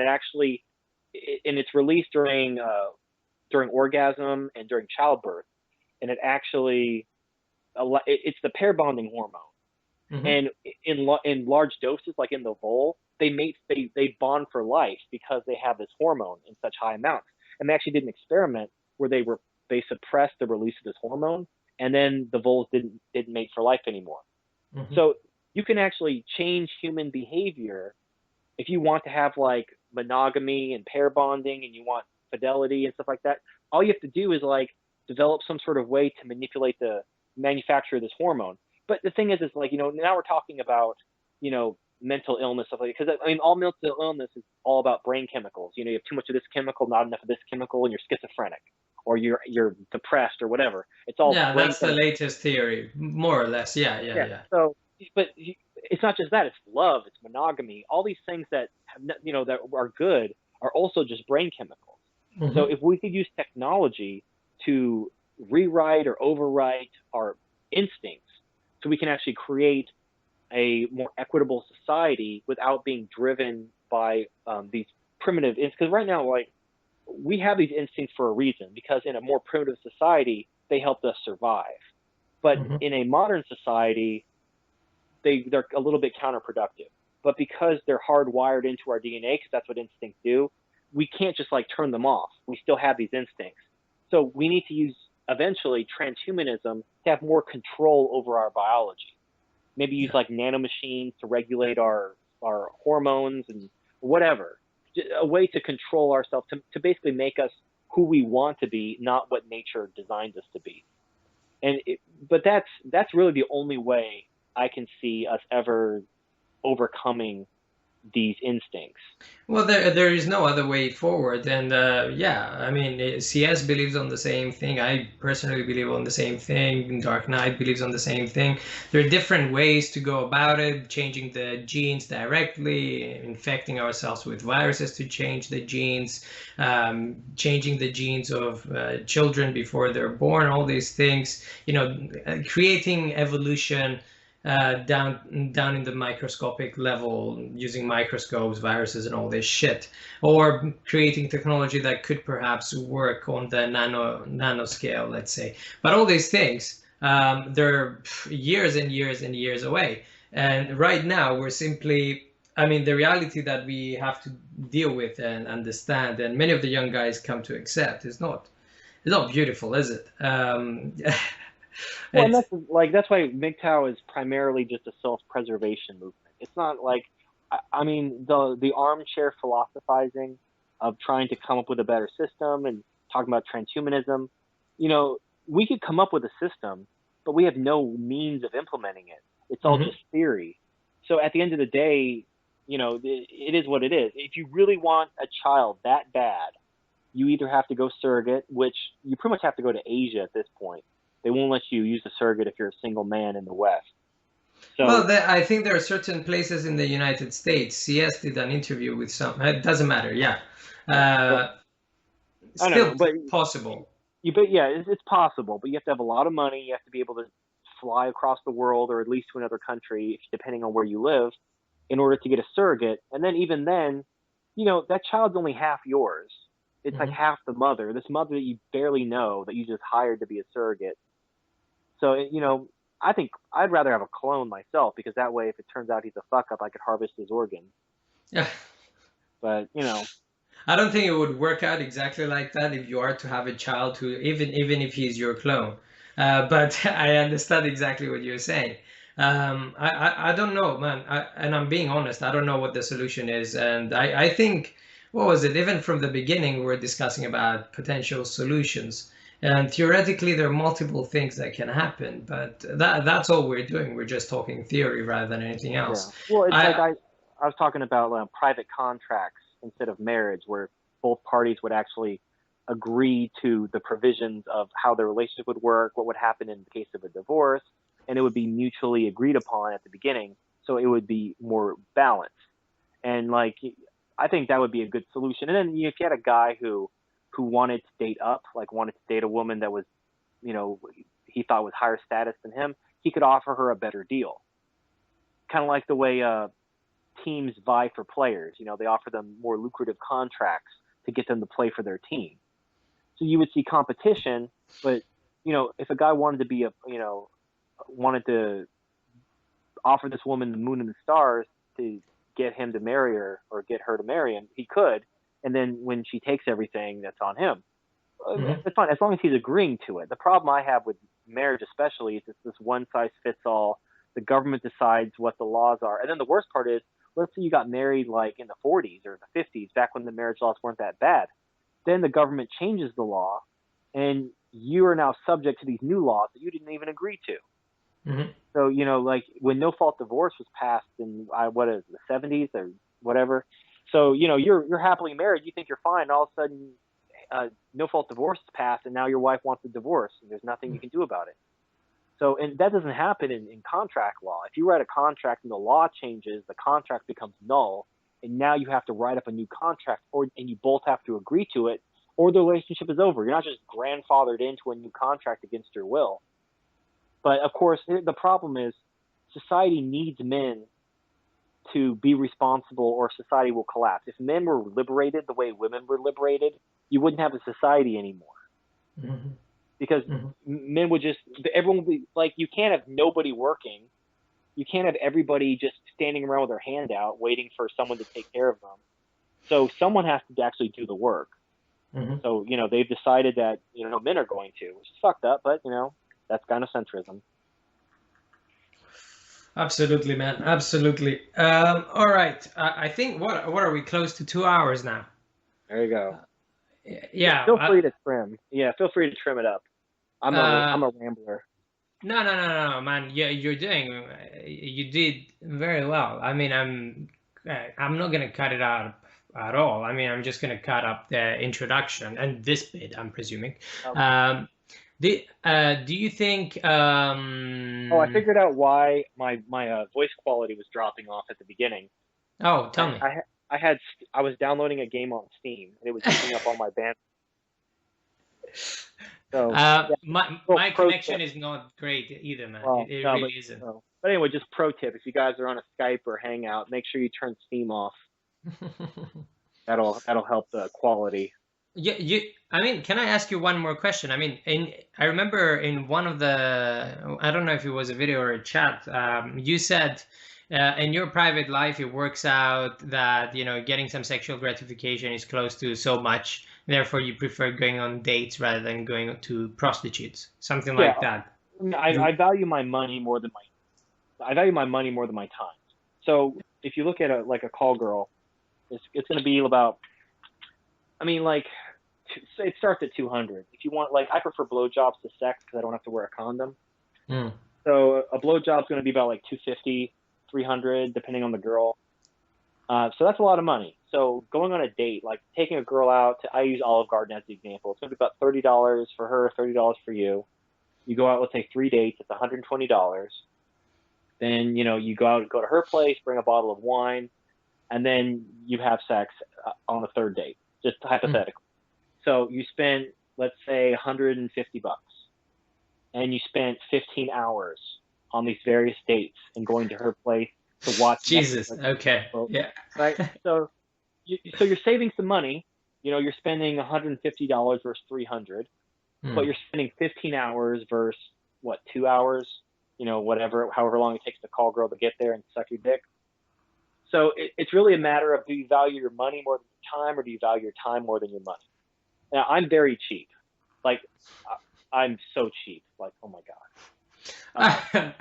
it's released during orgasm and during childbirth, and it actually it's the pair bonding hormone. And in large doses, like in the vole, they bond for life because they have this hormone in such high amounts. And they actually did an experiment where they suppressed the release of this hormone, and then the voles didn't mate for life anymore. So you can actually change human behavior if you want to have like monogamy and pair bonding, and you want fidelity and stuff like that. All you have to do is like develop some sort of way to manipulate the manufacture of this hormone. But the thing is like, now we're talking about, mental illness, stuff like that. Because I mean, all mental illness is all about brain chemicals. You have too much of this chemical, not enough of this chemical, and you're schizophrenic, or you're depressed, or whatever. It's all that's the latest theory, more or less. Yeah. So, but it's not just that. It's love. It's monogamy. All these things that that are good are also just brain chemicals. So if we could use technology to rewrite or overwrite our instincts, so we can actually create a more equitable society without being driven by these primitive instincts. Because right now, like, we have these instincts for a reason, because in a more primitive society, they helped us survive. But in a modern society, they're a little bit counterproductive. But because they're hardwired into our DNA, because that's what instincts do, we can't just like turn them off. We still have these instincts. So we need to use eventually transhumanism to have more control over our biology. Maybe use like nanomachines to regulate our hormones and whatever. A way to control ourselves, to basically make us who we want to be, not what nature designed us to be. But that's really the only way I can see us ever overcoming these instincts. Well, there is no other way forward, and yeah, I mean, CS believes on the same thing. I personally believe on the same thing. Dark Knight believes on the same thing. There are different ways to go about it: changing the genes directly, infecting ourselves with viruses to change the genes, changing the genes of children before they're born. All these things, creating evolution down in the microscopic level using microscopes, viruses, and all this shit, or creating technology that could perhaps work on the nanoscale, let's say. But all these things, they're years and years and years away. And right now, we're simply, I mean, the reality that we have to deal with and understand, and many of the young guys come to accept, is not beautiful, is it? Well, and It's that's why MGTOW is primarily just a self-preservation movement. It's not like, I mean, the armchair philosophizing of trying to come up with a better system and talking about transhumanism. We could come up with a system, but we have no means of implementing it. It's all just theory. So at the end of the day, it is what it is. If you really want a child that bad, you either have to go surrogate, which you pretty much have to go to Asia at this point. They won't let you use a surrogate if you're a single man in the West. So, well, I think there are certain places in the United States. CS did an interview with some. It doesn't matter. Yeah, but I don't still know, but possible. yeah, it's possible, but you have to have a lot of money. You have to be able to fly across the world, or at least to another country, depending on where you live, in order to get a surrogate. And then even then, that child's only half yours. It's like half the mother. This mother that you barely know, that you just hired to be a surrogate. So, I think I'd rather have a clone myself, because that way, if it turns out he's a fuck up, I could harvest his organs. Yeah. But, I don't think it would work out exactly like that if you are to have a child who, even if he's your clone. But I understand exactly what you're saying. I don't know, man. And I'm being honest, I don't know what the solution is. And I think, what was it? Even from the beginning, we were discussing about potential solutions. And theoretically, there are multiple things that can happen, but that's all we're doing. We're just talking theory rather than anything yeah. else. Well, it's like I I was talking about private contracts instead of marriage, where both parties would actually agree to the provisions of how their relationship would work, what would happen in the case of a divorce, and it would be mutually agreed upon at the beginning, so it would be more balanced. And I think that would be a good solution. And then if you had a guy who wanted to date up, like wanted to date a woman that was, he thought was higher status than him, he could offer her a better deal. Kind of like the way teams vie for players. They offer them more lucrative contracts to get them to play for their team. So you would see competition, but if a guy wanted to be wanted to offer this woman the moon and the stars to get him to marry her, or get her to marry him, he could. And then when she takes everything, that's on him. It's fine, as long as he's agreeing to it. The problem I have with marriage especially is it's this one size fits all. The government decides what the laws are. And then the worst part is, let's say you got married like in the 40s or the 50s, back when the marriage laws weren't that bad. Then the government changes the law, and you are now subject to these new laws that you didn't even agree to. So, like when no fault divorce was passed in the 70s or whatever. So, you're happily married, you think you're fine, and all of a sudden no fault divorce is passed, and now your wife wants a divorce, and there's nothing you can do about it. So, and that doesn't happen in contract law. If you write a contract and the law changes, the contract becomes null, and now you have to write up a new contract, and you both have to agree to it, or the relationship is over. You're not just grandfathered into a new contract against your will. But of course, the problem is society needs men to be responsible, or society will collapse. If men were liberated the way women were liberated, you wouldn't have a society anymore. Because men would everyone would be like, you can't have nobody working. You can't have everybody just standing around with their hand out waiting for someone to take care of them. So someone has to actually do the work. So, they've decided that, men are going to, which is fucked up, but, that's gynocentrism. Absolutely, man. Absolutely. All right. I think what are we, close to 2 hours now? There you go. Yeah. Feel free to trim. Yeah, feel free to trim it up. I'm a rambler. No, man. Yeah, you did very well. I mean, I'm not gonna cut it out at all. I mean, I'm just gonna cut up the introduction and this bit, I'm presuming. Okay. Do you think? Oh, I figured out why my voice quality was dropping off at the beginning. Oh, tell I me. I I was downloading a game on Steam and it was using up all my band. So yeah, My pro tip. connection is not great either, man. Well, It no, really isn't. no. But anyway, just pro tip: if you guys are on a Skype or Hangout, make sure you turn Steam off. That'll help the quality. I mean, can I ask you one more question? I mean, I remember in one of the, I don't know if it was a video or a chat, you said in your private life, it works out that, getting some sexual gratification is close to so much. Therefore, you prefer going on dates rather than going to prostitutes, something Yeah, like that. I value my money more than my time. So if you look at a call girl, it's going to be about. I mean, like, it starts at 200. If you want, like, I prefer blowjobs to sex because I don't have to wear a condom. Mm. So a blowjob's going to be about like 250, 300, depending on the girl. So that's a lot of money. So going on a date, like taking a girl out I use Olive Garden as the example. It's going to be about $30 for her, $30 for you. You go out, let's say 3 dates, it's $120. Then, you go to her place, bring a bottle of wine, and then you have sex on the third date, just hypothetically. So you spent, let's say, $150, and you spent 15 hours on these various dates and going to her place to watch Jesus. Netflix. Okay. Yeah. Right? So you're saving some money. You're spending $150 versus 300, but you're spending 15 hours versus what, 2 hours? However long it takes to call girl to get there and suck your dick. So it's really a matter of, do you value your money more than your time, or do you value your time more than your money? Now, I'm very cheap. Like, I'm so cheap. Like, oh my God.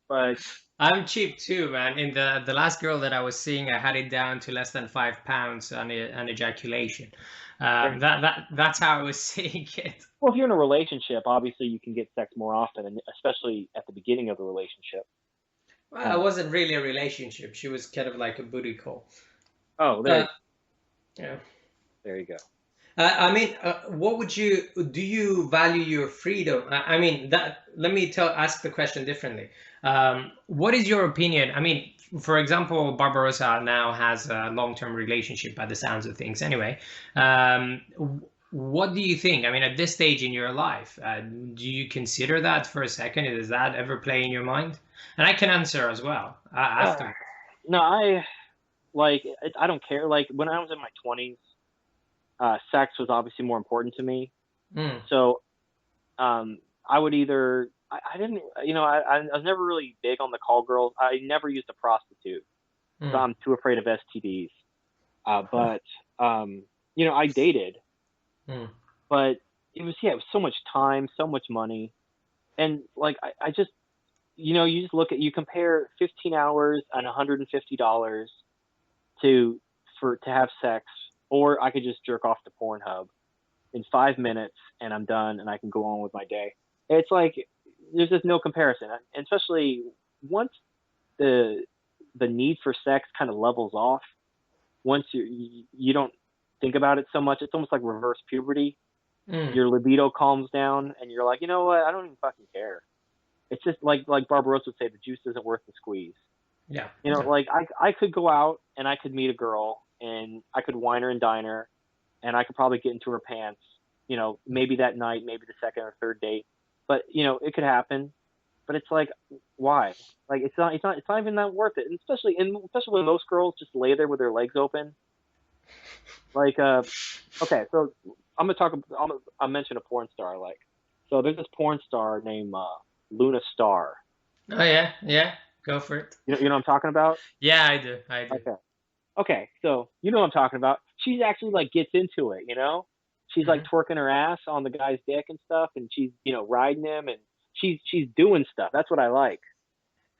But I'm cheap too, man. In the last girl that I was seeing, I had it down to less than 5 pounds on ejaculation. That's how I was seeing it. Well, if you're in a relationship, obviously you can get sex more often, and especially at the beginning of the relationship. Well, it wasn't really a relationship. She was kind of like a booty call. Oh, yeah. There you go. I mean, do you value your freedom? I mean, let me ask the question differently. What is your opinion? I mean, for example, Barbarossa now has a long-term relationship by the sounds of things. Anyway, what do you think? I mean, at this stage in your life, do you consider that for a second? Does that ever play in your mind? And I can answer as well after. No, I don't care. Like, when I was in my 20s, sex was obviously more important to me. So I would either, I didn't, I was never really big on the call girls. I never used a prostitute. So I'm too afraid of STDs. But I dated. But it was so much time, so much money. And like, I just, you just you compare 15 hours and $150 to have sex, or I could just jerk off to Pornhub in 5 minutes and I'm done and I can go on with my day. It's like, there's just no comparison. And especially once the need for sex kind of levels off, once you don't think about it so much, it's almost like reverse puberty. Your libido calms down and you're like, you know what? I don't even fucking care. It's just like Barbarossa would say, the juice isn't worth the squeeze. Yeah. Like I could go out and I could meet a girl and I could wine her and dine her and I could probably get into her pants, maybe that night, maybe the second or third date, but it could happen. But it's like, why? Like, it's not even that worth it. And especially when most girls just lay there with their legs open. Like, okay, so I'll mention a porn star I like. So there's this porn star named Luna Star. Oh yeah, go for it. You know what I'm talking about? Yeah, I do. Okay, so you know what I'm talking about. She's actually like gets into it, She's like twerking her ass on the guy's dick and stuff, and she's riding him, and she's doing stuff. That's what I like.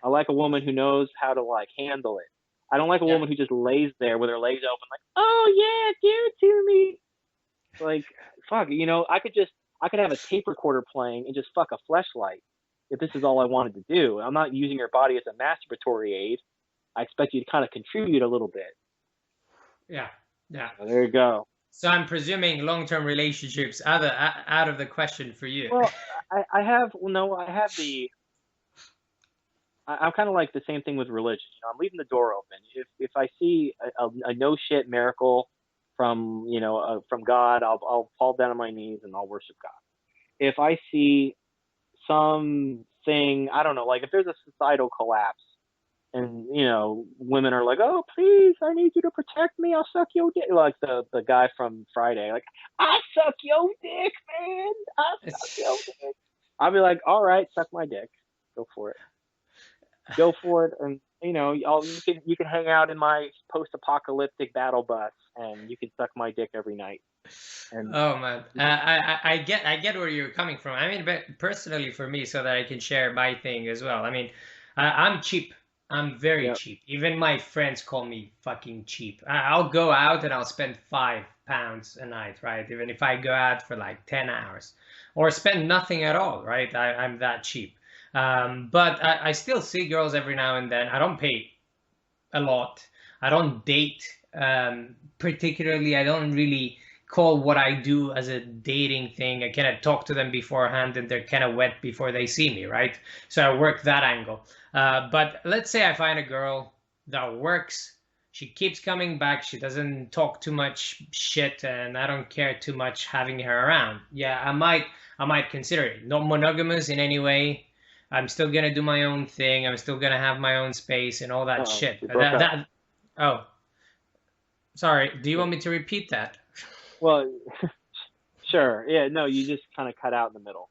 I like a woman who knows how to like handle it. I don't like a woman who just lays there with her legs open, like, oh yeah, give it to me. Like, fuck, I could have a tape recorder playing and just fuck a fleshlight if this is all I wanted to do. I'm not using her body as a masturbatory aid. I expect you to kind of contribute a little bit. Yeah. Yeah. So there you go. So I'm presuming long-term relationships out of the question for you. Well, I have, well, no, I have the, I'm kind of like the same thing with religion. You know, I'm leaving the door open. If I see a no shit miracle from, you know, from God, I'll fall down on my knees and I'll worship God. If I see something, I don't know, like if there's a societal collapse and, you know, women are like, oh, please, I need you to protect me. I'll suck your dick. Like the guy from Friday, like, I suck your dick, man. I suck your dick. I'll be like, all right, suck my dick. Go for it. Go for it. And, you know, you can hang out in my post-apocalyptic battle bus and you can suck my dick every night. And Oh man, I get where you're coming from. I mean, but personally for me, so that I can share my thing as well. I mean, I'm cheap. I'm very yeah, cheap. Even my friends call me fucking cheap. I'll go out and I'll spend £5 a night, right? Even if I go out for like 10 hours, or spend nothing at all, right? I'm that cheap. But I still see girls every now and then. I don't pay a lot. I don't date particularly. I don't really call what I do as a dating thing. I kind of talk to them beforehand and they're kind of wet before they see me, right? So I work that angle. But let's say I find a girl that works. She keeps coming back. She doesn't talk too much shit, and I don't care too much having her around. Yeah, I might consider it. Not monogamous in any way. I'm still gonna do my own thing. I'm still gonna have my own space and all that shit. you broke up. Oh, sorry. Do you want me to repeat that? Well, sure. Yeah, no, you just kind of cut out in the middle.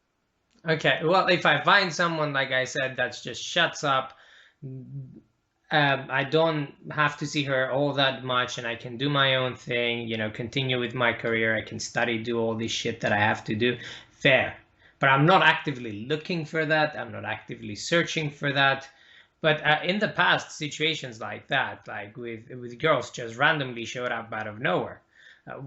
Okay. Well, if I find someone, like I said, that's just shuts up, I don't have to see her all that much, and I can do my own thing, continue with my career. I can study, do all this shit that I have to do. Fair. But I'm not actively looking for that. I'm not actively searching for that. But in the past, situations like that, like with girls just randomly showed up out of nowhere. Uh,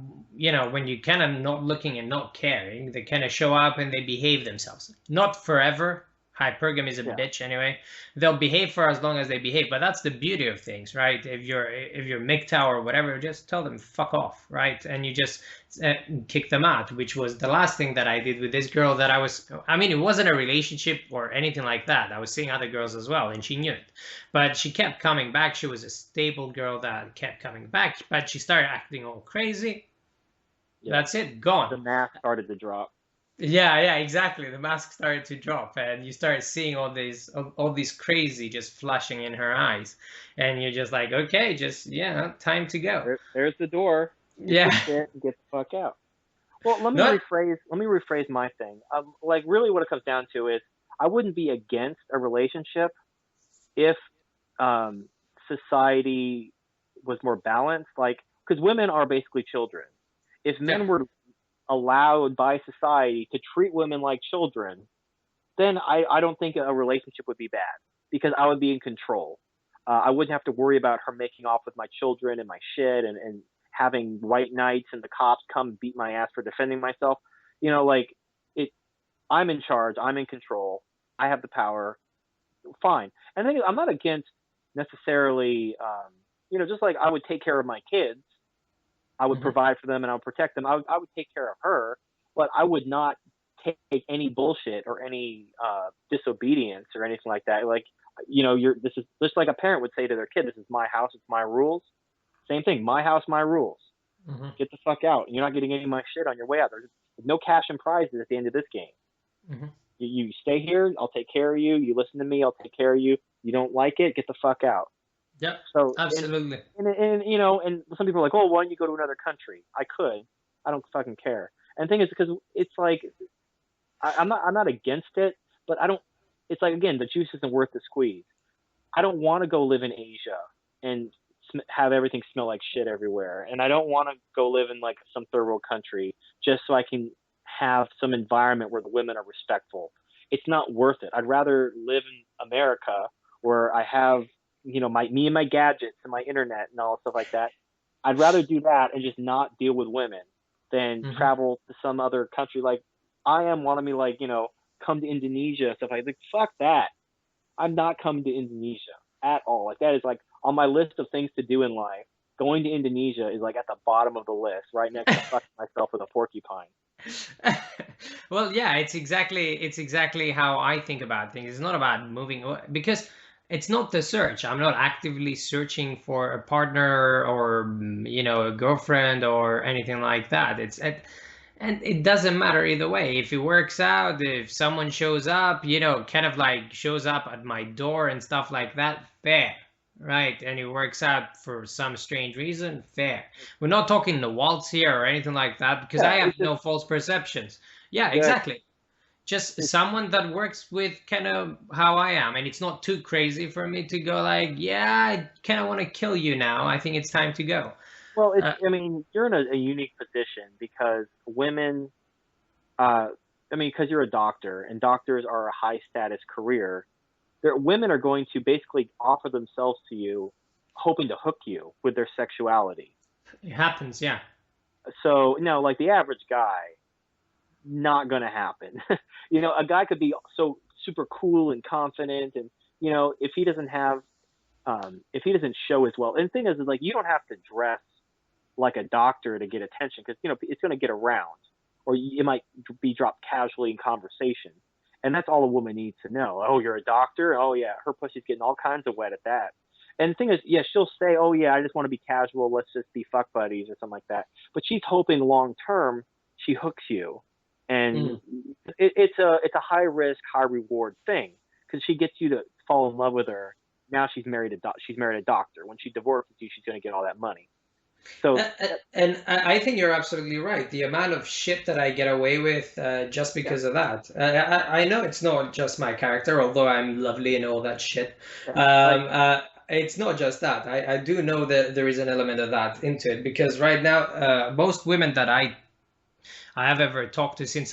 when you kind of not looking and not caring, they kind of show up and they behave themselves. Not forever. Hypergamy is a Yeah. bitch anyway. They'll behave for as long as they behave, but that's the beauty of things, right? If you're MGTOW or whatever, just tell them fuck off, right? And you just kick them out, which was the last thing that I did with this girl that I mean, it wasn't a relationship or anything like that. I was seeing other girls as well, and she knew it. But she kept coming back. She was a stable girl that kept coming back, but she started acting all crazy. Yeah. That's it, gone. The mask started to drop. Yeah, exactly. The mask started to drop, and you started seeing all these crazy just flashing in her eyes, and you're just like, okay, time to go. There's the door. Yeah. Get the fuck out. Well, let me Not, rephrase my thing. Like really, what it comes down to is I wouldn't be against a relationship if society was more balanced. Like, because women are basically children. If men were allowed by society to treat women like children, then I don't think a relationship would be bad because I would be in control. I wouldn't have to worry about her making off with my children and my shit and having white knights and the cops come beat my ass for defending myself. I'm in charge. I'm in control. I have the power. Fine. And then I'm not against necessarily, just like I would take care of my kids. I would provide for them and I would protect them. I would take care of her, but I would not take any bullshit or any disobedience or anything like that. Like, this is just like a parent would say to their kid, this is my house, it's my rules. Same thing, my house, my rules. mm-hmm. Get the fuck out. You're not getting any of my shit on your way out. There's no cash and prizes at the end of this game. Mm-hmm. You stay here, I'll take care of you. You listen to me, I'll take care of you. You don't like it, get the fuck out. Yep. So absolutely. And some people are like, oh, why don't you go to another country? I could. I don't fucking care. And the thing is, because it's like, I'm not against it, but I don't. It's like, again, the juice isn't worth the squeeze. I don't want to go live in Asia and have everything smell like shit everywhere, and I don't want to go live in like some third world country just so I can have some environment where the women are respectful. It's not worth it. I'd rather live in America where I have me and my gadgets and my internet and all stuff like that. I'd rather do that and just not deal with women than travel to some other country. Like I am wanting me come to Indonesia, stuff like fuck that. I'm not coming to Indonesia at all. Like that is like on my list of things to do in life, going to Indonesia is like at the bottom of the list, right next to fucking myself with a porcupine. Well, yeah, it's exactly how I think about things. It's not about moving because it's not the search. I'm not actively searching for a partner or a girlfriend or anything like that. And it doesn't matter either way. If it works out, if someone shows up, kind of like shows up at my door and stuff like that, fair, right? And it works out for some strange reason, fair. We're not talking the waltz here or anything like that because Yeah, I have it's just no false perceptions. Yeah, yeah, exactly. Just it's, someone that works with kind of how I am. And it's not too crazy for me to go like, yeah, I kind of want to kill you now. I think it's time to go. well, it's Uh, I mean, you're in a unique position because women, I mean, because you're a doctor and doctors are a high status career. Women are going to basically offer themselves to you, hoping to hook you with their sexuality. it happens, yeah. So, no, like the average guy, not going to happen. A guy could be so super cool and confident, and if he doesn't have, if he doesn't show as well. And the thing is like you don't have to dress like a doctor to get attention because it's going to get around, or it might be dropped casually in conversation, and that's all a woman needs to know. Oh, you're a doctor. Oh yeah, her pussy's getting all kinds of wet at that. And the thing is, yeah, she'll say, "Oh yeah, I just want to be casual. Let's just be fuck buddies or something like that." But she's hoping long term she hooks you, and Mm. it's a high risk, high reward thing because she gets you to fall in love with her. Now she's married a doctor. When she divorces you, she's going to get all that money. So And I think you're absolutely right. The amount of shit that I get away with just yeah, because of that. I know it's not just my character, although I'm lovely and all that shit. yeah, like It's not just that. I do know that there is an element of that into it because right now, most women that I have ever talked to since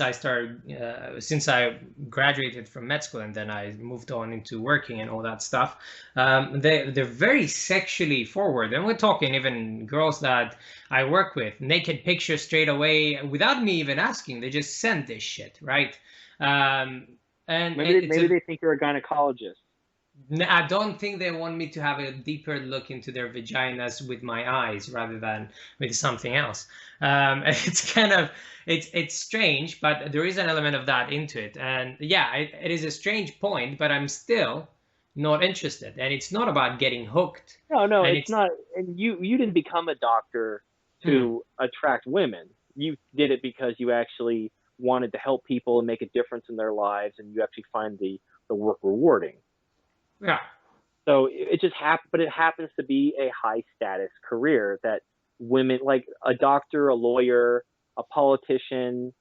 I graduated from med school and then I moved on into working and all that stuff. They're very sexually forward, and we're talking even girls that I work with, naked pictures straight away without me even asking. They just send this shit, right? Um, and it's maybe a they think you're a gynecologist. I don't think they want me to have a deeper look into their vaginas with my eyes rather than with something else. It's kind of it's strange, but there is an element of that into it. And yeah, it is a strange point, but I'm still not interested. And it's not about getting hooked. No, no, And it's it's not. And you didn't become a doctor hmm, to attract women. You did it because you actually wanted to help people and make a difference in their lives, and you actually find the work rewarding. yeah. So it just happens, but it happens to be a high status career that women, like a doctor, a lawyer, a politician,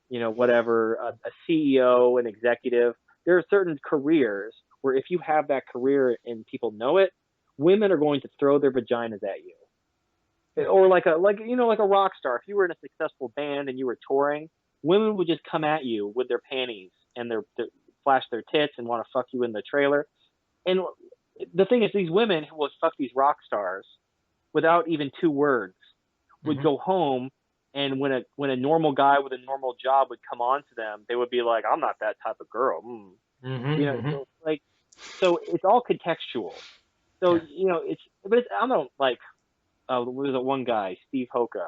whatever, a CEO, an executive. There are certain careers where if you have that career and people know it, women are going to throw their vaginas at you. Or like a rock star. If you were in a successful band and you were touring, women would just come at you with their panties and their flash their tits and want to fuck you in the trailer. And the thing is, these women who will fuck these rock stars without even two words would Hmm. go home, and when a normal guy with a normal job would come on to them, they would be like, "I'm not that type of girl." Hmm. Hmm. So it's all contextual. So Yeah. I don't like. There was a one guy, Steve Hoka.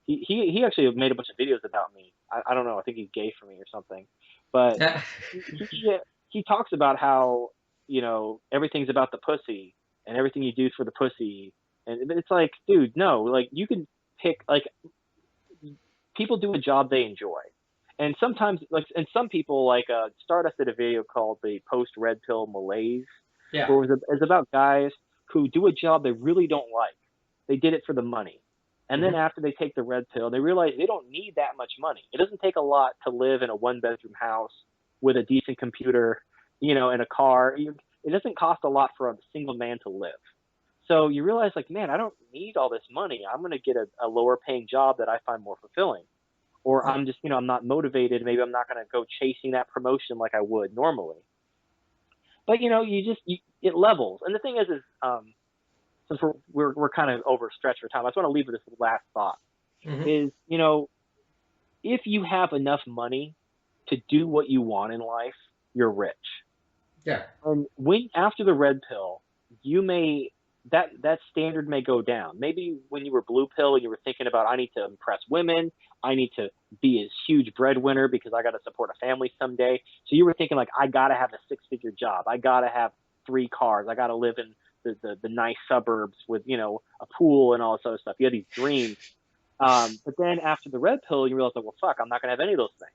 He actually made a bunch of videos about me. I don't know. I think he's gay for me or something, but Yeah. he talks about how everything's about the pussy and everything you do for the pussy, and it's like, dude, no, like you can pick like people do a job they enjoy, and sometimes and some people like Stardust did a video called the post red pill malaise, Yeah. where it's about guys who do a job they really don't like. They did it for the money. And then Hmm. after they take the red pill, they realize they don't need that much money. It doesn't take a lot to live in a one bedroom house with a decent computer, and a car. It doesn't cost a lot for a single man to live. So you realize, like, man, I don't need all this money. I'm going to get a lower paying job that I find more fulfilling. Or Yeah. I'm just, I'm not motivated. Maybe I'm not going to go chasing that promotion like I would normally. But, it levels. And the thing is since we're kind of overstretched for time, I just want to leave with this last thought Hmm. is, if you have enough money to do what you want in life, you're rich. Yeah. And when after the red pill, that standard may go down. Maybe when you were blue pill and you were thinking about, I need to impress women, I need to be a huge breadwinner because I got to support a family someday. So you were thinking like, I got to have a 6-figure job, I got to have 3 cars, I got to live in the nice suburbs with, you know, a pool and all this other stuff. You had these dreams. But then after the red pill, you realize like, well, fuck, I'm not gonna have any of those things.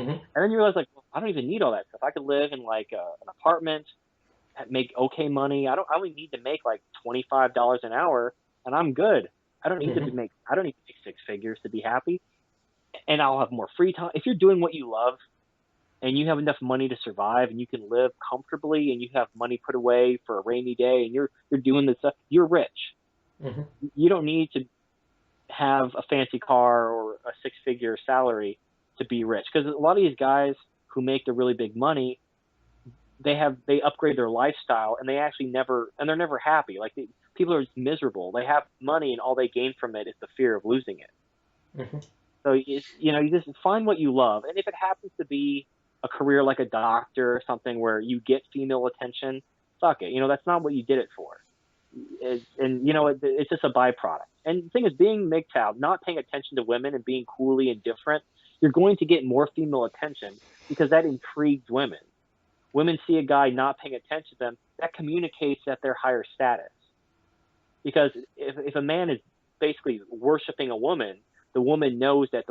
Mm-hmm. And then you realize like, well, I don't even need all that stuff. I could live in like an apartment, make okay money. I only need to make like $25 an hour, and I'm good. I don't need to make 6 figures to be happy, and I'll have more free time. If you're doing what you love, and you have enough money to survive, and you can live comfortably, and you have money put away for a rainy day, and you're doing this stuff, you're rich. Mm-hmm. You don't need to have a fancy car or a 6-figure salary to be rich, because a lot of these guys who make the really big money, they upgrade their lifestyle, and they're never happy. Like people are miserable. They have money, and all they gain from it is the fear of losing it. Mm-hmm. So you just find what you love, and if it happens to be a career like a doctor or something where you get female attention, fuck it. You know, that's not what you did it for. And you know, it's just a byproduct. And the thing is, being MGTOW, not paying attention to women and being coolly indifferent, you're going to get more female attention because that intrigues women. Women see a guy not paying attention to them, that communicates that they're higher status. Because if a man is basically worshiping a woman, the woman knows that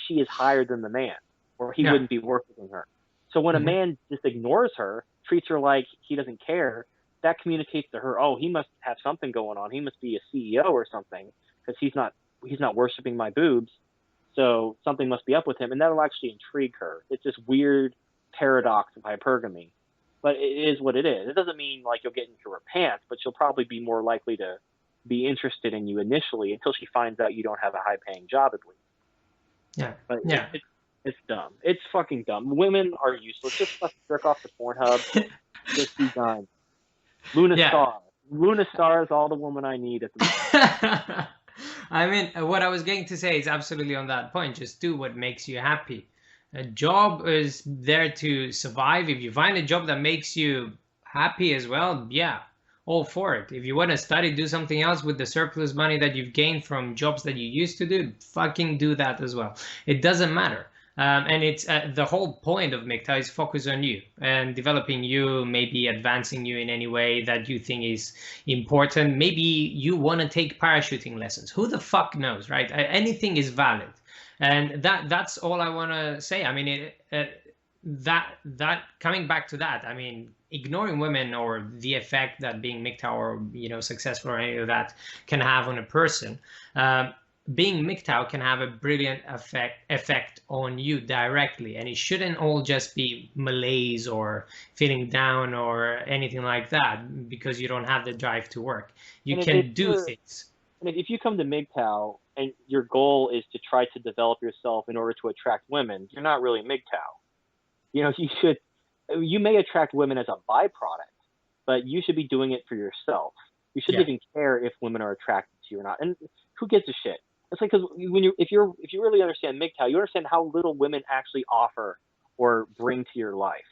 she is higher than the man, or he wouldn't be worshiping her. So when a man just ignores her, treats her like he doesn't care, that communicates to her, oh, he must have something going on. He must be a CEO or something, because he's not worshiping my boobs. So something must be up with him, and that'll actually intrigue her. It's this weird paradox of hypergamy, but it is what it is. It doesn't mean like you'll get into her pants, but she'll probably be more likely to be interested in you initially until she finds out you don't have a high-paying job at least. Yeah, but yeah. It's dumb. It's fucking dumb. Women are useless. Just fucking jerk off to Pornhub. Just be done. Luna Star is all the woman I need at the moment. I mean, what I was going to say is absolutely on that point. Just do what makes you happy. A job is there to survive. If you find a job that makes you happy as well, yeah, all for it. If you want to study, do something else with the surplus money that you've gained from jobs that you used to do, fucking do that as well. It doesn't matter. And it's the whole point of MGTOW is focus on you and developing you, maybe advancing you in any way that you think is important. Maybe you want to take parachuting lessons. Who the fuck knows, right? Anything is valid. And that's all I want to say. I mean, that coming back to that, I mean, ignoring women or the effect that being MGTOW or, you know, successful or any of that can have on a person, being MGTOW can have a brilliant effect on you directly, and it shouldn't all just be malaise or feeling down or anything like that because you don't have the drive to work. You can do things. And if you come to MGTOW and your goal is to try to develop yourself in order to attract women, you're not really MGTOW. You know, you may attract women as a byproduct, but you should be doing it for yourself. You shouldn't even care if women are attracted to you or not. And who gives a shit? It's like, because if you really understand MGTOW, you understand how little women actually offer or bring to your life.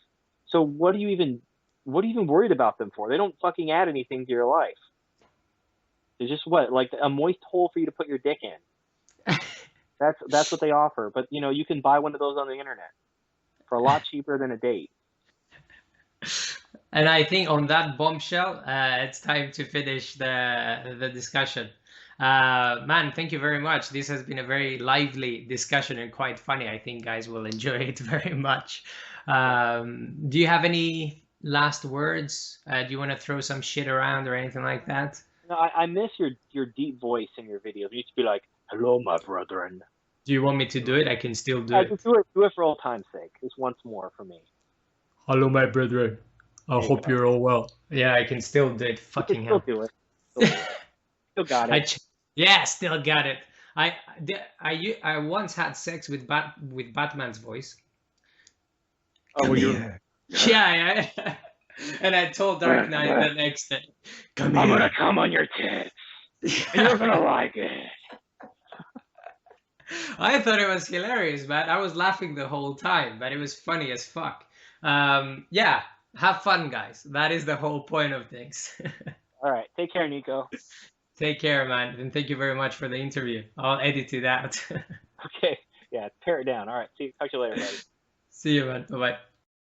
So what are you even worried about them for? They don't fucking add anything to your life. It's just like a moist hole for you to put your dick in. That's what they offer. But you know, you can buy one of those on the internet for a lot cheaper than a date. And I think on that bombshell, it's time to finish the discussion. Man, thank you very much. This has been a very lively discussion and quite funny. I think guys will enjoy it very much. Do you have any last words? Do you want to throw some shit around or anything like that? No, I miss your deep voice in your videos. You used to be like, "Hello, my brethren." Do you want me to do it? I can still do it. Do it for old time's sake. Just once more for me. Hello, my brethren. I hope you're all well. Yeah, I can still do it. Fucking hell. Still do it. Still got it. Still got it. I once had sex with Batman's voice. Oh, well, you're... Yeah. And I told Dark Knight the next day, I'm gonna come on your tits. And you're gonna like it. I thought it was hilarious, man. I was laughing the whole time, but it was funny as fuck. Yeah, have fun, guys. That is the whole point of things. All right. Take care, Nico. Take care, man, and thank you very much for the interview. I'll edit it out. Okay. Yeah. Tear it down. All right. See. Talk to you later, buddy. See you, man. Bye bye.